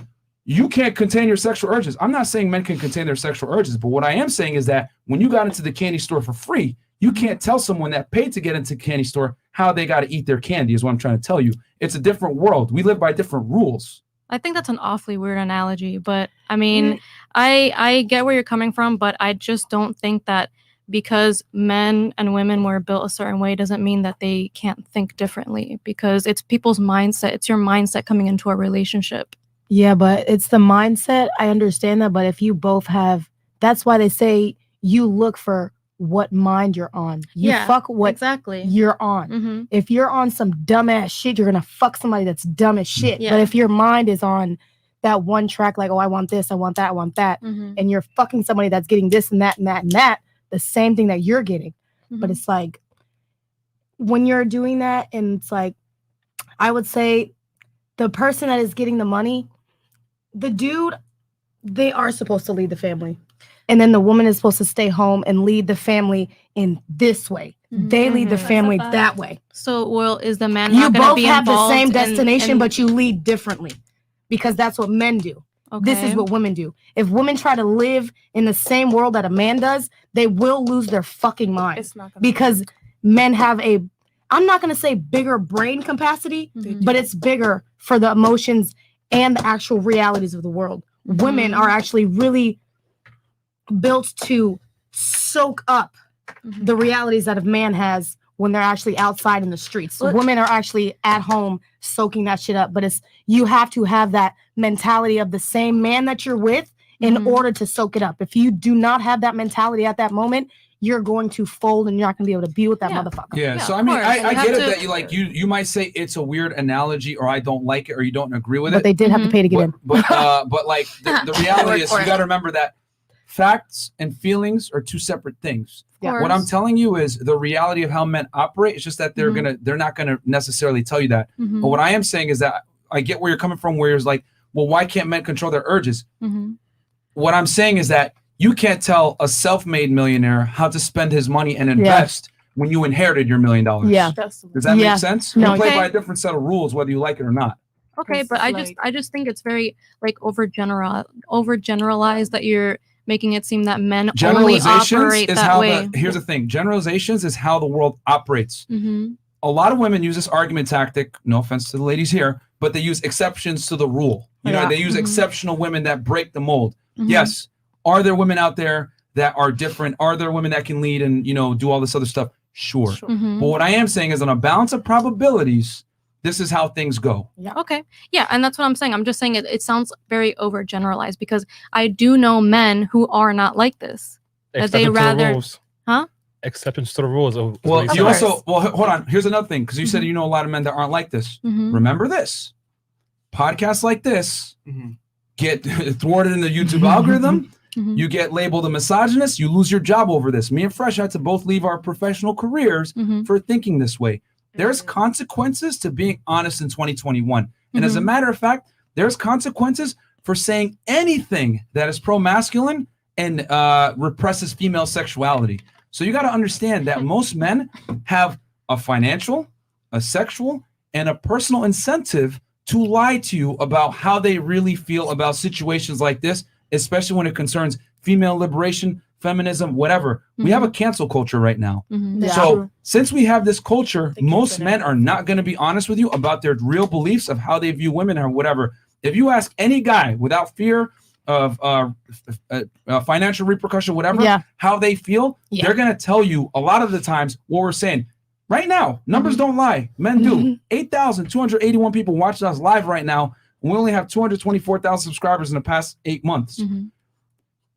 you can't contain your sexual urges. I'm not saying men can contain their sexual urges, but what I am saying is that when you got into the candy store for free, you can't tell someone that paid to get into the candy store how they got to eat their candy is what I'm trying to tell you. It's a different world. We live by different rules. I think that's an awfully weird analogy, but I mean, I get where you're coming from, but I just don't think that because men and women were built a certain way doesn't mean that they can't think differently, because it's people's mindset. It's your mindset coming into a relationship. Yeah, but it's the mindset. I understand that. But if you both have, that's why they say you look for what mind you're on. You fuck what you're on. If you're on some dumbass shit, you're going to fuck somebody that's dumb as shit. But if your mind is on that one track, like, oh, I want this, I want that, I want that, and you're fucking somebody that's getting this and that and that and that, the same thing that you're getting. But it's like, when you're doing that, and it's like, I would say the person that is getting the money, the dude, they are supposed to lead the family. And then the woman is supposed to stay home and lead the family in this way. They lead the family that way. So, well, is the man you not gonna both be have the involved same destination, in... but you lead differently, because that's what men do. This is what women do. If women try to live in the same world that a man does, they will lose their fucking mind, because men have a, I'm not going to say bigger brain capacity, but it's bigger for the emotions and the actual realities of the world. Women are actually really built to soak up the realities that a man has when they're actually outside in the streets. So women are actually at home soaking that shit up. But it's, you have to have that mentality of the same man that you're with in order to soak it up. If you do not have that mentality at that moment, you're going to fold and you're not going to be able to be with that motherfucker. Yeah, so I mean, I get it that you might say it's a weird analogy, or I don't like it, or you don't agree with it. But they did have to pay to get in. But like the reality is, you got to remember that facts and feelings are two separate things. What I'm telling you is the reality of how men operate. It's just that they're not gonna necessarily tell you that. But what I am saying is that I get where you're coming from, where it's like, well, why can't men control their urges? What I'm saying is that You can't tell a self-made millionaire how to spend his money and invest when you inherited your $1 million. Yeah. Does that make sense? No. You play by a different set of rules, whether you like it or not. Okay, but I just think it's very like overgeneralized that you're making it seem that men only operate that way. Here's the thing. Generalizations is how the world operates. Mm-hmm. A lot of women use this argument tactic, no offense to the ladies here, but they use exceptions to the rule. You know, they use exceptional women that break the mold. Yes. Are there women out there that are different? Are there women that can lead and, you know, do all this other stuff? Sure. But what I am saying is on a balance of probabilities, this is how things go. Yeah. Okay. Yeah. And that's what I'm saying. I'm just saying it sounds very overgeneralized because I do know men who are not like this. That they rather, exceptions to the rules. Well, you also, hold on. Here's another thing. Because you said, you know, a lot of men that aren't like this. Remember this. Podcasts like this get thwarted in the YouTube algorithm. You get labeled a misogynist. You lose your job over this. Me and Fresh had to both leave our professional careers for thinking this way. There's consequences to being honest in 2021. And as a matter of fact, there's consequences for saying anything that is pro-masculine and represses female sexuality. So you got to understand that most men have a financial, a sexual, and a personal incentive to lie to you about how they really feel about situations like this, especially when it concerns female liberation, feminism, whatever. We have a cancel culture right now. So since we have this culture, most men are not going to be honest with you about their real beliefs of how they view women or whatever. If you ask any guy without fear of financial repercussion, whatever, how they feel, they're going to tell you a lot of the times what we're saying. Right now, numbers don't lie. Men do. 8,281 people watching us live right now. We only have 224,000 subscribers in the past 8 months.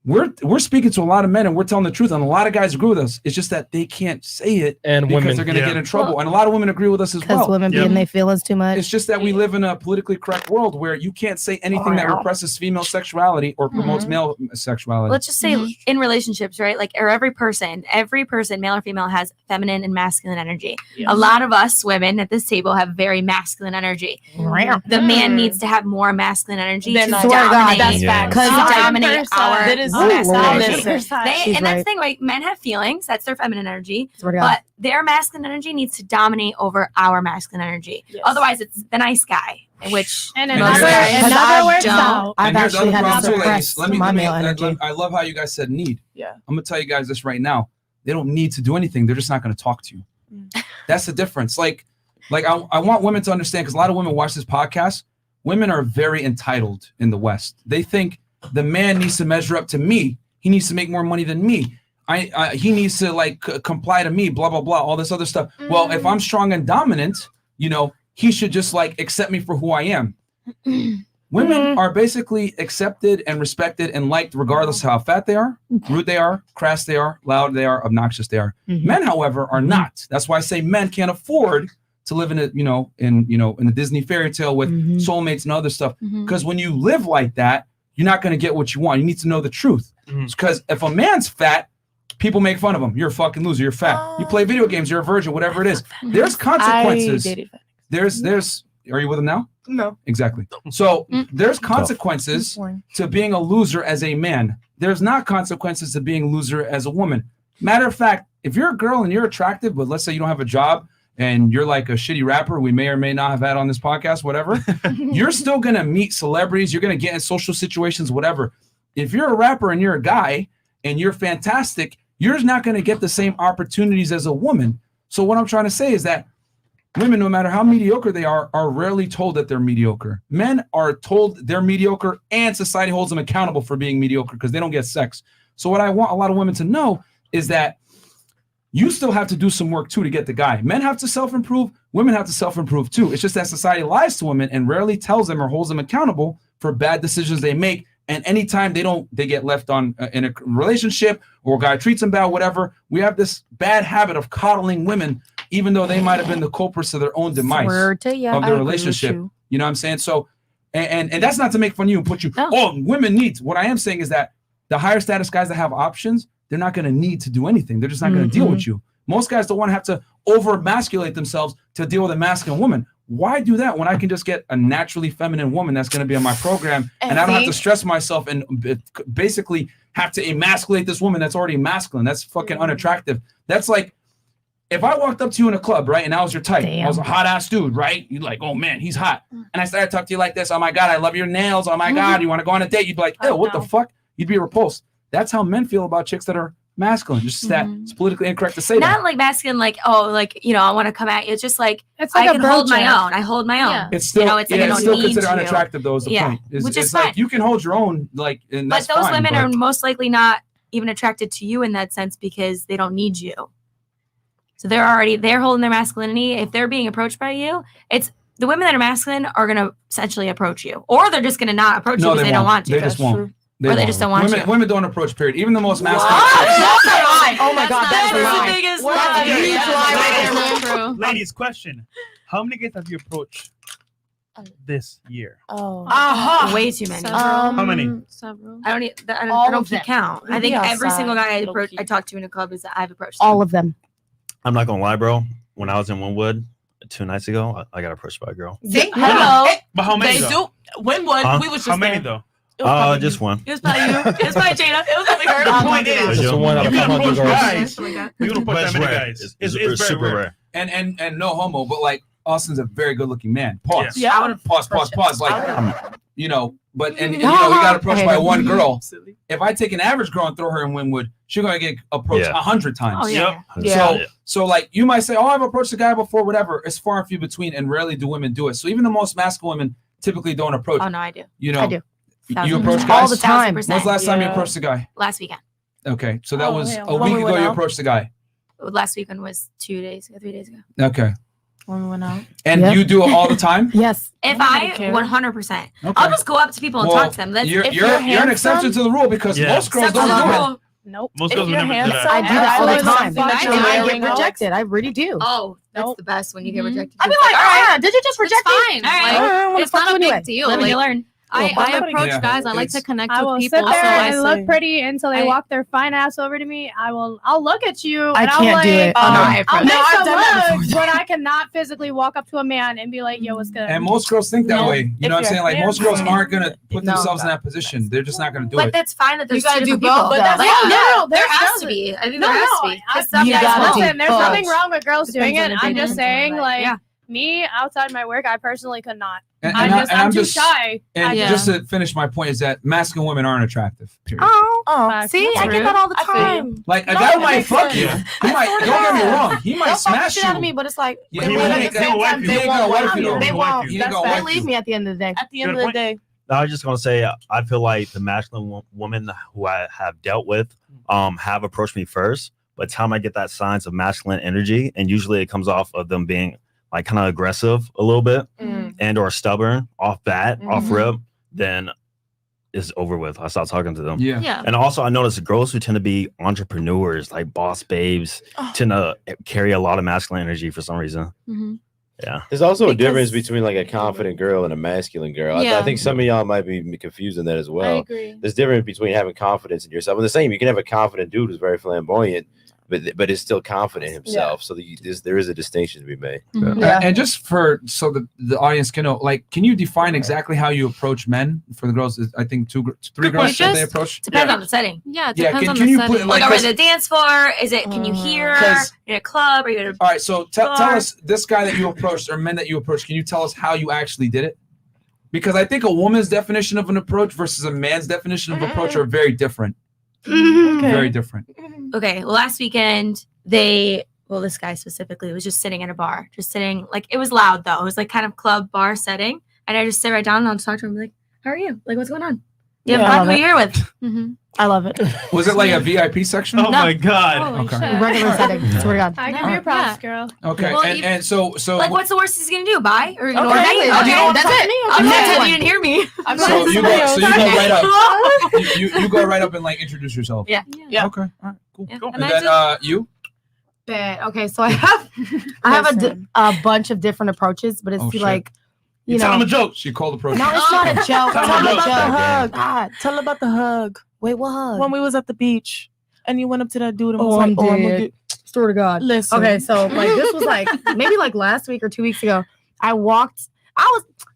We're speaking to a lot of men and we're telling the truth, and a lot of guys agree with us. It's just that they can't say it and because women, they're going to get in trouble. And a lot of women agree with us as well. Because women be in their feelings too much. It's just that we live in a politically correct world where you can't say anything that represses female sexuality or promotes male sexuality. Let's just say in relationships, right? Like, or every person, male or female, has feminine and masculine energy. A lot of us women at this table have very masculine energy. The man needs to have more masculine energy to dominate. Dominate our masculine energy. And that's the thing, like, men have feelings, that's their feminine energy, but their masculine energy needs to dominate over our masculine energy. Otherwise, it's the nice guy, which another works out. I've actually had to suppress my male energy. I love how you guys said need. I'm gonna tell you guys this right now. They don't need to do anything. They're just not gonna talk to you. That's the difference. Like I want women to understand, because a lot of women watch this podcast. Women are very entitled in the West. They think the man needs to measure up to me. He needs to make more money than me. He needs to comply to me, blah, blah, blah, all this other stuff. Well, if I'm strong and dominant, you know, he should just accept me for who I am. Women are basically accepted and respected and liked regardless of how fat they are, rude they are, crass they are, loud they are, obnoxious they are. Men, however, are not. That's why I say men can't afford to live in a Disney fairy tale with soulmates and other stuff. Because when you live like that, you're not going to get what you want. You need to know the truth. Because if a man's fat, people make fun of him. You're a fucking loser. You're fat. You play video games. You're a virgin. Whatever it is. There's consequences. There's. Are you with him now? No. Exactly. So there's consequences to being a loser as a man. There's not consequences to being a loser as a woman. Matter of fact, if you're a girl and you're attractive, but let's say you don't have a job and you're like a shitty rapper we may or may not have had on this podcast, whatever, you're still going to meet celebrities. You're going to get in social situations, whatever. If you're a rapper and you're a guy and you're fantastic, you're not going to get the same opportunities as a woman. So what I'm trying to say is that women, no matter how mediocre they are rarely told that they're mediocre. Men are told they're mediocre, and society holds them accountable for being mediocre because they don't get sex. So what I want a lot of women to know is that you still have to do some work too to get the guy. Men have to self-improve. Women have to self-improve too. It's just that society lies to women and rarely tells them or holds them accountable for bad decisions they make. And anytime they get left on in a relationship or a guy treats them bad, whatever, we have this bad habit of coddling women, even though they might have been the culprits of their own demise of their relationship. You know what I'm saying? So, and that's not to make fun of you and put you, women need. What I am saying is that the higher status guys that have options, they're not going to need to do anything. They're just not going to deal with you. Most guys don't want to have to over-emasculate themselves to deal with a masculine woman. why do that when I can just get a naturally feminine woman that's going to be on my program, and I don't have to stress myself and basically have to emasculate this woman that's already masculine. That's fucking unattractive. That's like, if I walked up to you in a club, right, and I was your type, I was a hot ass dude, right? You'd like, oh man, he's hot. And I started talking to you like this. Oh my God, I love your nails. Oh my God, you want to go on a date? You'd be like, ew, what the fuck? You'd be repulsed. That's how men feel about chicks that are masculine. Just that it's politically incorrect to say that. Not like masculine, like, oh, like, you know, I want to come at you. It's just like, it's like I can hold my own. I hold my own. It's still, you know, it's like, it's still considered unattractive, though, is the point. Which is like, you can hold your own, like, and that's but those fine, women are most likely not even attracted to you in that sense because they don't need you. So they're holding their masculinity. If they're being approached by you, it's the women that are masculine are going to essentially approach you, or they're just going to not approach you because they don't want to. They just won't. They just don't want women, you. Women don't approach, period. Even the most masculine. Oh my God, that's the biggest lie. Ladies, question: how many guys have you approached this year? Way too many. How many? Several. I don't keep count. I think every single guy I talked to in a club is that I've approached them. All of them. I'm not gonna lie, bro. When I was in Winwood 2 nights ago, I got approached by a girl. Hello. But how many? They do. Winwood. We was just how many though? Just one. It was probably you. It was probably Jada. It was probably her. The point is, Just one out of 100 girls. you don't approach that many guys. It's super rare. And no homo, but like Austin's a very good looking man. Pause. Yeah. I would Pause. Like, you know, but and you know, we got approached by one girl. If I take an average girl and throw her in Winwood, she's gonna get approached 100 times. Oh, yeah. So like you might say, oh, I've approached a guy before, whatever. It's far and few between, and rarely do women do it. So even the most masculine women typically don't approach. Oh no, I do. You know, I do. You approach guys all the time. When's the last time you approached a guy? Last weekend. Okay, so that was a week ago. You approached a guy. Last weekend was 3 days ago. Okay. When we went out. And you do it all the time? Yes. If I 100%, I'll just go up to people and talk to them. That's, you're an exception to the rule because most girls don't do it. Nope. Most girls would never do that. I do that all the time. I get rejected. I really do. Oh, that's the best when you get rejected. I'd be like, did you just reject me? Fine. Like, it's not a big deal. Let me learn. I approach guys. I like to connect I will with people. sit there and so look pretty until they walk their fine ass over to me. I'll look at you. I and can't I'll do it. I'll make I've some done that looks, but I cannot physically walk up to a man and be like, "Yo, what's good?" And most girls think that way. You know what I'm saying? Like most girls aren't gonna put No. themselves in that position. They're just not gonna do But it. that's fine that there's You gotta two do different people. both, but No, there has girls- to be. I think No, there has to no, be. I- 'Cause some you guys gotta won't. Listen, there's both. nothing wrong with girls doing Depends it. on the I'm just people. saying, like, Yeah. me outside my work, I personally could not. And I'm too shy. And Yeah. just to finish my point is that masculine women aren't attractive. Period. Oh, see, I get that all the time. Like a No, guy it might makes fuck sense. you. He might. Don't get me wrong. He might They'll fuck the smash shit out of me, you. but it's like Yeah, they he won't. ain't At the same gonna time, wipe they you. won't He ain't wipe gonna you. wipe They you. won't. He ain't gonna They wipe leave you. me at the end of the day. At the end of the day. I was just gonna say, I feel like the masculine women who I have dealt with, have approached me first. By the time I get that signs of masculine energy, and usually it comes off of them being like kind of aggressive a little bit, and or stubborn off bat, off rip, then it's over with. I stop talking to them. Yeah. And also, I noticed girls who tend to be entrepreneurs, like boss babes, tend to carry a lot of masculine energy for some reason. Yeah. There's also a difference between like a confident girl and a masculine girl. I Yeah. think some of y'all might be confused in that as well. I agree. There's difference between having confidence in yourself and the same. You can have a confident dude who's very flamboyant, but is still confident in himself. So there is a distinction to be made. And just so the audience can know, like, can you define exactly how you approach men? For the girls, I think 3 girls that they approach. Depends on the setting. Yeah, it Yeah, depends on can the you setting. put, Like, like, are we at the dance floor? Is it? Can you hear? 'Cause- In a club? Are you at a All right, so tell us, this guy that you approached or men that you approached, can you tell us how you actually did it? Because I think a woman's definition of an approach versus a man's definition of approach are very different. Very different. Okay, last weekend this guy specifically was just sitting at a bar, just sitting, like, it was loud though. It was like kind of club bar setting. And I just sit right down and I'll just talk to him, like, how are you? Like, what's going on? You have fun? Who are you here with? I love it. Was it like a VIP section? Oh my God. Okay. Regular setting. Swear to God. I give you props, girl. Okay. Well, and so like, what's the worst he's gonna do? Bye? Or ignore Okay, me? exactly. Okay, That's it. I'm not Okay. telling you didn't hear me. So you go right up. You go right up and like introduce yourself. Yeah. Okay. All right. Cool. Yeah. And And I then you. Bad. Okay, so I have a bunch of different approaches, but it's shit. like You tell him a joke. She called approach. No, it's not a joke. Tell Tell him me a about joke. the hug. God, tell about the hug. Wait, what hug? When we was at the beach and you went up to that dude and was Oh, like, I'm I'm gonna dead. get... Swear to God. Listen. Okay, so like this was like maybe like last week or 2 weeks ago. I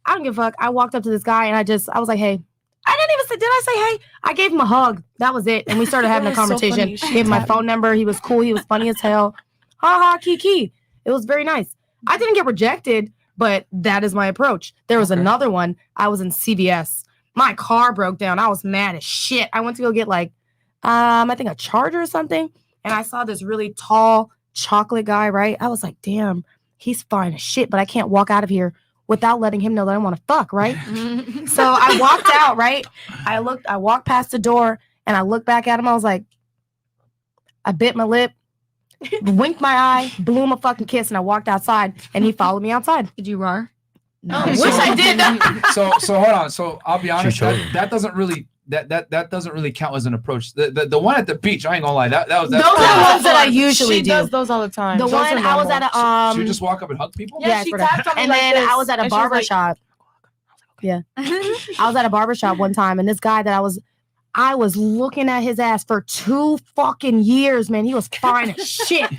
don't give a fuck. I walked up to this guy and I was like, hey. I didn't even say, did I say hey? I gave him a hug. That was it. And we started having a conversation. So Gave him my phone number. He was cool. He was funny as hell. Ha ha, kiki. It was very nice. I didn't get rejected, but that is my approach. There was another one. I was in CVS. My car broke down. I was mad as shit. I went to go get I think a charger or something. And I saw this really tall chocolate guy, right? I was like, damn, he's fine as shit, but I can't walk out of here without letting him know that I want to fuck, right? So I walked out, right? I walked past the door and I looked back at him. I was like, I bit my lip, winked my eye, blew him a fucking kiss, and I walked outside and he followed me outside. Did you roar? No, I wish I did. So hold on. So I'll be honest, that doesn't really that doesn't really count as an approach. The one at the beach, I ain't gonna lie, that was those are the ones that I usually do. She does those all the time. The Those one are I was normal. at Should you just walk up and hug people? Yeah, she I forgot. tapped on me And like then this, I was at a and she was like- barbershop. Yeah. I was at a barbershop one time, and this guy that I was looking at his ass for 2 fucking years, man. He was fine as shit.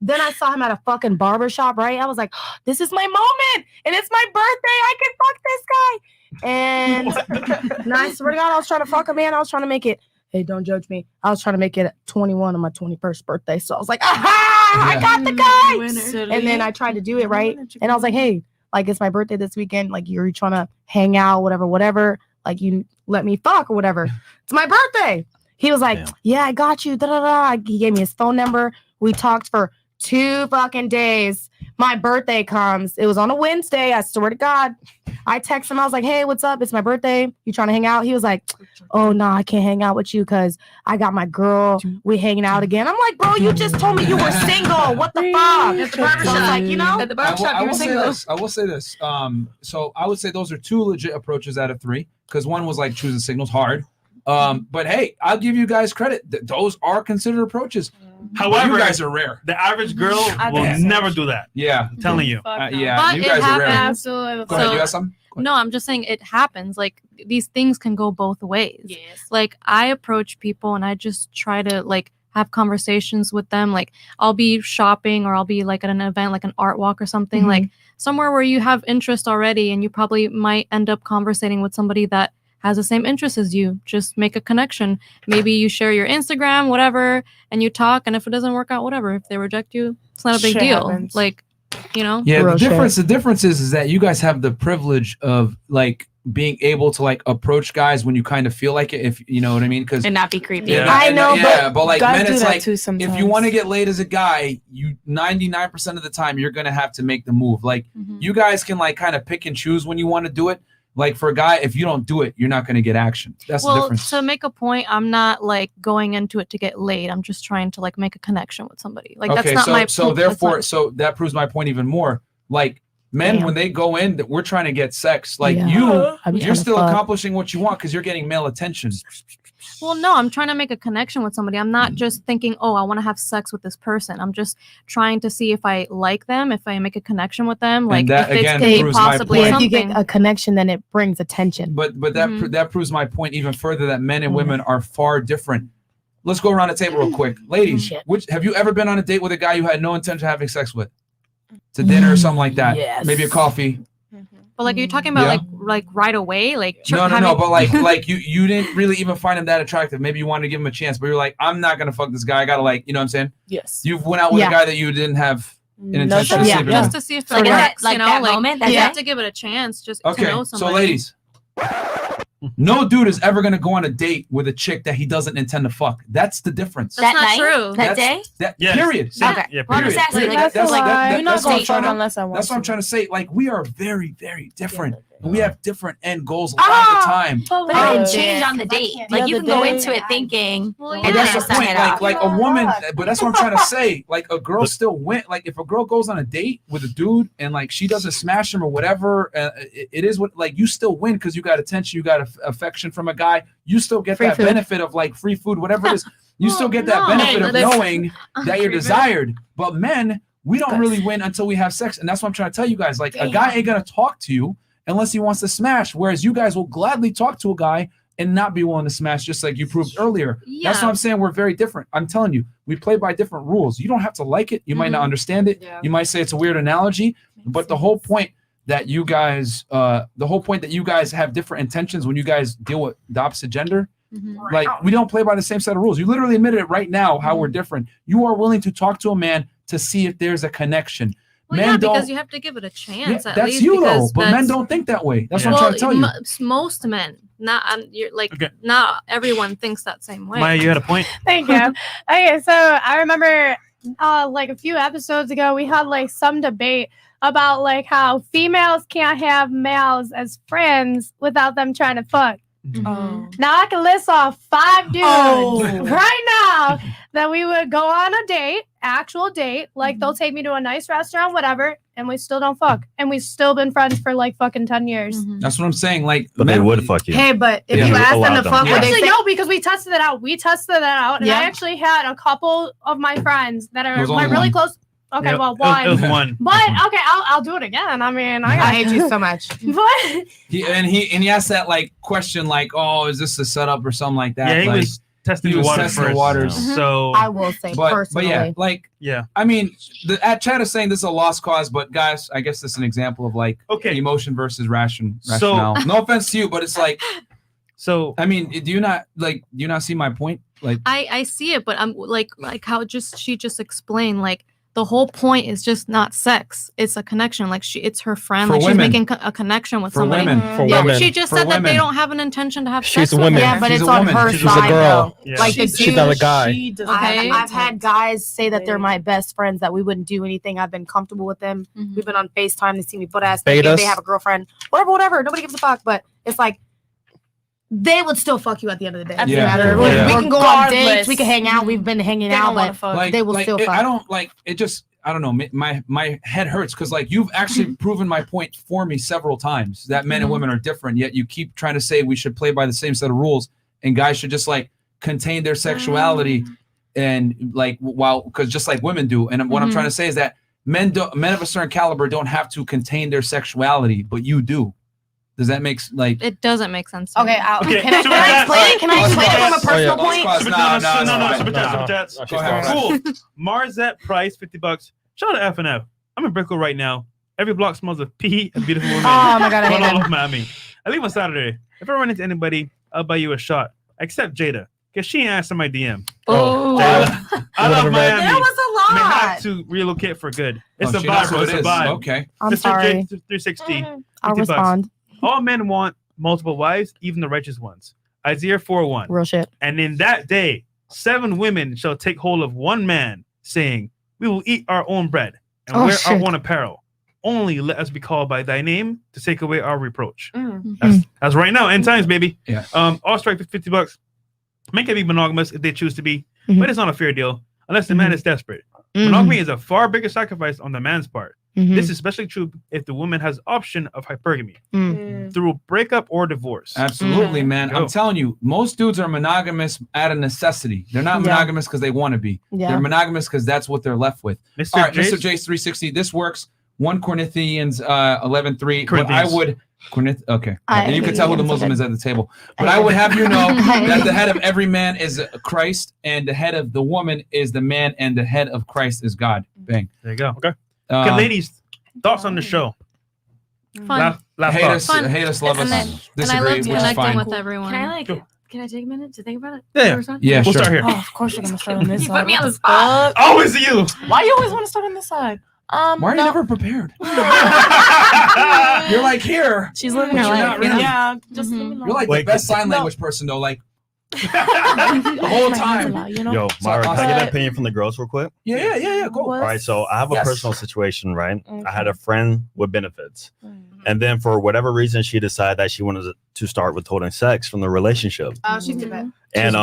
Then I saw him at a fucking barbershop, right? I was like, this is my moment, and it's my birthday. I can fuck this guy. And I swear to God, I was trying to fuck a man. I was trying to make it, hey, don't judge me. I was trying to make it 21 on my 21st birthday. So I was like, aha, I got the guy. And then I tried to do it, right? And I was like, hey, like, it's my birthday this weekend. Like, you're trying to hang out, whatever. Like, you let me fuck or whatever. It's my birthday. He was like, yeah, I got you. Da, da, da. He gave me his phone number. We talked for 2 fucking days. My birthday comes. It was on a Wednesday. I swear to God. I text him. I was like, hey, what's up? It's my birthday. You trying to hang out? He was like, oh, no, I can't hang out with you because I got my girl. We hanging out again. I'm like, bro, you just told me you were single. What the fuck? At the barbershop. Like, you know? At the barbershop, you were single. I will say this. So I would say those are 2 legit approaches out of 3 because one was like choosing signals hard. But hey, I'll give you guys credit. Those are considered approaches. However, you guys are rare. The average girl will never do that. Yeah, I'm telling you. Yeah, But you it guys are rare. happens. Go ahead, you have something? No, I'm just saying it happens. Like, these things can go both ways. Yes. Like, I approach people and I just try to like have conversations with them. Like, I'll be shopping or I'll be like at an event, like an art walk or something, like somewhere where you have interest already, and you probably might end up conversating with somebody that has the same interests as you. Just make a connection. Maybe you share your Instagram, whatever, and you talk, and if it doesn't work out, whatever. If they reject you, it's not a big Shit deal. happens. Like, you know? Yeah, the difference is that you guys have the privilege of like being able to like approach guys when you kind of feel like it, if you know what I mean, because and not be creepy. Yeah, I know, but like guys men, do it's that like too if sometimes. you want to get laid as a guy, you 99% of the time you're gonna have to make the move. Like you guys can like kind of pick and choose when you want to do it. Like for a guy, if you don't do it, you're not going to get action. That's the difference. To make a point, I'm not like going into it to get laid. I'm just trying to like make a connection with somebody. Like okay, that's not my so point. therefore, so that proves my point even more. Like men, when they go in, that we're trying to get sex. Like you're still accomplishing what you want because you're getting male attention. Well, no, I'm trying to make a connection with somebody. I'm not just thinking, oh, I want to have sex with this person. I'm just trying to see if I like them, if I make a connection with them, like that, if again, it's proves my possibly point. If you something. get a connection, then it brings attention. But that proves my point even further that men and women are far different. Let's go around the table real quick, ladies. Which have you ever been on a date with a guy you had no intention of having sex with? To dinner or something like that? Yes. Maybe a coffee. But like, are you talking about like right away? Like No, but like you didn't really even find him that attractive. Maybe you wanted to give him a chance, but you're like, I'm not gonna fuck this guy. I gotta like, you know what I'm saying? Yes. You went out with a guy that you didn't have an intention of sleeping just with. to see if Like it that- works, like you know, that like moment, that's you it? have to give it a chance just to know So somebody. ladies, no dude is ever gonna go on a date with a chick that he doesn't intend to fuck. That's the difference. That not night? true. That day? Period. Okay. Yeah, Well, I'm just asking, like, That's You're not that's what gonna I'm trying fuck to. unless I want That's what I'm to. trying to say. Like we are very, very different. And we have different end goals a lot of the time. But it can change on the date. Like you can go into it thinking, and But that's that's just the not point. it out. Like a woman, but that's what I'm trying to say. Like a girl still went. Like if a girl goes on a date with a dude and like she doesn't smash him or whatever, it is what like you still win because you got attention, you got affection from a guy. You still get Free that food. benefit of like free food, whatever it is. You still get that benefit of knowing that you're desired. But men, we don't really win until we have sex, and that's what I'm trying to tell you guys. Like a guy ain't gonna talk to you unless he wants to smash, whereas you guys will gladly talk to a guy and not be willing to smash, just like you proved earlier. That's what I'm saying. We're very different. I'm telling you, we play by different rules. You don't have to like it. You might not understand it. You might say it's a weird analogy, but the whole point that you guys, the whole point that you guys have different intentions when you guys deal with the opposite gender. Like, we don't play by the same set of rules. You literally admitted it right now how we're different. You are willing to talk to a man to see if there's a connection. Well, men yeah, don't, because you have to give it a chance. yeah, at that's least you though, because but men don't think that way. That's what I'm trying to tell you. Most men, not you're like not everyone thinks that same way. Maya, you had a point. Thank you. Okay, so I remember like a few episodes ago, we had like some debate about like how females can't have males as friends without them trying to fuck. Now I can list off 5 dudes right now that we would go on a date, actual date, like they'll take me to a nice restaurant, whatever, and we still don't fuck, and we've still been friends for like fucking 10 years. That's what I'm saying. Like, but they would fuck you. Hey, but if you ask them to fuck, would they say no? Because we tested it out. And I actually had a couple of my friends that are my really close. Okay, Yep. well, one. It was one. But okay, I'll do it again. I mean, I hate you so much. But he asked that like question, like, oh, is this a setup or something like that? Yeah, he like, was testing the water testing the first. waters. So I will say personally. But yeah, like, I mean, the chat is saying this is a lost cause, but guys, I guess this is an example of like emotion versus rationale. No offense to you, but it's like, so I mean, do you not see my point? Like, I see it, but I'm like how she just explained, like the whole point is just not sex. It's a connection. Like it's her friend. For like women. she's making a connection with For somebody. women. For women. She just For said that they women. don't have an intention to have She's sex a with woman. her. Yeah, but She's it's a on woman. her She's a side girl. though. Yeah. Like She's not a guy. Okay. I've had guys say that they're my best friends, that we wouldn't do anything. I've been comfortable with them. We've been on FaceTime. They see me butt ass naked. Betas. They have a girlfriend. Whatever. Nobody gives a fuck. But it's like they would still fuck you at the end of the day. It doesn't matter. We can go on dates. We can hang out. We've been hanging out, but they will still fuck. I don't like it. Just I don't know. My head hurts because like you've actually proven my point for me several times that men and women are different. Yet you keep trying to say we should play by the same set of rules, and guys should just like contain their sexuality, and like because just like women do. And what I'm trying to say is that men of a certain caliber don't have to contain their sexuality, but you do. Does that make like? It doesn't make sense. To Okay, me. can I explain it? Can I explain it from a personal point? Super chats. Go ahead. Cool. Marzette Price, $50. Shout out to FNF. I'm in Brickell right now. Every block smells of pee and beautiful women. Oh my God, I hate all that. over Miami. I leave on Saturday. If I run into anybody, I'll buy you a shot. Except Jada, because she ain't answered my DM. Jada, I love Miami. There was a May lot. have to relocate for good. It's a she knows vibe, who bro. It's it a is. vibe. Okay. I'm Mr. sorry. J360. I'll $50. respond. All men want multiple wives, even the righteous ones. Isaiah 4:1. Real shit. And in that day, 7 women shall take hold of one man, saying, we will eat our own bread and wear our own apparel. Only let us be called by thy name to take away our reproach. That's right now, end times, baby. Yeah. All strike for $50. Men can be monogamous if they choose to be, but it's not a fair deal unless the man is desperate. Monogamy is a far bigger sacrifice on the man's part. This is especially true if the woman has option of hypergamy through breakup or divorce. Absolutely, man. I'm telling you, most dudes are monogamous out of necessity. They're not monogamous because they want to be. Yeah. They're monogamous because that's what they're left with. Mr. All right, Jace? Mr. Jace 360. This works. 1 Corinthians 11:3. But I would okay. And you can tell who the Muslim is at the table. But I would have you know that the head of every man is Christ, and the head of the woman is the man, and the head of Christ is God. Bang. There you go. Okay. Okay, ladies, thoughts on the show? Fun. Last hate thoughts. us, love And us, and I disagree, love which is connecting fine. with everyone. Can I take a minute to think about it? Yeah. Yeah, We'll sure. start here. Oh, of course you're gonna start on this You side. put me on the spot. Always you. Why you always want to start on this side? Why are you never prepared? You're like here. She's living but her you're life. not really. Yeah, just leave me alone. You're like the best sign language person though. Like the whole time. Yo, Myron, can I get an opinion from the girls real quick? Yeah. Go. All right, so I have a personal situation, right? I had a friend with benefits. And then for whatever reason, she decided that she wanted to start withholding sex from the relationship. Oh, she's too bad. And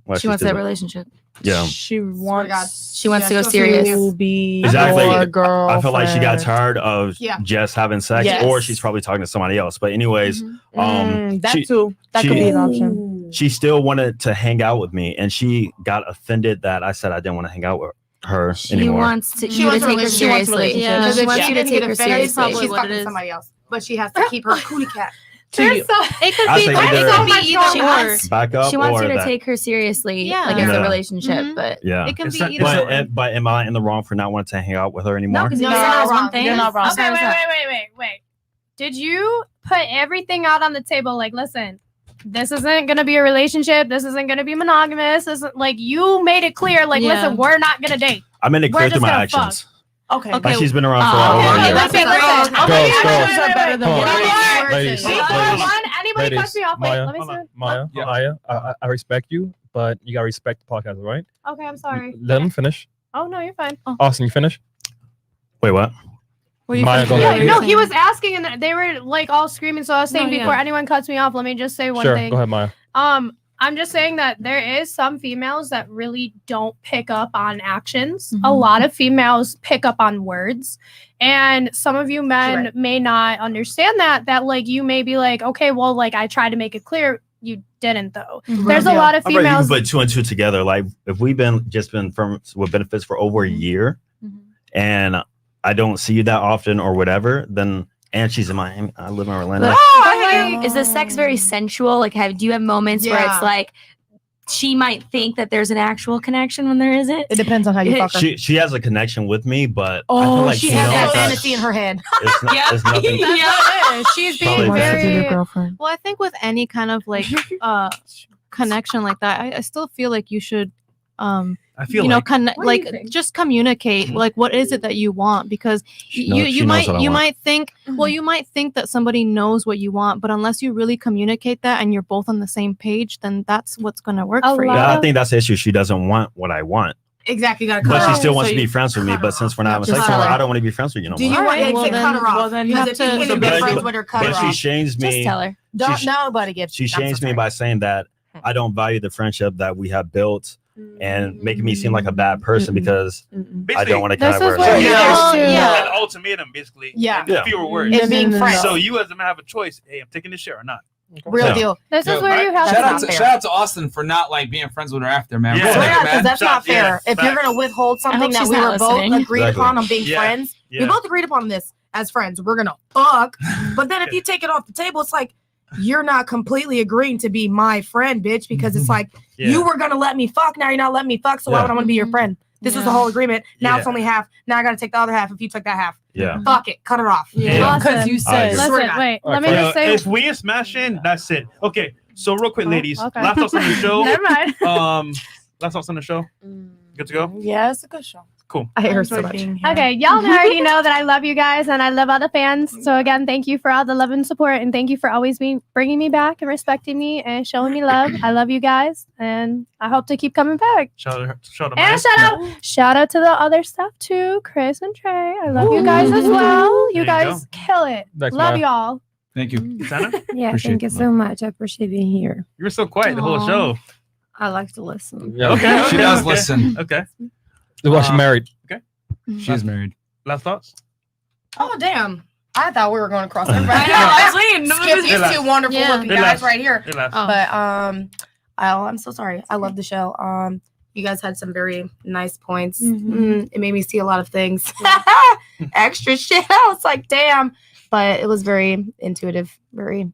well, She wants that relationship. Yeah. She wants to go serious. To be Exactly. your girlfriend. I feel like she got tired of just having sex, Yes. or she's probably talking to somebody else. But anyways, that she- too. That could she- be an option. she still wanted to hang out with me, and she got offended that I said I didn't want to hang out with her She anymore. wants to She you to wants a take her relationship. She wants a seriously. relationship. Yeah, Because she if wants she you to didn't take get her offended, seriously. she's fucking somebody else. But she has to keep her cootie cat. It could I be. say I think either it could be She either or. wants, back up she wants or you to that. take her seriously, Yeah. like as Yeah. a relationship. Mhm. But Yeah. It can It's be not- either. But am I in the wrong for not wanting to hang out with her anymore? no, because No, you're you're not not one wrong. thing. You're not wrong. Okay, wait. Did you put everything out on the table? Like, listen, this isn't gonna be a relationship. This isn't gonna be monogamous. This isn't like you made it clear. Like, Yeah. listen, we're not gonna date. I made it We're clear through just my gonna actions. Okay. Like she's been around for Oh, over a okay, year. Listen. Girls, are better than Hold on. women. Ladies, Wait, hold on. Anybody cut me off? Wait, Maya, let me see. Maya, Yeah. Maya, I respect you, but you gotta respect the podcast, all right? Okay, I'm sorry. Let him finish. Oh no, you're fine. Austin, you finish? Wait, what? Maya, go Yeah, ahead. no, he was asking and they were like all screaming. So I was saying No, yeah. before anyone cuts me off, let me just say one Sure, thing. go ahead, Maya. I'm just saying that there is some females that really don't pick up on actions. Mhm. A lot of females pick up on words. And some of you men Right. may not understand that like you may be like, okay, well, like I tried to make it clear. You didn't though. Mhm. There's a Yeah. lot of I bet you can females. put two and two together. Like if we've been friends with benefits for over a year, and I don't see you that often or whatever, then and she's in Miami. I live in Orlando. But is the sex very sensual? Like, do you have moments where Yeah. it's like she might think that there's an actual connection when there isn't? It depends on how you fuck her. She has a connection with me, but I feel Oh, like she she has knows that that fantasy in her head. it's, not, it's nothing. Yeah, she's being Probably very. girlfriend. Well, I think with any kind of like connection like that, I still feel like you should I feel you know, like What do you like think? just communicate like what is it that you want, because She knows you what I want. might think well you might think that somebody knows what you want, but unless you really communicate that and you're both on the same page, then that's what's going to work A for you. lot Yeah, I of- think that's the issue. She doesn't want what I want, Exactly. You gotta but cut she her still off. wants So to be you friends with me. cut But her since off. we're not having Just sex cut her anymore, I off. don't want to be friends with you no Do you more. want Alright, well to then- cut her off? well then you Because have if you to- can't even be But- friends with her, cut her But she off. shames Just me. tell her. Don't nobody gets. She shames me by saying that I don't value the friendship that we have built and making me seem like a bad person because I don't want to This kind of is where wear. you Yeah. guys an to. ultimatum, basically. Yeah. In fewer words. And being friends. So you as a man have a choice. Hey, I'm taking this shit or not. Real Yeah. deal. This is Yo, where you have Shout to. out, to, shout out to Austin for not like being friends with her after, man. Yeah. Respect, Yeah, man. because that's not Yeah, fair. If you're facts. gonna withhold I hope something that she's we not were both listening. agreed Exactly. upon on being Yeah. friends, Yeah. we both agreed upon this as friends. We're gonna fuck, but then if you take it off the table, it's like you're not completely agreeing to be my friend, bitch. Because it's like Yeah. you were gonna let me fuck, now you're not letting me fuck. So why Yeah. would I want to be your friend? This is the Yeah. whole agreement. Now it's Yeah. only half. Now I gotta take the other half. If you took that half, Yeah. fuck it, cut it off. Yeah. Because you I said. agree. Swear to Listen, God. wait. All Let me right, just say. If we ain't smashing, that's it. Okay. So real quick, ladies. okay. Last thoughts on the show. Never mind. Last thoughts on the show. Good to go. Yeah, it's a good show. Cool. I hate her so much. Okay, y'all already know that I love you guys and I love all the fans. So again, thank you for all the love and support, and thank you for always bringing me back and respecting me and showing me love. I love you guys, and I hope to keep coming back. Shout out to And shout out to the other staff too, Chris and Trey. I love you guys as well. You There you guys kill it. Thanks, love Maya. y'all. Thank you. Katana? Yeah, Appreciate thank you it. so much. I appreciate being here. You were so quiet the whole Aw. show. I like to listen. Yeah. Okay. She does listen. Okay. Well, she married. She's married. Last thoughts? Oh damn! I thought we were going across. I know, I was skip these Relax. two wonderful Yeah. looking Relax. guys right here. Relax. Oh. But I'm so sorry. I love the show. You guys had some very nice points. It made me see a lot of things. Extra shit. I was like, damn. But it was very intuitive. Very,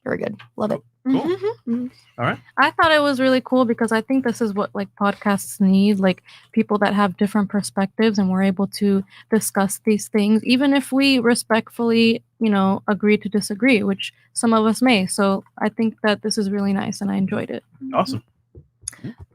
very good. Love it. Mhm. All right. I thought it was really cool because I think this is what like podcasts need, like people that have different perspectives and we're able to discuss these things, even if we respectfully, you know, agree to disagree, which some of us may. So I think that this is really nice and I enjoyed it. Awesome.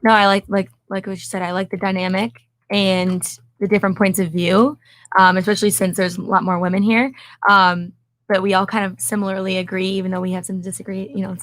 No, I like what you said. I like the dynamic and the different points of view, especially since there's a lot more women here. But we all kind of similarly agree, even though we have some disagree, you know,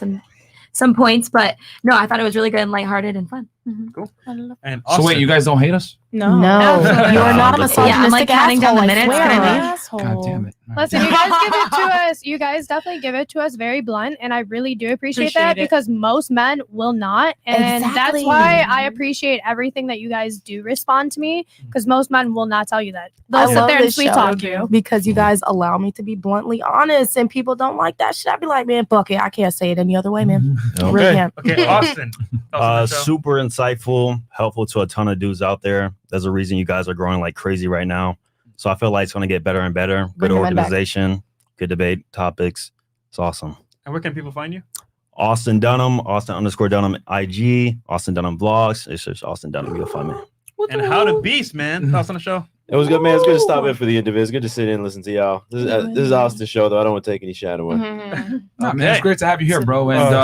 some points. But no, I thought it was really good and lighthearted and fun. Cool. And So Austin, wait, you guys don't hate us? No, you are not a misogynistic Yeah, I'm like counting down the asshole, I minutes. swear. Can I leave? Asshole. God damn it. Listen, you guys give it to us. You guys definitely give it to us very blunt, and I really do appreciate that Appreciate it. because most men will not, and Exactly. that's why I appreciate everything that you guys do respond to me because most men will not tell you that. They'll I sit love there and this sweet show talk you. because you guys allow me to be bluntly honest, and people don't like that shit. I'd be like, man, fuck it. I can't say it any other way, man. Really Okay. can't. Okay, Austin. thoughts on the show? Super insightful, helpful to a ton of dudes out there. There's a reason you guys are growing like crazy right now. So I feel like it's going to get better and better. Bring Good the men back. organization, good debate topics. It's awesome. And where can people find you? Austin Dunham, Austin_Dunham IG, Austin Dunham Vlogs. It's just Austin Dunham. You'll find me. And Howtobeast, man. Thoughts on the show? It was good, man. It's good to stop in for the interview. It's good to sit in and listen to y'all. This is Austin's show, though. I don't want to take any shine away. Nah, man, it's great to have you here, bro. And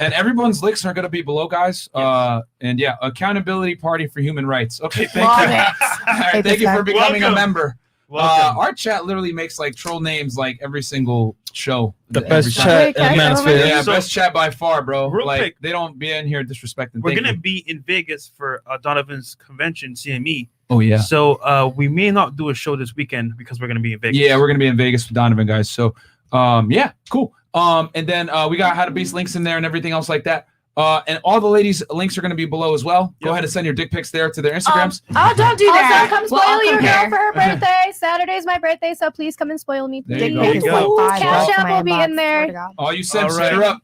and everyone's links are gonna be below, guys. And yeah, accountability party for human rights. Okay, thank you. All right, thank you for becoming a member. Our chat literally makes like troll names like every single show. The best chat in the manosphere. Yeah, best chat by far, bro. Real Like quick. they don't be in here disrespecting. We're gonna be in Vegas for Donovan's convention, CME. Oh yeah. So we may not do a show this weekend because we're gonna be in Vegas. Yeah, we're gonna be in Vegas for Donovan, guys. So yeah, cool. And then we got Howtobeast links in there and everything else like that. And all the ladies' links are going to be below as well. Go ahead and send your dick pics there to their Instagrams. Don't do that. Also, come spoil I'll your come girl here. for her birthday. Saturday's my birthday, so please come and spoil me. There Dick you pics. go. Cash App will be in there. All you simps, All right. hit her up.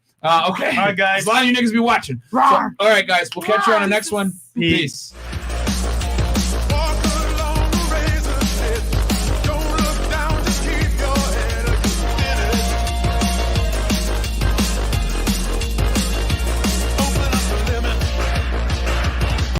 Okay. All right, guys. As long as you niggas be watching. So, all right, guys. We'll catch you on the next one. Peace.